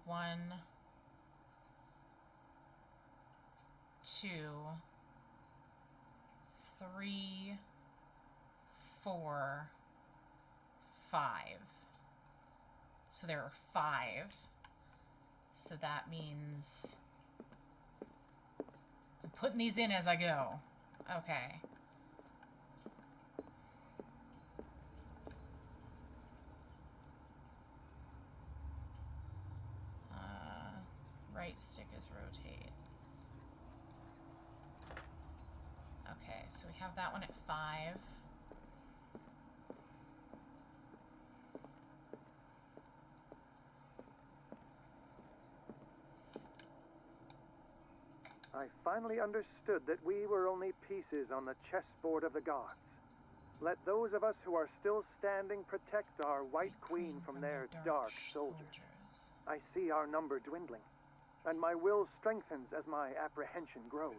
1, 2, 3, 4, 5. So there are 5. So that means I'm putting these in as I go. Okay. Right stick is rotate. Okay, so we have that one at 5. I finally understood that we were only pieces on the chessboard of the gods. Let those of us who are still standing protect our White Queen from their dark soldiers. I see our number dwindling, and my will strengthens as my apprehension grows.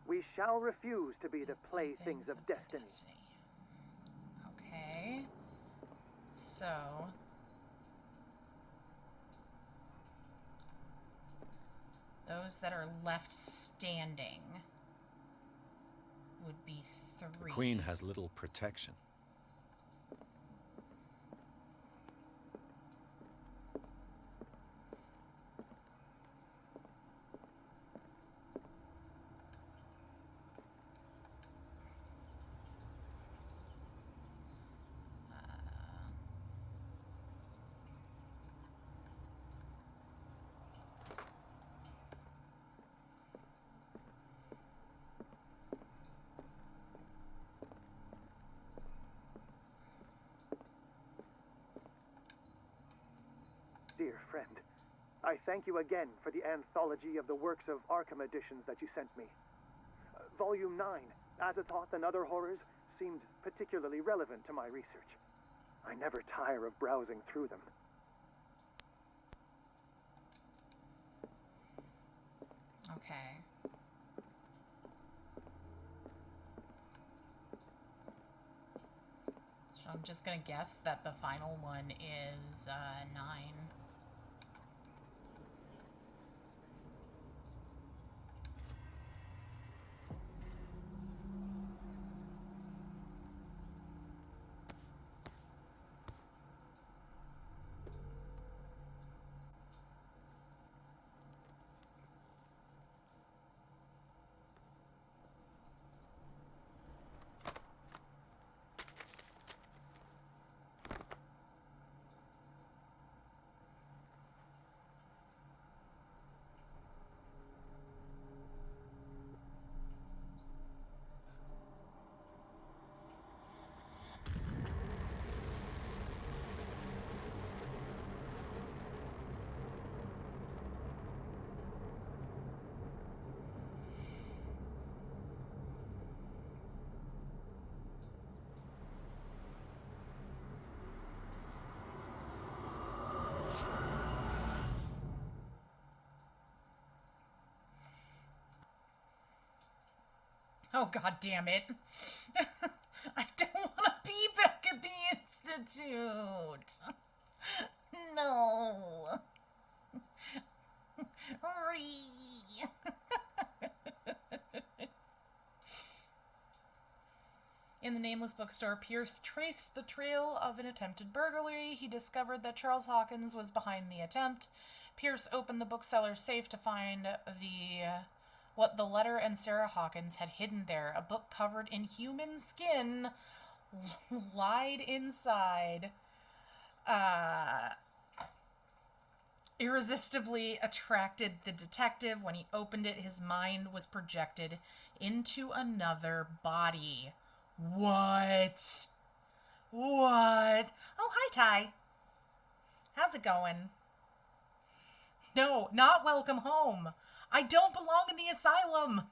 We shall refuse to be the playthings of destiny. Okay. So... those that are left standing would be 3. The Queen has little protection. Dear friend, I thank you again for the anthology of the works of Arkham editions that you sent me. Volume 9, Azathoth and Other Horrors, seemed particularly relevant to my research. I never tire of browsing through them. Okay. So I'm just gonna guess that the final one is 9. Oh, god damn it. I don't want to be back at the Institute. No. In the Nameless Bookstore, Pierce traced the trail of an attempted burglary. He discovered that Charles Hawkins was behind the attempt. Pierce opened the bookseller's safe to find what the letter and Sarah Hawkins had hidden there. A book covered in human skin lied inside. Irresistibly attracted the detective. When he opened it, his mind was projected into another body. What? What? Oh, hi, Ty. How's it going? No, not welcome home. I don't belong in the asylum.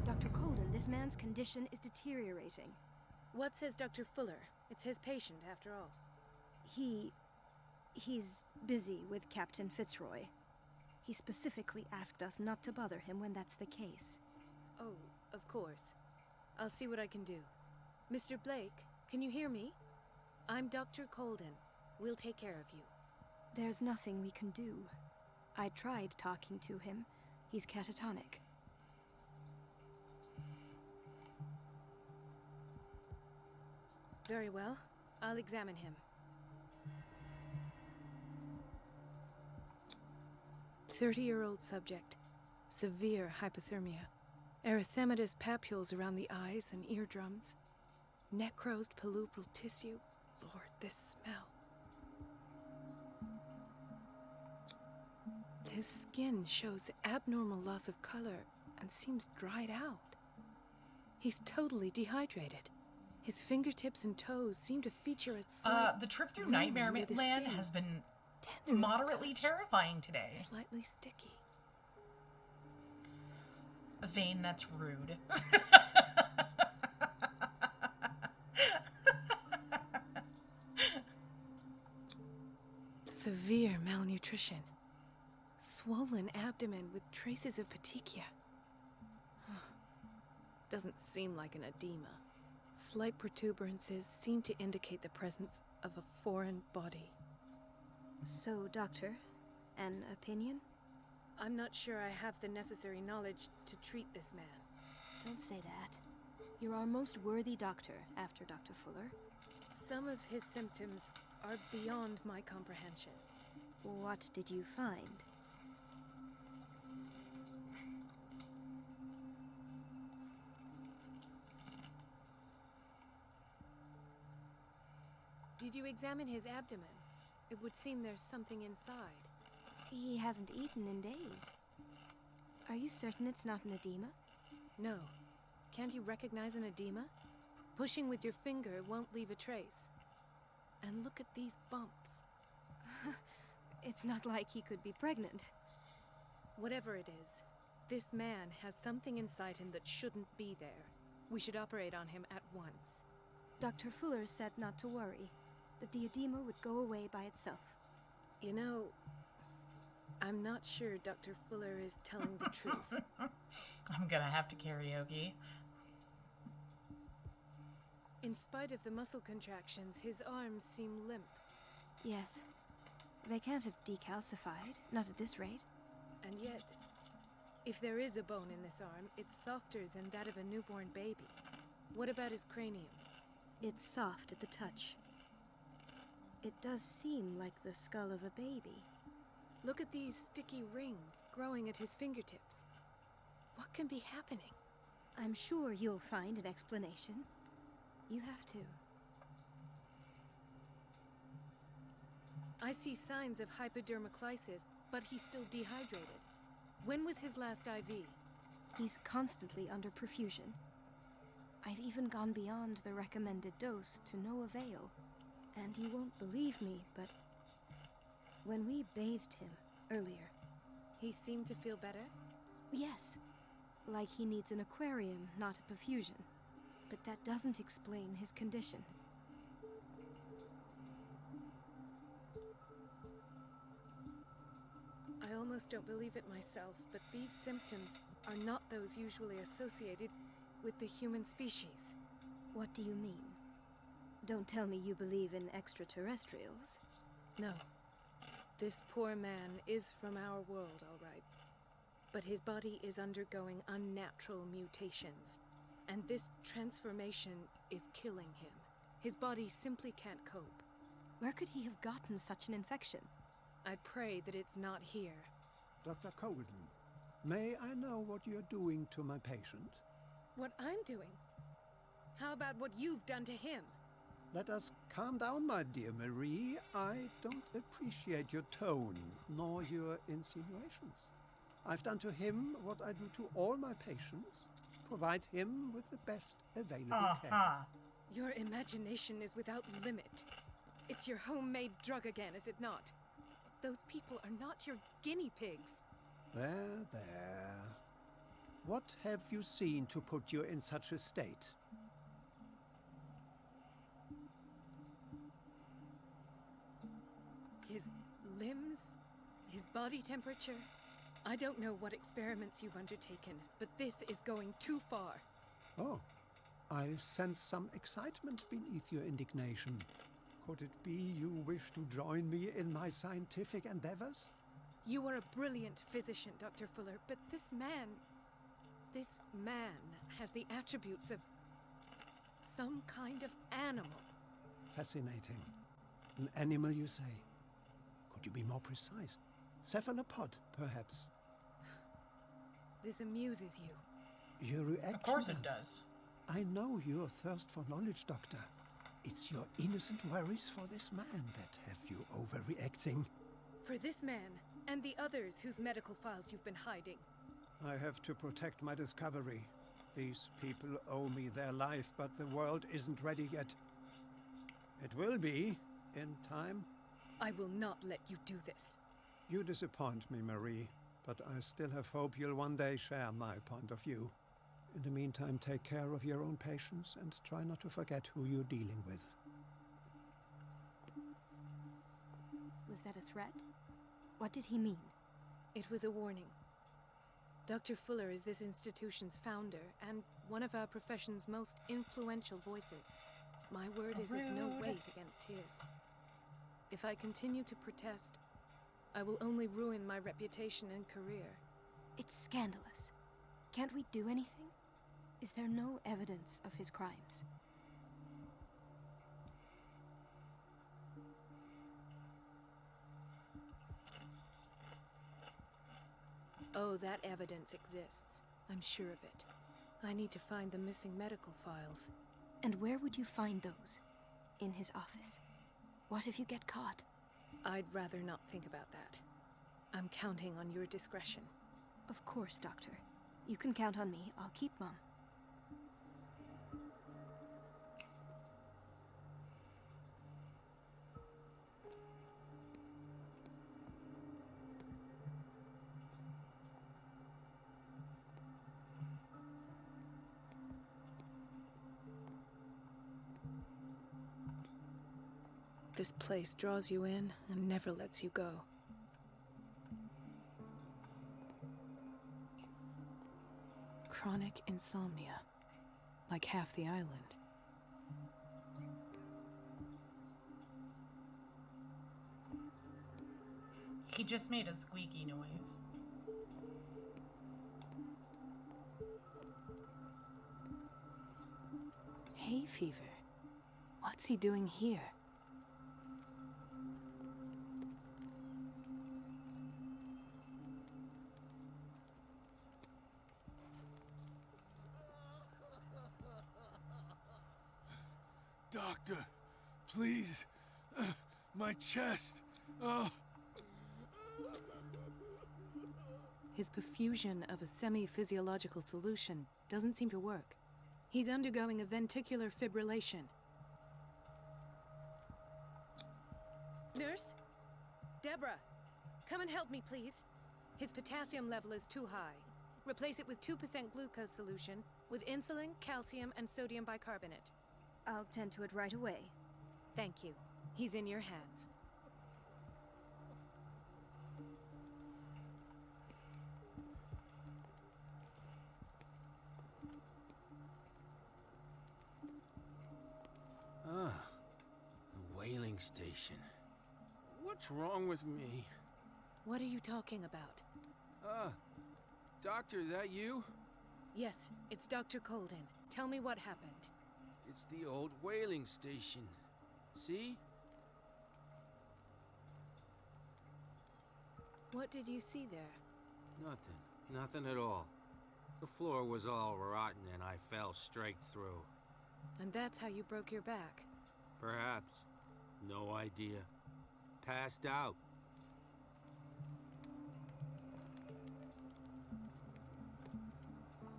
Dr. Colden, this man's condition is deteriorating. What says Dr. Fuller? It's his patient, after all. He's busy with Captain Fitzroy. He specifically asked us not to bother him when that's the case. Oh, of course. I'll see what I can do. Mr. Blake, can you hear me? I'm Dr. Colden. We'll take care of you. There's nothing we can do. I tried talking to him. He's catatonic. Very well. I'll examine him. 30-year-old subject. Severe hypothermia. Erythematous papules around the eyes and eardrums. Necrosed palpebral tissue. Lord, this smell. His skin shows abnormal loss of color and seems dried out. He's totally dehydrated. His fingertips and toes seem to feature a slight The trip through ring Nightmare under the Land skin. has been Tender moderately touch. terrifying today. Slightly sticky. A vein that's rude. Severe malnutrition. Swollen abdomen with traces of petechia. Doesn't seem like an edema. Slight protuberances seem to indicate the presence of a foreign body. So, Doctor, an opinion? I'm not sure I have the necessary knowledge to treat this man. Don't say that. You're our most worthy doctor after Dr. Fuller. Some of his symptoms are beyond my comprehension. What did you find? Did you examine his abdomen? It would seem there's something inside. He hasn't eaten in days. Are you certain it's not an edema? No. Can't you recognize an edema? Pushing with your finger won't leave a trace. And look at these bumps. It's not like he could be pregnant. Whatever it is, this man has something inside him that shouldn't be there. We should operate on him at once. Dr. Fuller said not to worry, that the edema would go away by itself. You know, I'm not sure Dr. Fuller is telling the truth. I'm gonna have to karaoke. In spite of the muscle contractions, his arms seem limp. Yes. They can't have decalcified, not at this rate. And yet, if there is a bone in this arm, it's softer than that of a newborn baby. What about his cranium? It's soft at the touch. It does seem like the skull of a baby. Look at these sticky rings growing at his fingertips. What can be happening? I'm sure you'll find an explanation. You have to. I see signs of hypodermoclysis, but he's still dehydrated. When was his last IV? He's constantly under perfusion. I've even gone beyond the recommended dose to no avail. And you won't believe me, but when we bathed him earlier... He seemed to feel better? Yes. Like he needs an aquarium, not a perfusion. But that doesn't explain his condition. I almost don't believe it myself, but these symptoms are not those usually associated with the human species. What do you mean? Don't tell me you believe in extraterrestrials. No. This poor man is from our world, all right. But his body is undergoing unnatural mutations. And this transformation is killing him. His body simply can't cope. Where could he have gotten such an infection? I pray that it's not here. Dr. Colden, may I know what you're doing to my patient? What I'm doing? How about what you've done to him? Let us calm down, my dear Marie. I don't appreciate your tone, nor your insinuations. I've done to him what I do to all my patients. Provide him with the best available care. Your imagination is without limit. It's your homemade drug again, is it not? Those people are not your guinea pigs. There, there. What have you seen to put you in such a state? His limbs? His body temperature? I don't know what experiments you've undertaken, but this is going too far. Oh, I sense some excitement beneath your indignation. Could it be you wish to join me in my scientific endeavors? You are a brilliant physician, Dr. Fuller, but this man has the attributes of some kind of animal. Fascinating. An animal, you say? Could you be more precise? Cephalopod, perhaps. This amuses you. Your reaction Of course it does. I know your thirst for knowledge, Doctor. It's your innocent worries for this man that have you overreacting. For this man, and the others whose medical files you've been hiding. I have to protect my discovery. These people owe me their life, but the world isn't ready yet. It will be, in time. I will not let you do this. You disappoint me, Marie, but I still have hope you'll one day share my point of view. In the meantime, take care of your own patients and try not to forget who you're dealing with. Was that a threat? What did he mean? It was a warning. Dr. Fuller is this institution's founder and one of our profession's most influential voices. My word is of no weight against his. If I continue to protest, I will only ruin my reputation and career. It's scandalous. Can't we do anything? Is there no evidence of his crimes? Oh, that evidence exists. I'm sure of it. I need to find the missing medical files. And where would you find those? In his office? What if you get caught? I'd rather not think about that. I'm counting on your discretion. Of course, Doctor. You can count on me. I'll keep Mum. This place draws you in and never lets you go. Chronic insomnia, like half the island. He just made a squeaky noise. Hay fever? What's he doing here? Doctor, please. My chest. Oh. His perfusion of a semi-physiological solution doesn't seem to work. He's undergoing a ventricular fibrillation. Nurse? Deborah, come and help me, please. His potassium level is too high. Replace it with 2% glucose solution with insulin, calcium, and sodium bicarbonate. I'll tend to it right away. Thank you. He's in your hands. Ah, the whaling station. What's wrong with me? What are you talking about? Doctor, that you? Yes, it's Dr. Colden. Tell me what happened. It's the old whaling station. See? What did you see there? Nothing at all. The floor was all rotten and I fell straight through. And that's how you broke your back? Perhaps. No idea. Passed out.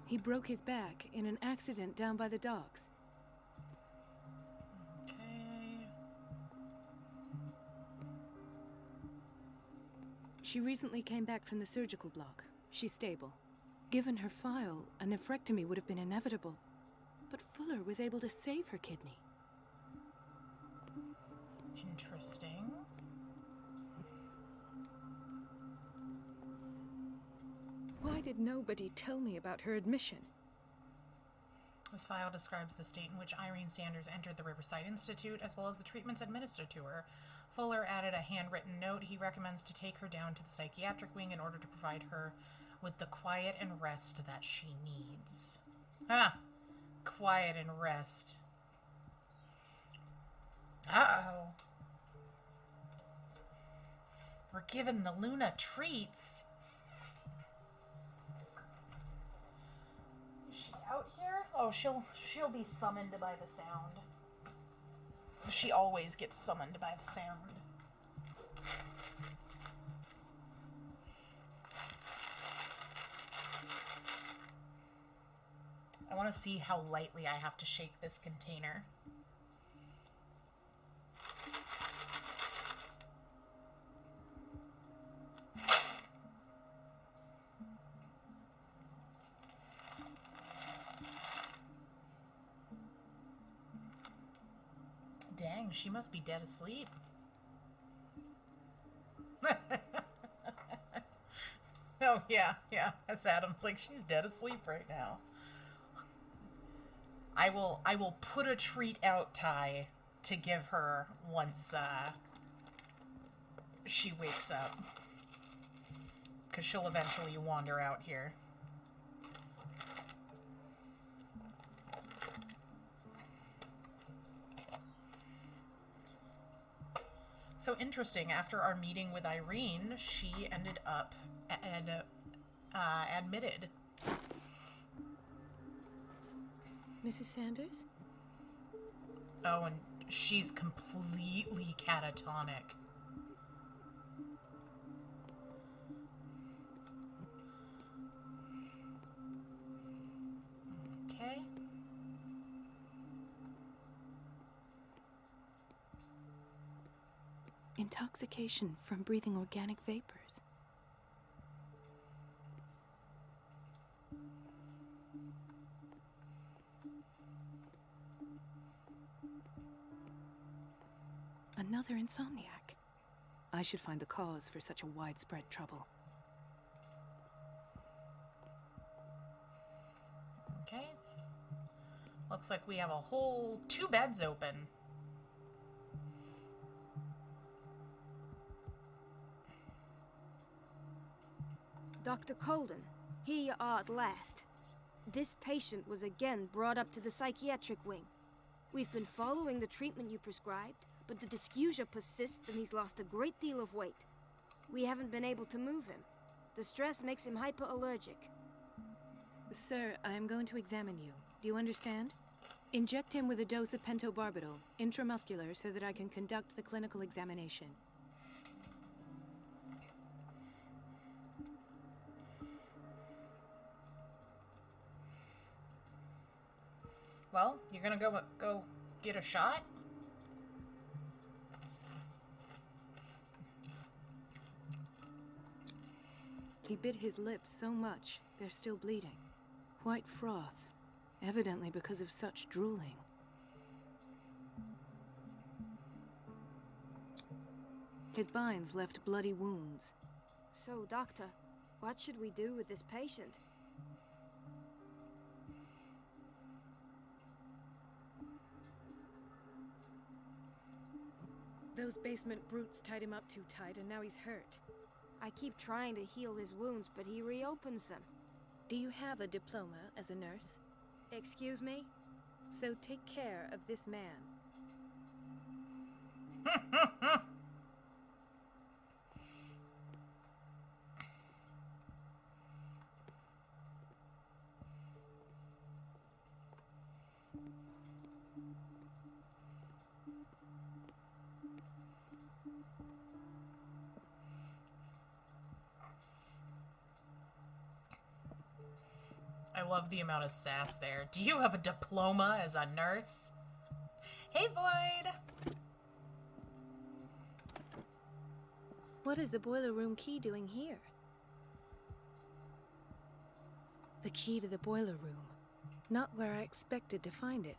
He broke his back in an accident down by the docks. Okay. She recently came back from the surgical block. She's stable. Given her file, a nephrectomy would have been inevitable. But Fuller was able to save her kidney. Interesting. Why did nobody tell me about her admission? This file describes the state in which Irene Sanders entered the Riverside Institute, as well as the treatments administered to her. Fuller added a handwritten note. He recommends to take her down to the psychiatric wing in order to provide her with the quiet and rest that she needs. Ah! Quiet and rest. Uh-oh. We're giving the Luna treats. Is she out here? Oh, she'll be summoned by the sound. She always gets summoned by the sound. I want to see how lightly I have to shake this container. Dang, she must be dead asleep. Oh, yeah. That's Adam's like, she's dead asleep right now. I will put a treat out, Ty, to give her once she wakes up. Because she'll eventually wander out here. So interesting, after our meeting with Irene, she ended up admitted. Mrs. Sanders? Oh, and she's completely catatonic. Okay. Intoxication from breathing organic vapors. Another insomniac. I should find the cause for such a widespread trouble. Okay. Looks like we have a whole 2 beds open. Dr. Colden, here you are at last. This patient was again brought up to the psychiatric wing. We've been following the treatment you prescribed, but the dysgeusia persists and he's lost a great deal of weight. We haven't been able to move him. The stress makes him hyperallergic. Sir, I am going to examine you. Do you understand? Inject him with a dose of pentobarbital, intramuscular, so that I can conduct the clinical examination. Well, you're gonna go get a shot? He bit his lips so much, they're still bleeding. White froth, evidently because of such drooling. His binds left bloody wounds. So, Doctor, what should we do with this patient? Those basement brutes tied him up too tight, and now he's hurt. I keep trying to heal his wounds, but he reopens them. Do you have a diploma as a nurse? Excuse me? So take care of this man. I love the amount of sass there. Do you have a diploma as a nurse? Hey, Void! What is the boiler room key doing here? The key to the boiler room. Not where I expected to find it.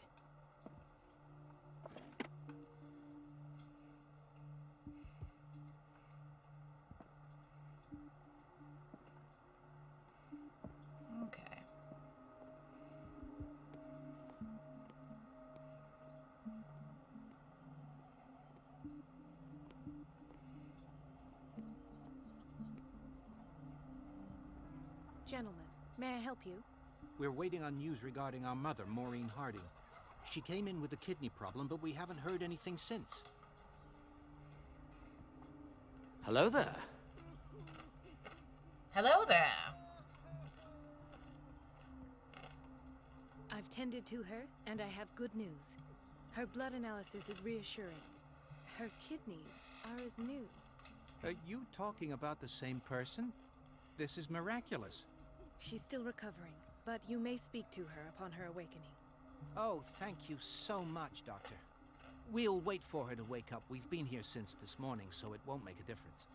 Okay. Gentlemen, may I help you? We're waiting on news regarding our mother, Maureen Harding. She came in with a kidney problem, but we haven't heard anything since. Hello there. Hello there. I've tended to her, and I have good news. Her blood analysis is reassuring. Her kidneys are as new. Are you talking about the same person? This is miraculous. She's still recovering, but you may speak to her upon her awakening. Oh, thank you so much, Doctor. We'll wait for her to wake up. We've been here since this morning, so it won't make a difference.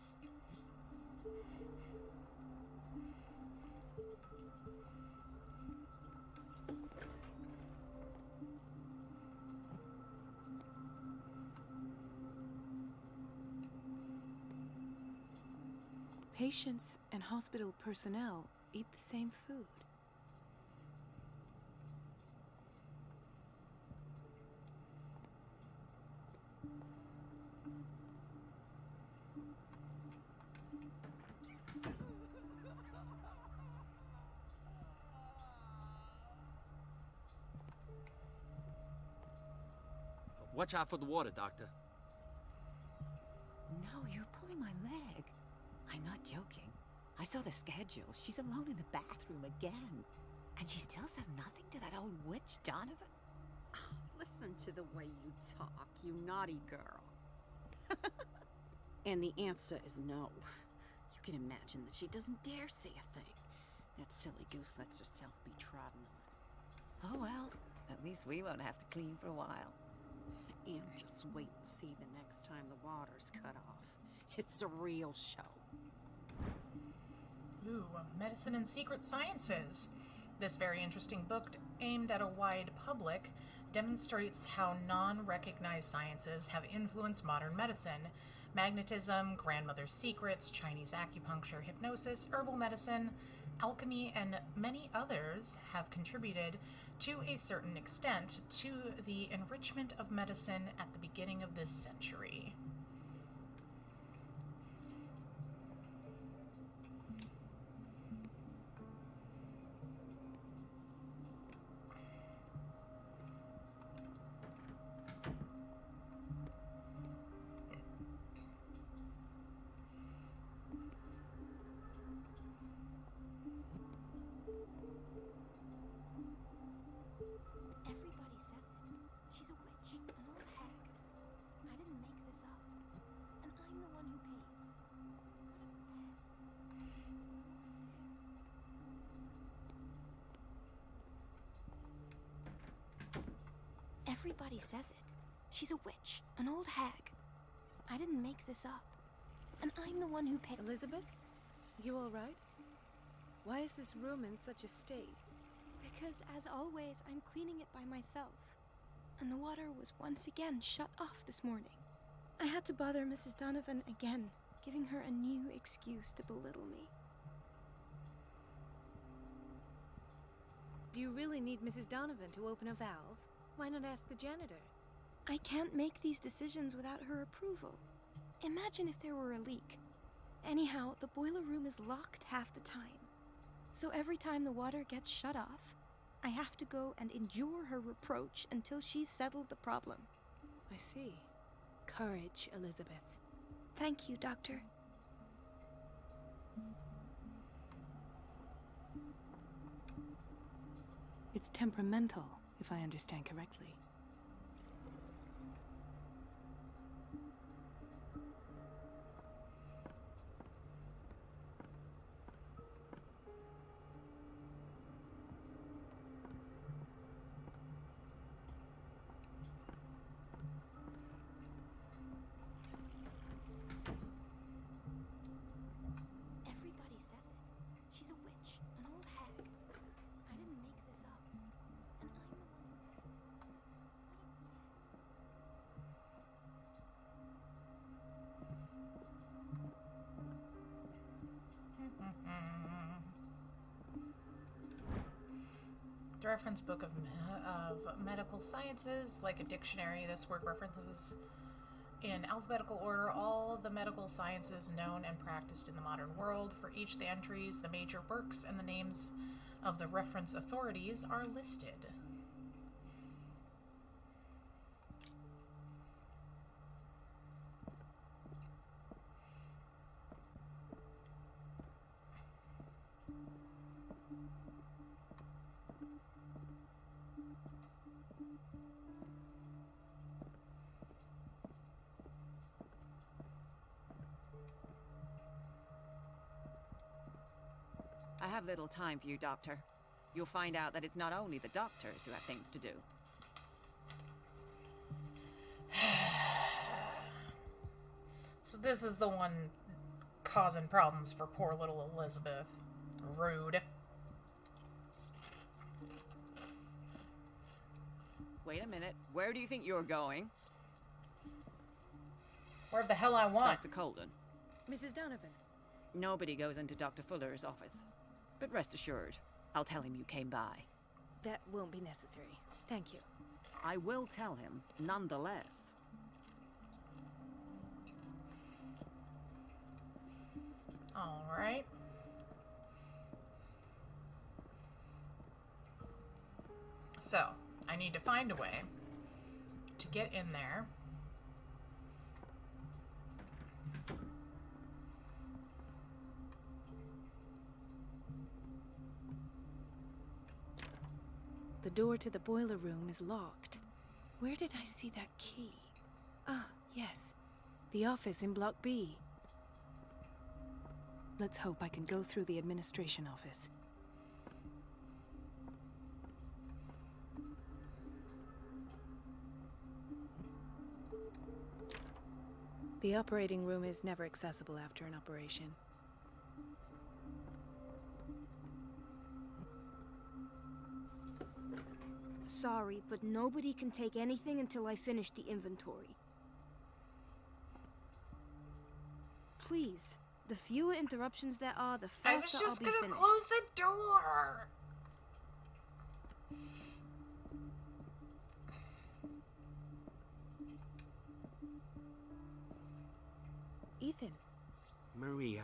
Patients and hospital personnel eat the same food. Watch out for the water, Doctor. No, you're pulling my leg. I'm not joking. I saw the schedule. She's alone in the bathroom again. And she still says nothing to that old witch, Donovan. Oh, listen to the way you talk, you naughty girl. And the answer is no. You can imagine that she doesn't dare say a thing. That silly goose lets herself be trodden on. Oh well, at least we won't have to clean for a while. And just wait and see the next time the water's cut off. It's a real show. Ooh, Medicine and Secret Sciences. This very interesting book, aimed at a wide public, demonstrates how non-recognized sciences have influenced modern medicine. Magnetism, grandmother's secrets, Chinese acupuncture, hypnosis, herbal medicine, alchemy, and many others have contributed to a certain extent to the enrichment of medicine at the beginning of this century. Everybody says it. She's a witch, an old hag. I didn't make this up. And I'm the one who pays. What a pest. Everybody says it. She's a witch, an old hag. I didn't make this up. And I'm the one who pays. Elizabeth? You all right? Why is this room in such a state? Because, as always, I'm cleaning it by myself. And the water was once again shut off this morning. I had to bother Mrs. Donovan again, giving her a new excuse to belittle me. Do you really need Mrs. Donovan to open a valve? Why not ask the janitor? I can't make these decisions without her approval. Imagine if there were a leak. Anyhow, the boiler room is locked half the time. So every time the water gets shut off, I have to go and endure her reproach until she's settled the problem. I see. Courage, Elizabeth. Thank you, Doctor. It's temperamental, if I understand correctly. Everybody says it. She's a witch, an old hag. I didn't make this up. And I'm the one who The reference book of medical sciences, like a dictionary, this work references in alphabetical order all the medical sciences known and practiced in the modern world. For each of the entries, the major works and the names of the reference authorities are listed. have little time for you, Doctor. You'll find out that it's not only the doctors who have things to do. So this is the one causing problems for poor little Elizabeth. Rude. Wait a minute. Where do you think you're going? Where the hell I want. Dr. Colden. Mrs. Donovan. Nobody goes into Dr. Fuller's office. But rest assured, I'll tell him you came by. That won't be necessary. Thank you. I will tell him, nonetheless. Alright. So, I need to find a way to get in there. The door to the boiler room is locked. Where did I see that key? Ah, yes. The office in Block B. Let's hope I can go through the administration office. The operating room is never accessible after an operation. Sorry, but nobody can take anything until I finish the inventory. Please, the fewer interruptions there are, the faster I was just I'll be gonna finished. close the door. Ethan, Marie,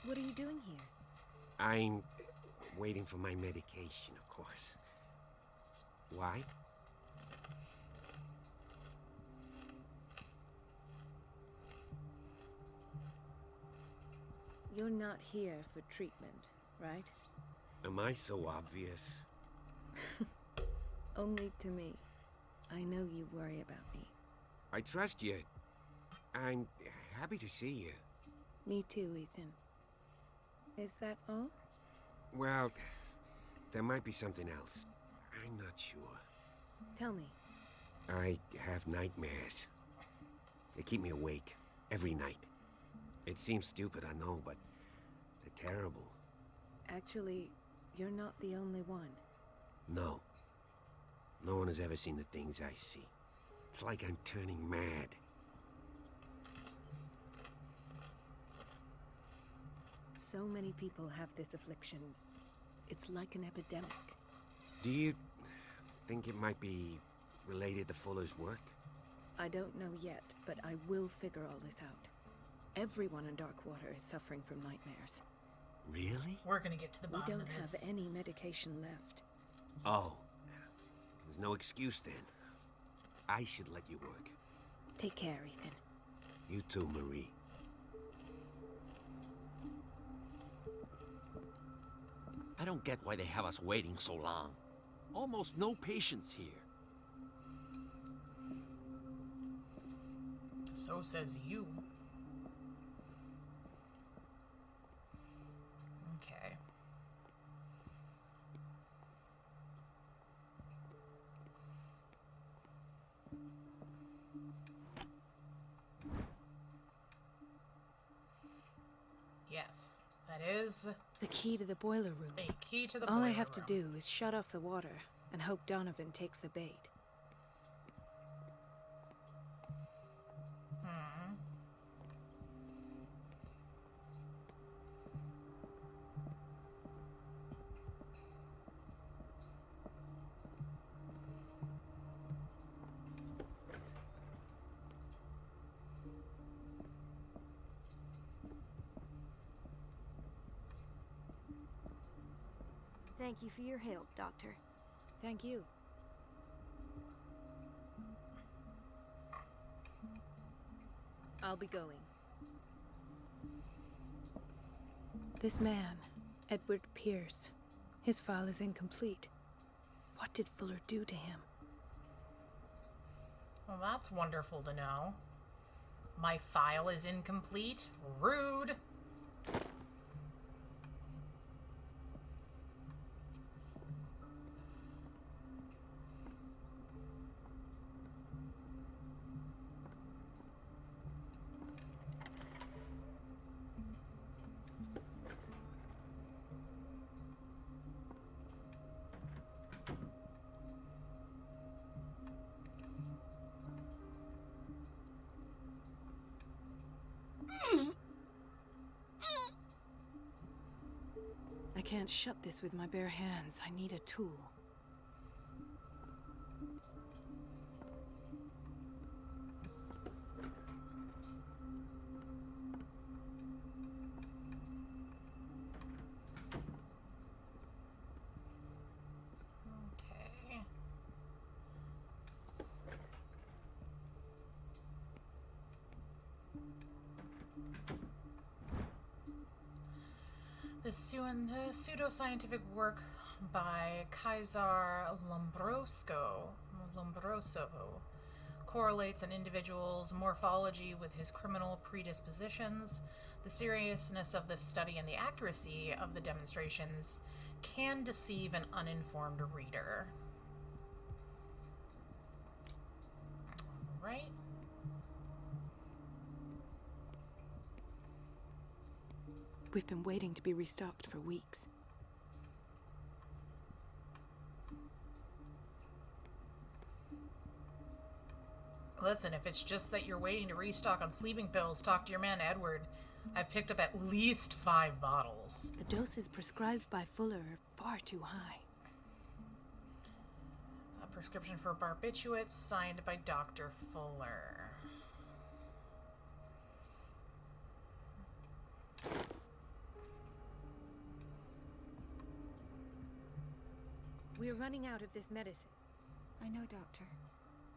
what are you doing here? I'm waiting for my medication, of course. Why? You're not here for treatment, right? Am I so obvious? Only to me. I know you worry about me. I trust you. I'm happy to see you. Me too, Ethan. Is that all? Well, there might be something else. I'm not sure. Tell me. I have nightmares. They keep me awake every night. It seems stupid, I know, but they're terrible. Actually, you're not the only one. No. No one has ever seen the things I see. It's like I'm turning mad. So many people have this affliction. It's like an epidemic. Do you think it might be related to Fuller's work? I don't know yet, but I will figure all this out. Everyone in Darkwater is suffering from nightmares. Really? We're gonna get to the bottom We don't of have this. any medication left. Oh. There's no excuse then. I should let you work. Take care, Ethan. You too, Marie. I don't get why they have us waiting so long. Almost no patients here. So says you. Okay. Yes, that is The key to the boiler room. a key to the All boiler I have to room. do is shut off the water and hope Donovan takes the bait. Hmm. Thank you for your help, Doctor. Thank you. I'll be going. This man, Edward Pierce, his file is incomplete. What did Fuller do to him? Well, that's wonderful to know. My file is incomplete. Rude. I can't shut this with my bare hands. I need a tool. Okay. The pseudoscientific work by Kaiser Lombroso correlates an individual's morphology with his criminal predispositions. The seriousness of this study and the accuracy of the demonstrations can deceive an uninformed reader. All right. We've been waiting to be restocked for weeks. Listen, if it's just that you're waiting to restock on sleeping pills, talk to your man Edward. I've picked up at least 5 bottles. The doses prescribed by Fuller are far too high. A prescription for barbiturates signed by Dr. Fuller. We're running out of this medicine. I know, Doctor.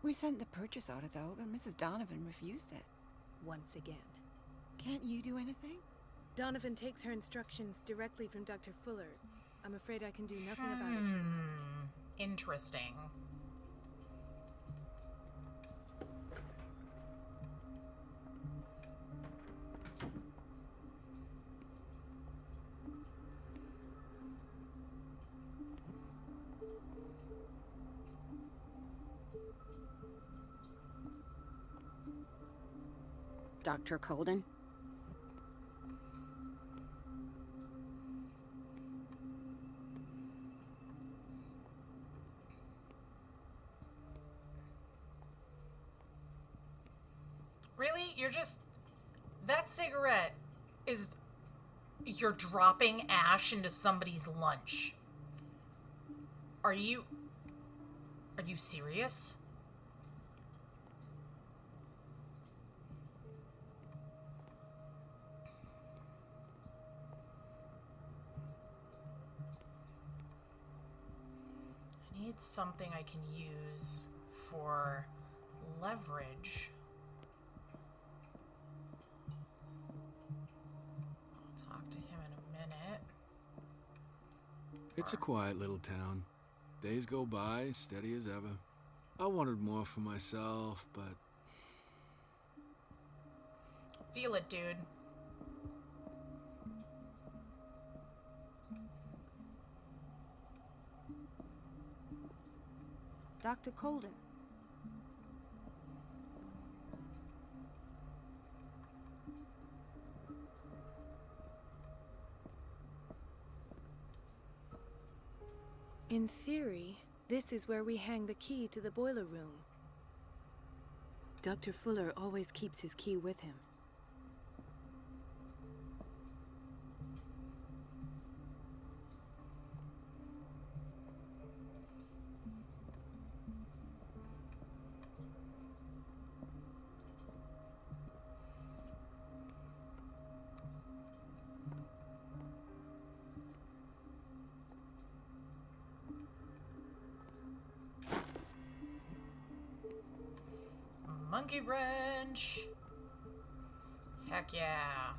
We sent the purchase order, though, but Mrs. Donovan refused it. Once again. Can't you do anything? Donovan takes her instructions directly from Dr. Fuller. I'm afraid I can do nothing about it. Interesting. Dr. Colden? Really? You're just... That cigarette is... You're dropping ash into somebody's lunch. Are you serious? I need something I can use for leverage. I'll talk to him in a minute. It's a quiet little town. Days go by, steady as ever. I wanted more for myself, but... Feel it, dude. Dr. Colden. In theory, this is where we hang the key to the boiler room. Dr. Fuller always keeps his key with him. Monkey wrench. Heck yeah.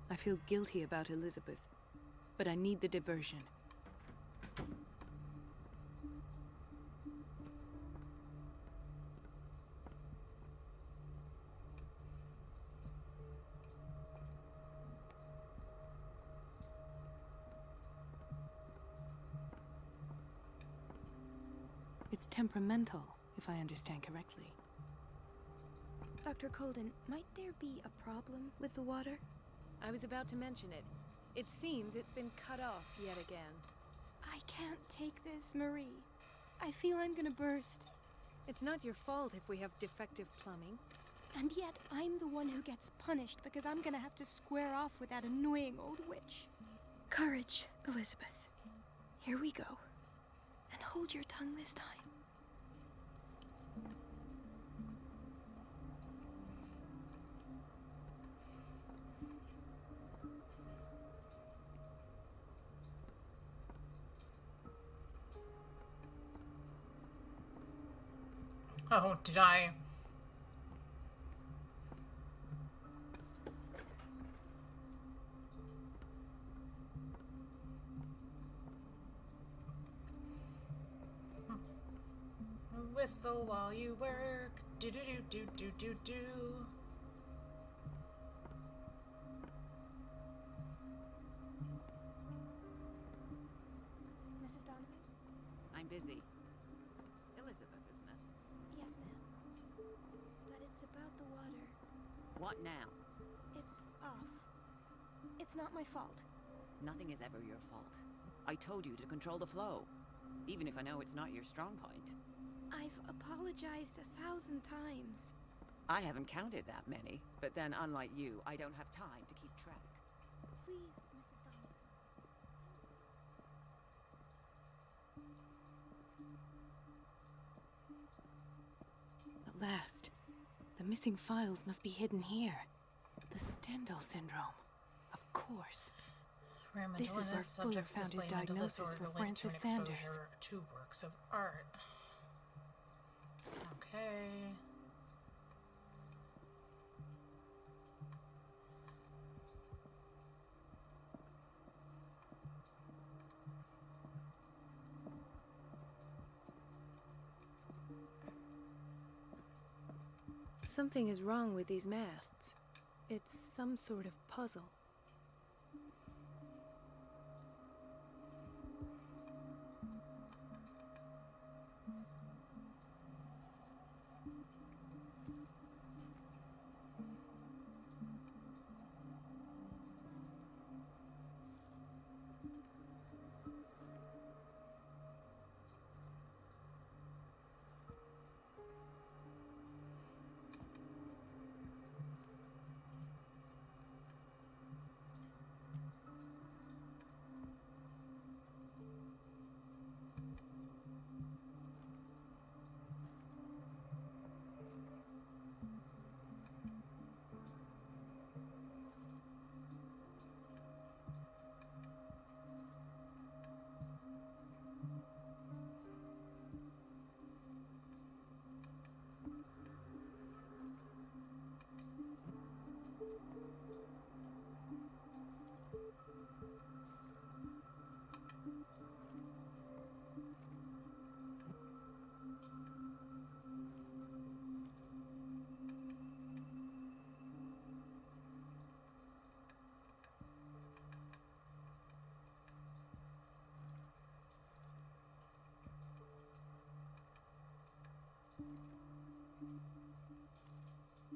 I feel guilty about Elizabeth, but I need the diversion. It's temperamental, if I understand correctly. Dr. Colden, might there be a problem with the water? I was about to mention it. It seems it's been cut off yet again. I can't take this, Marie. I feel I'm gonna burst. It's not your fault if we have defective plumbing. And yet, I'm the one who gets punished because I'm gonna have to square off with that annoying old witch. Courage, Elizabeth. Here we go. And hold your tongue this time. Oh, did I? Whistle while you work. Do do do do do do do. Mrs. Donovan? I'm busy. Elizabeth, isn't it? Yes, ma'am. But it's about the water. What now? It's off. It's not my fault. Nothing is ever your fault. I told you to control the flow, even if I know it's not your strong point. I've apologized 1,000 times. I haven't counted that many, but then unlike you, I don't have time to keep track. Please, Mrs. Donovan. At last. The missing files must be hidden here. The Stendhal syndrome. Of course. This is where Fuller found his diagnosis for Francis Sanders. To works of art. Okay. Something is wrong with these masts. It's some sort of puzzle.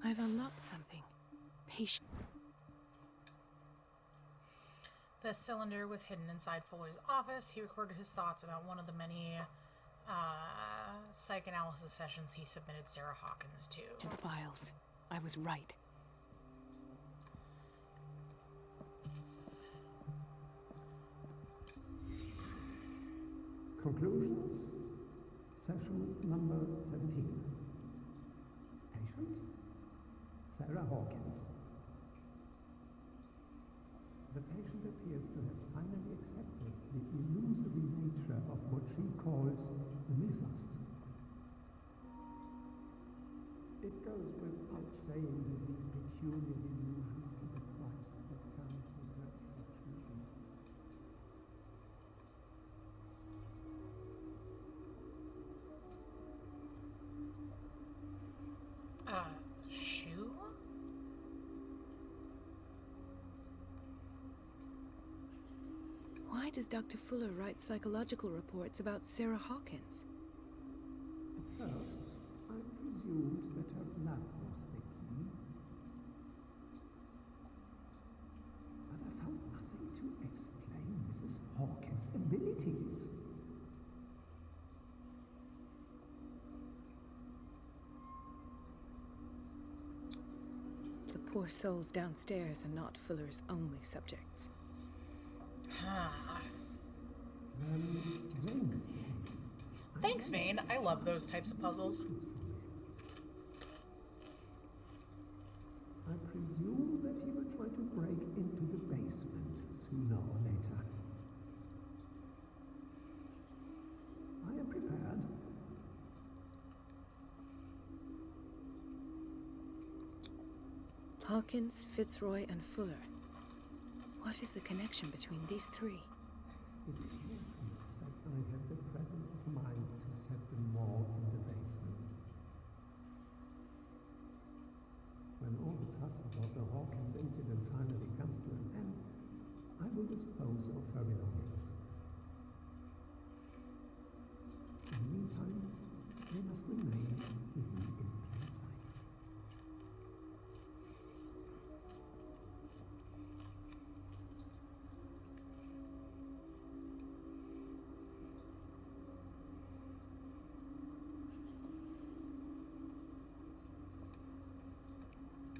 I've unlocked something. Patient. The cylinder was hidden inside Fuller's office. He recorded his thoughts about one of the many psychoanalysis sessions he submitted Sarah Hawkins to. Files. I was right. Conclusions. Session number 17. Patient? Sarah Hawkins. The patient appears to have finally accepted the illusory nature of what she calls the mythos. It goes without saying that these peculiar illusions are the price that comes with her exceptional gifts. Shoe? Why does Dr. Fuller write psychological reports about Sarah Hawkins? At first, I presumed that her blood was the key. 80s. The poor souls downstairs are not Fuller's only subjects. Then James came. Thanks, Vane. I love those types of puzzles. I presume that he will try to break into the basement sooner or later. I am prepared. Hawkins, Fitzroy, and Fuller. What is the connection between these three? It is fortunate that I had the presence of mind to set the morgue in the basement. When all the fuss about the Hawkins incident finally comes to an end, I will dispose of her belongings. In the meantime, they must remain hidden in plain sight.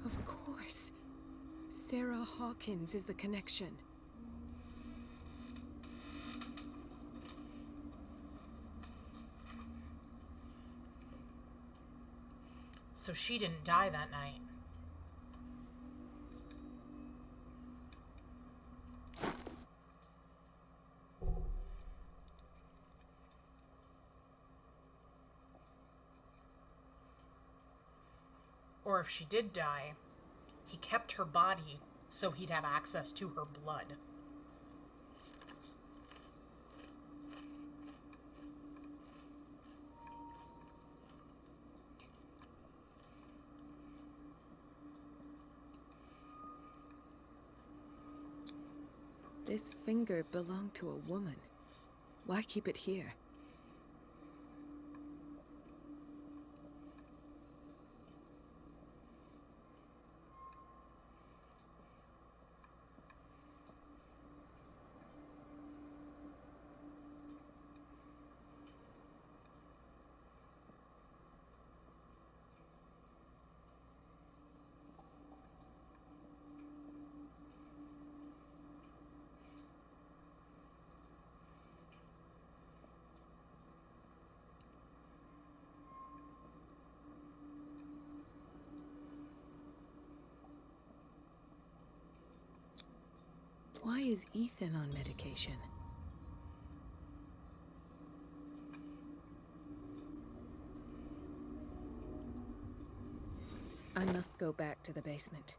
Of course. Sarah Hawkins is the connection. So she didn't die that night. Or if she did die, he kept her body so he'd have access to her blood. This finger belonged to a woman. Why keep it here? Why is Ethan on medication? I must go back to the basement.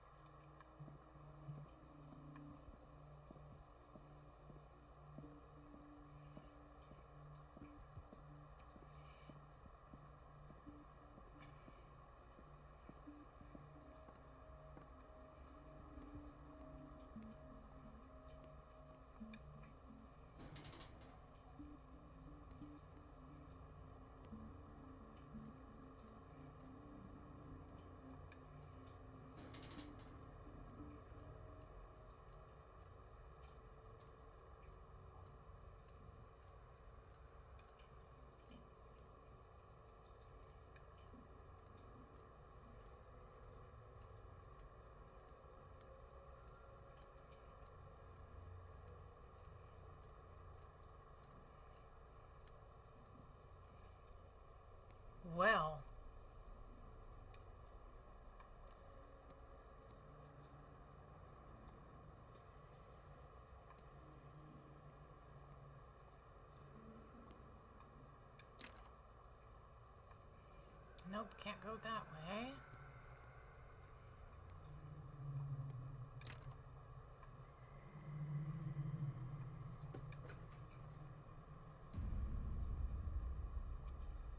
Well. Nope, can't go that way.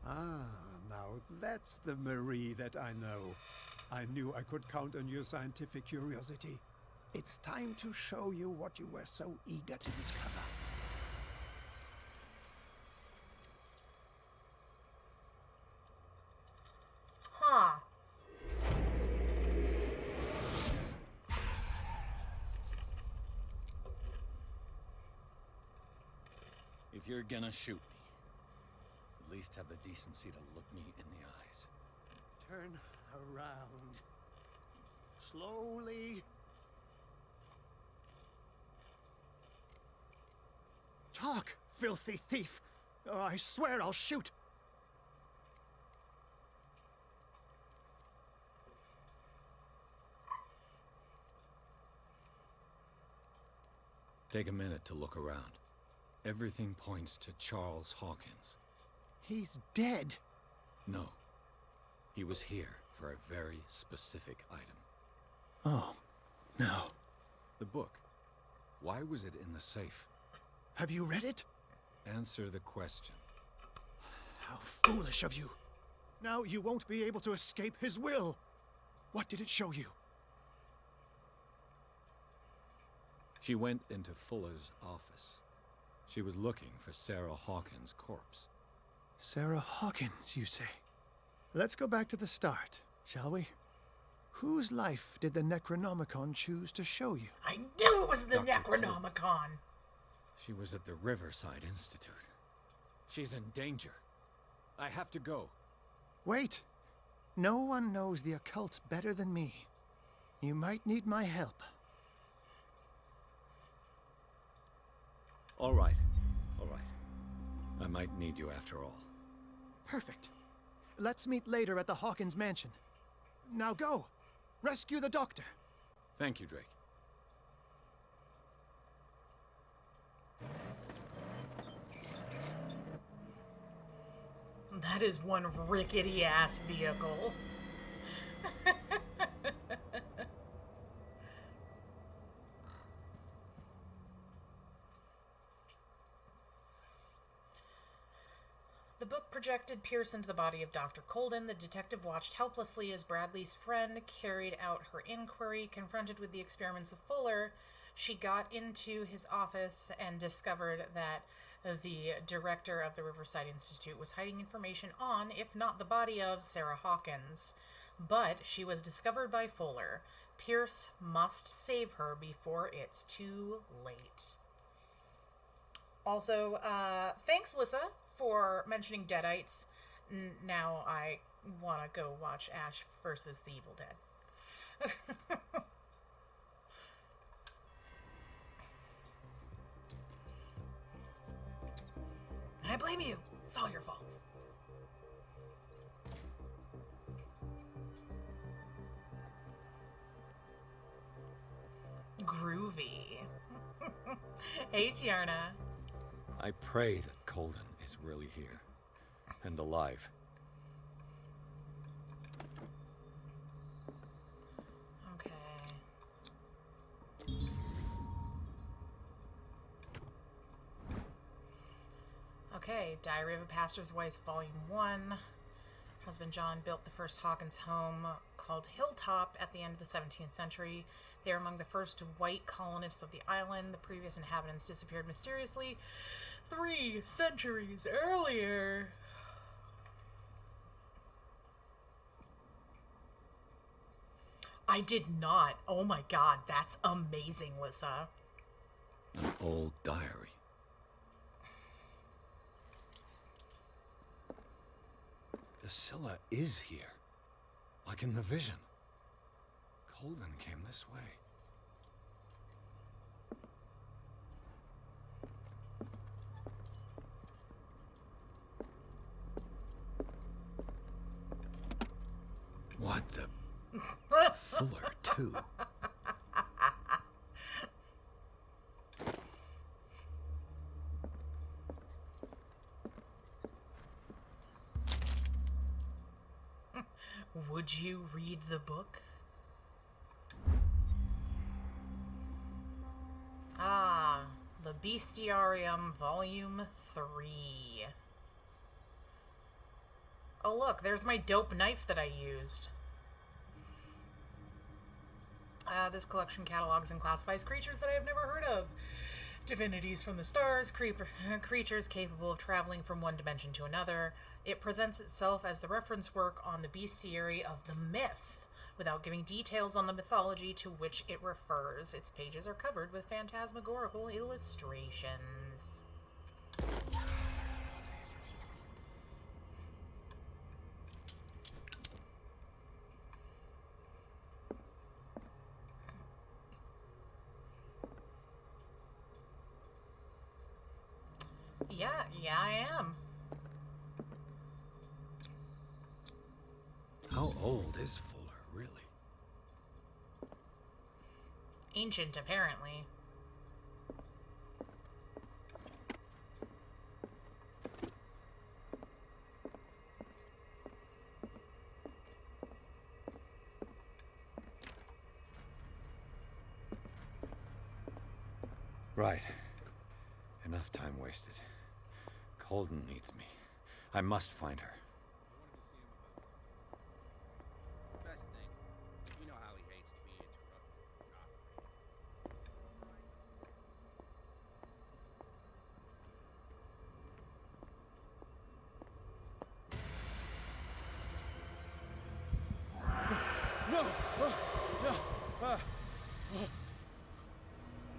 Ah, now that's the Marie that I know. I knew I could count on your scientific curiosity. It's time to show you what you were so eager to discover. Huh. If you're gonna shoot me, at least have the decency to look me in the eyes. Turn around. Slowly. Talk, filthy thief! Or I swear I'll shoot! Take a minute to look around. Everything points to Charles Hawkins. He's dead! No. He was here for a very specific item. Oh, no. The book. Why was it in the safe? Have you read it? Answer the question. How foolish of you. Now you won't be able to escape his will. What did it show you? She went into Fuller's office. She was looking for Sarah Hawkins' corpse. Sarah Hawkins, you say? Let's go back to the start, shall we? Whose life did the Necronomicon choose to show you? I knew it was the Dr. Necronomicon! She was at the Riverside Institute. She's in danger. I have to go. Wait. No one knows the occult better than me. You might need my help. All right. All right. I might need you after all. Perfect. Let's meet later at the Hawkins mansion. Now go. Rescue the doctor. Thank you, Drake. That is one rickety-ass vehicle. The book projected Pierce into the body of Dr. Colden. The detective watched helplessly as Bradley's friend carried out her inquiry. Confronted with the experiments of Fuller, she got into his office and discovered that the director of the Riverside Institute was hiding information on, if not the body of, Sarah Hawkins. But she was discovered by Fuller. Pierce must save her before it's too late. Also, thanks, Lissa, for mentioning Deadites. Now I want to go watch Ash versus the Evil Dead. And I blame you. It's all your fault. Groovy. Hey, Tiarna. I pray that Colden is really here. And alive. Okay. Okay, Diary of a Pastor's Wife, Volume 1. Husband John built the first Hawkins home called Hilltop at the end of the 17th century. They are among the first white colonists of the island. The previous inhabitants disappeared mysteriously 3 centuries earlier. I did not. Oh my god, that's amazing, Lissa. An old diary. Priscilla is here. Like in the vision. Colden came this way. What the... Fuller, too. Would you read the book? Ah, the Bestiarium, Volume 3. Oh look, there's my dope knife that I used. This collection catalogs and classifies creatures that I have never heard of. Divinities from the stars, creatures capable of traveling from one dimension to another. It presents itself as the reference work on the bestiary of the myth, without giving details on the mythology to which it refers. Its pages are covered with phantasmagorical illustrations. Yeah, I am. How old is Fuller, really? Ancient, apparently. Right. Enough time wasted. Colden needs me. I must find her. Best thing. You know how he hates to be interrupted. No! No!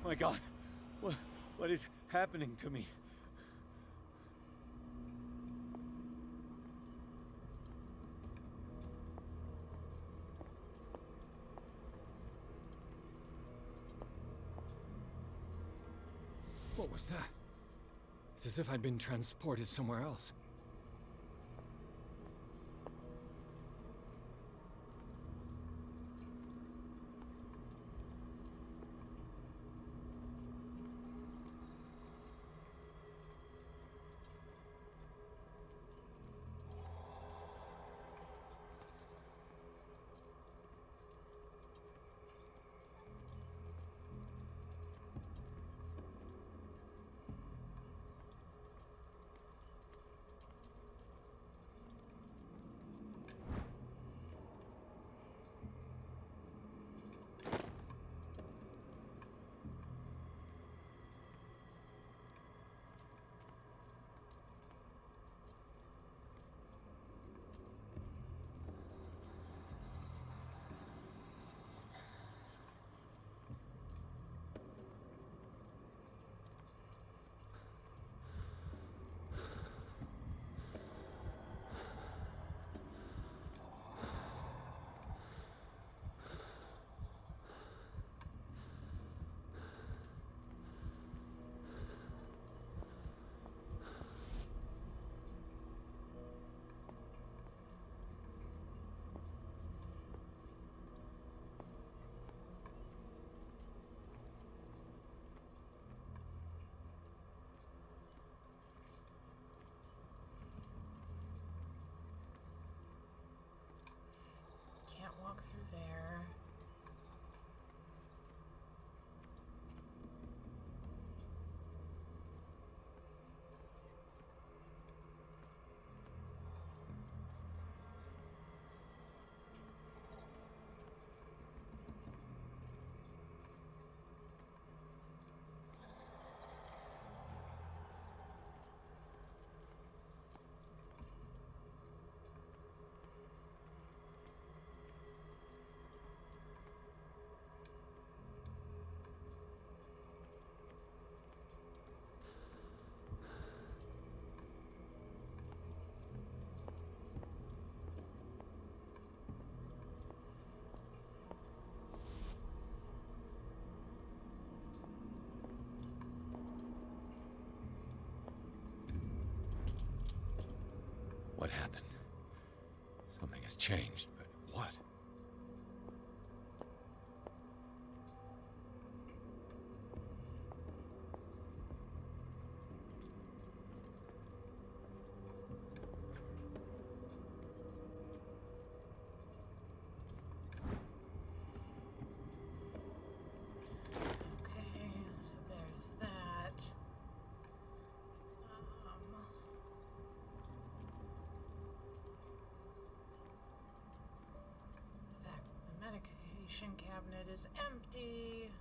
My God! What is happening to me? What was that? It's as if I'd been transported somewhere else. Can't walk through there. What happened? Something has changed, but what? Okay, so there's that. The medication cabinet is empty.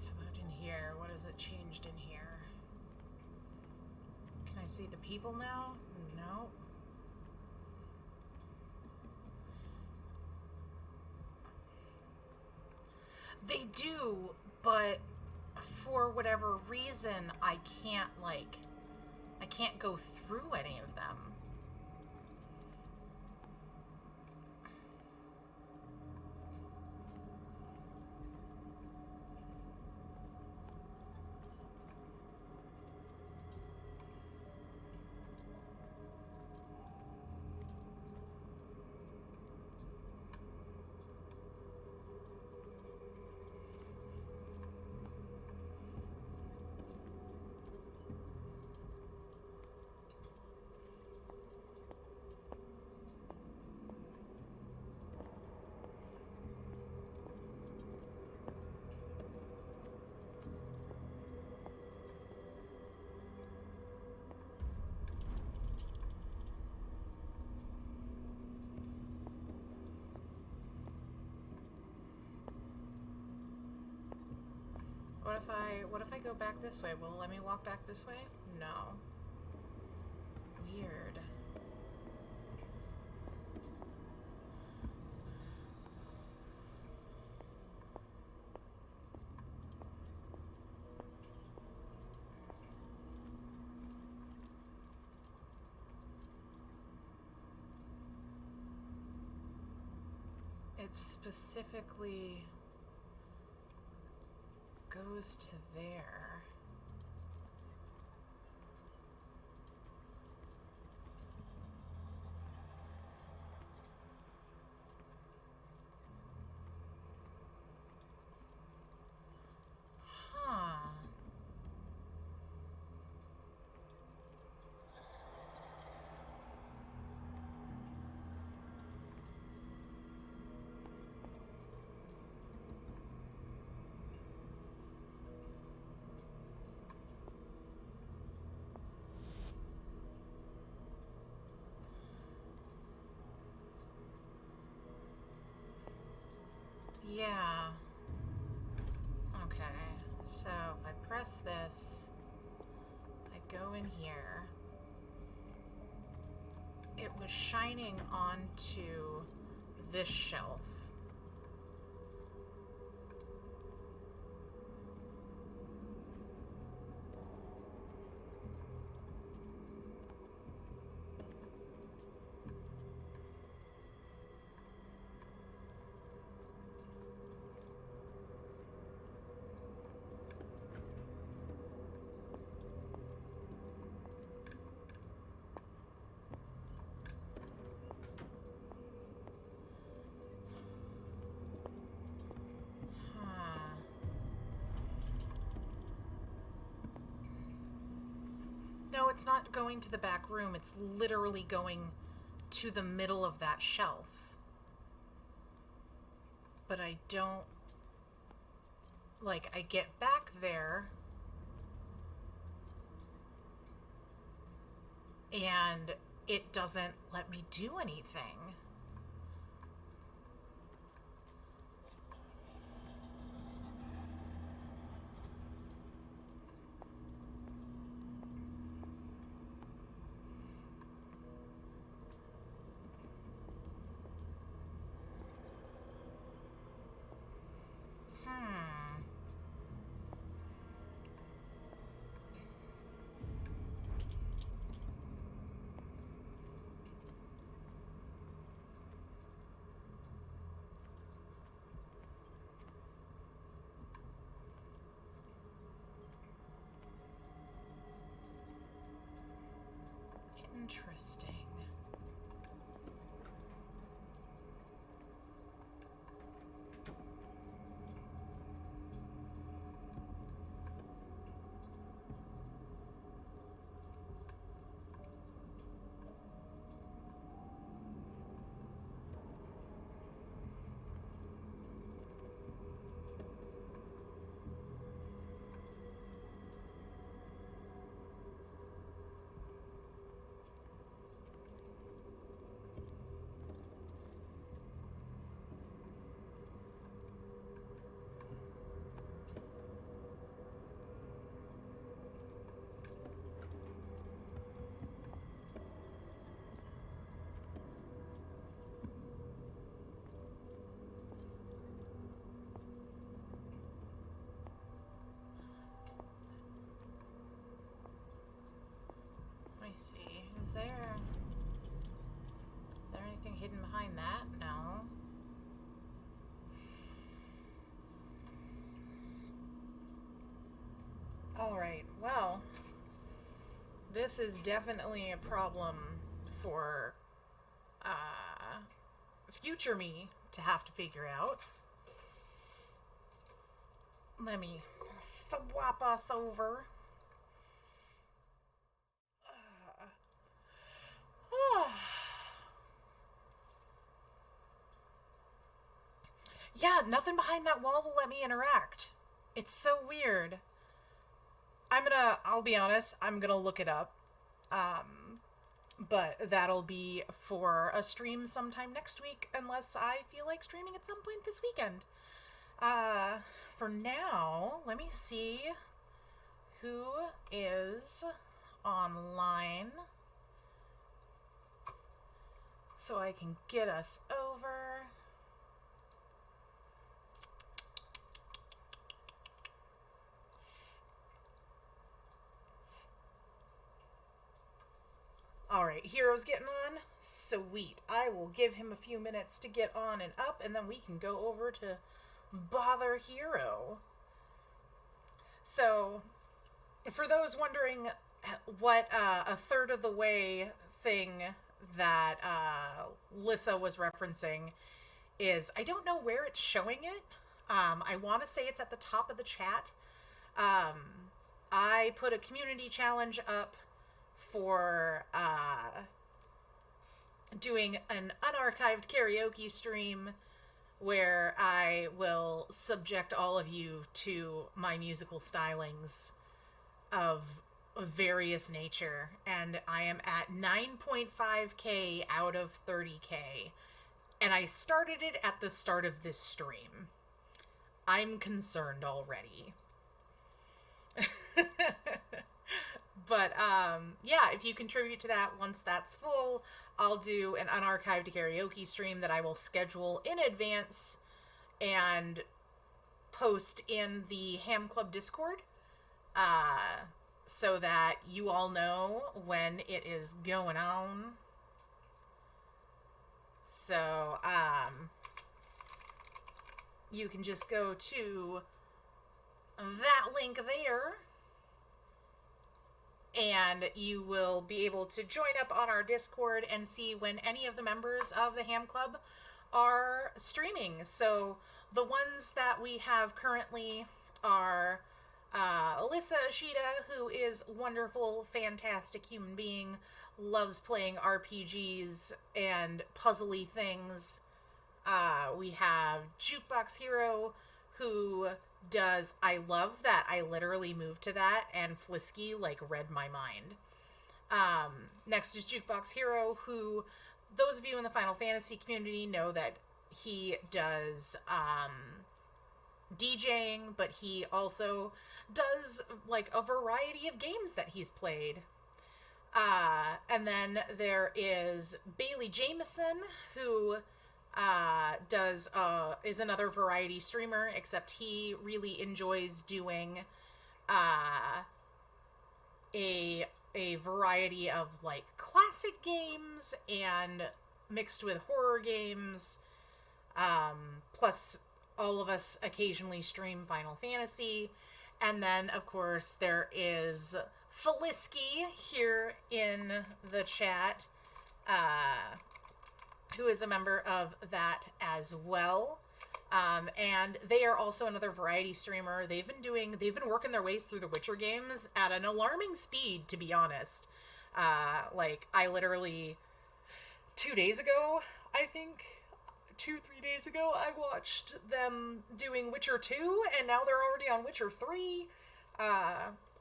How about in here? What has it changed in here? Can I see the people now? No. They do, but for whatever reason, I can't, like, I can't go through any of them. What if I go back this way? Will it let me walk back this way? No. Weird. It specifically goes to there. Huh. Yeah. Okay. So if I press this, I go in here. It was shining onto this shelf. No, it's not going to the back room. It's literally going to the middle of that shelf. But I don't... Like, I get back there, and it doesn't let me do anything. Interesting. see. Is there anything hidden behind that? No. Alright, well, this is definitely a problem for future me to have to figure out. Let me swap us over. Yeah, nothing behind that wall will let me interact. It's so weird. I'll be honest, I'm gonna look it up. But that'll be for a stream sometime next week, unless I feel like streaming at some point this weekend. For now, let me see who is online so I can get us over. Alright, Hero's getting on? Sweet. I will give him a few minutes to get on and up, and then we can go over to bother Hero. So, for those wondering what a third of the way thing that Lissa was referencing is, I don't know where it's showing it. I want to say it's at the top of the chat. I put a community challenge up for doing an unarchived karaoke stream where I will subject all of you to my musical stylings of various nature, and I am at 9.5k out of 30k, and I started it at the start of this stream. I'm concerned already. But, yeah, if you contribute to that, once that's full, I'll do an unarchived karaoke stream that I will schedule in advance and post in the Ham Club Discord, so that you all know when it is going on. So, you can just go to that link there, and you will be able to join up on our Discord and see when any of the members of the Ham Club are streaming. So the ones that we have currently are Alyssa Ashida, who is wonderful, fantastic human being, loves playing RPGs and puzzly things. We have Jukebox Hero, who does, I love that I literally moved to that and Flisky like read my mind. Next is Jukebox Hero, who those of you in the Final Fantasy community know that he does DJing, but he also does like a variety of games that he's played. And then there is Bailey Jameson, who is another variety streamer, except he really enjoys doing a variety of like classic games and mixed with horror games. Plus all of us occasionally stream Final Fantasy. And then of course there is Felisky here in the chat, who is a member of that as well. And they are also another variety streamer. They've been working their ways through the Witcher games at an alarming speed, to be honest. Like, I literally, 2 days ago, I think, 2-3 days ago, I watched them doing Witcher 2, and now they're already on Witcher 3.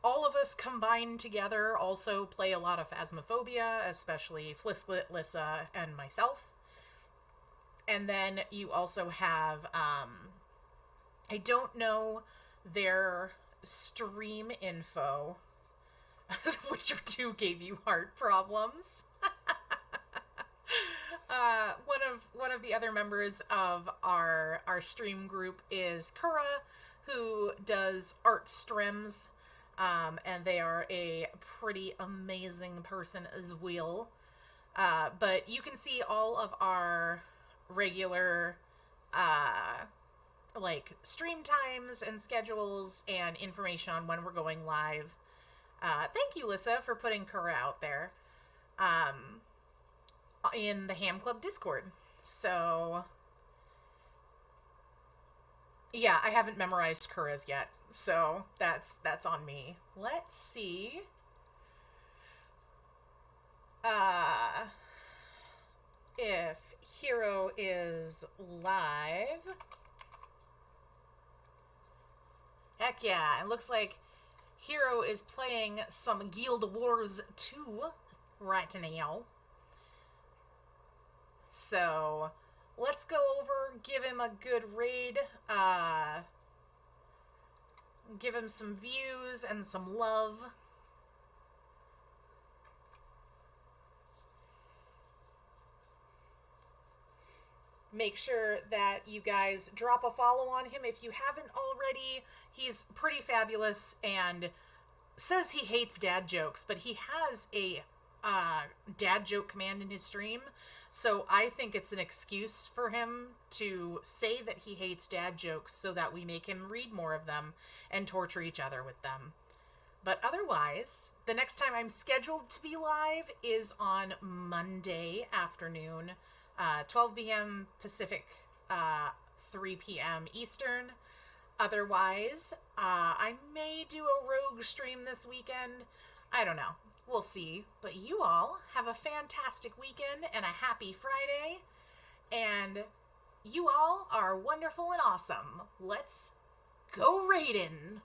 All of us combined together also play a lot of Phasmophobia, especially Flisklet, Lissa, and myself. And then you also have, I don't know their stream info. Witcher 2 gave you heart problems. One of the other members of our stream group is Kura, who does art streams. and they are a pretty amazing person as well. But you can see all of our regular like stream times and schedules and information on when we're going live. Thank you, Lissa, for putting Kura out there in the Ham Club Discord. So yeah, I haven't memorized Kura's yet, so that's on me. Let's see. If Hero is live. Heck yeah, it looks like Hero is playing some Guild Wars 2 right now. So, let's go over, give him a good raid, give him some views and some love. Make sure that you guys drop a follow on him if you haven't already. He's pretty fabulous and says he hates dad jokes, but he has a dad joke command in his stream. So I think it's an excuse for him to say that he hates dad jokes so that we make him read more of them and torture each other with them. But otherwise, the next time I'm scheduled to be live is on Monday afternoon, 12 p.m. Pacific, 3 p.m. Eastern. Otherwise, I may do a rogue stream this weekend. I don't know. We'll see. But you all have a fantastic weekend and a happy Friday. And you all are wonderful and awesome. Let's go raiding!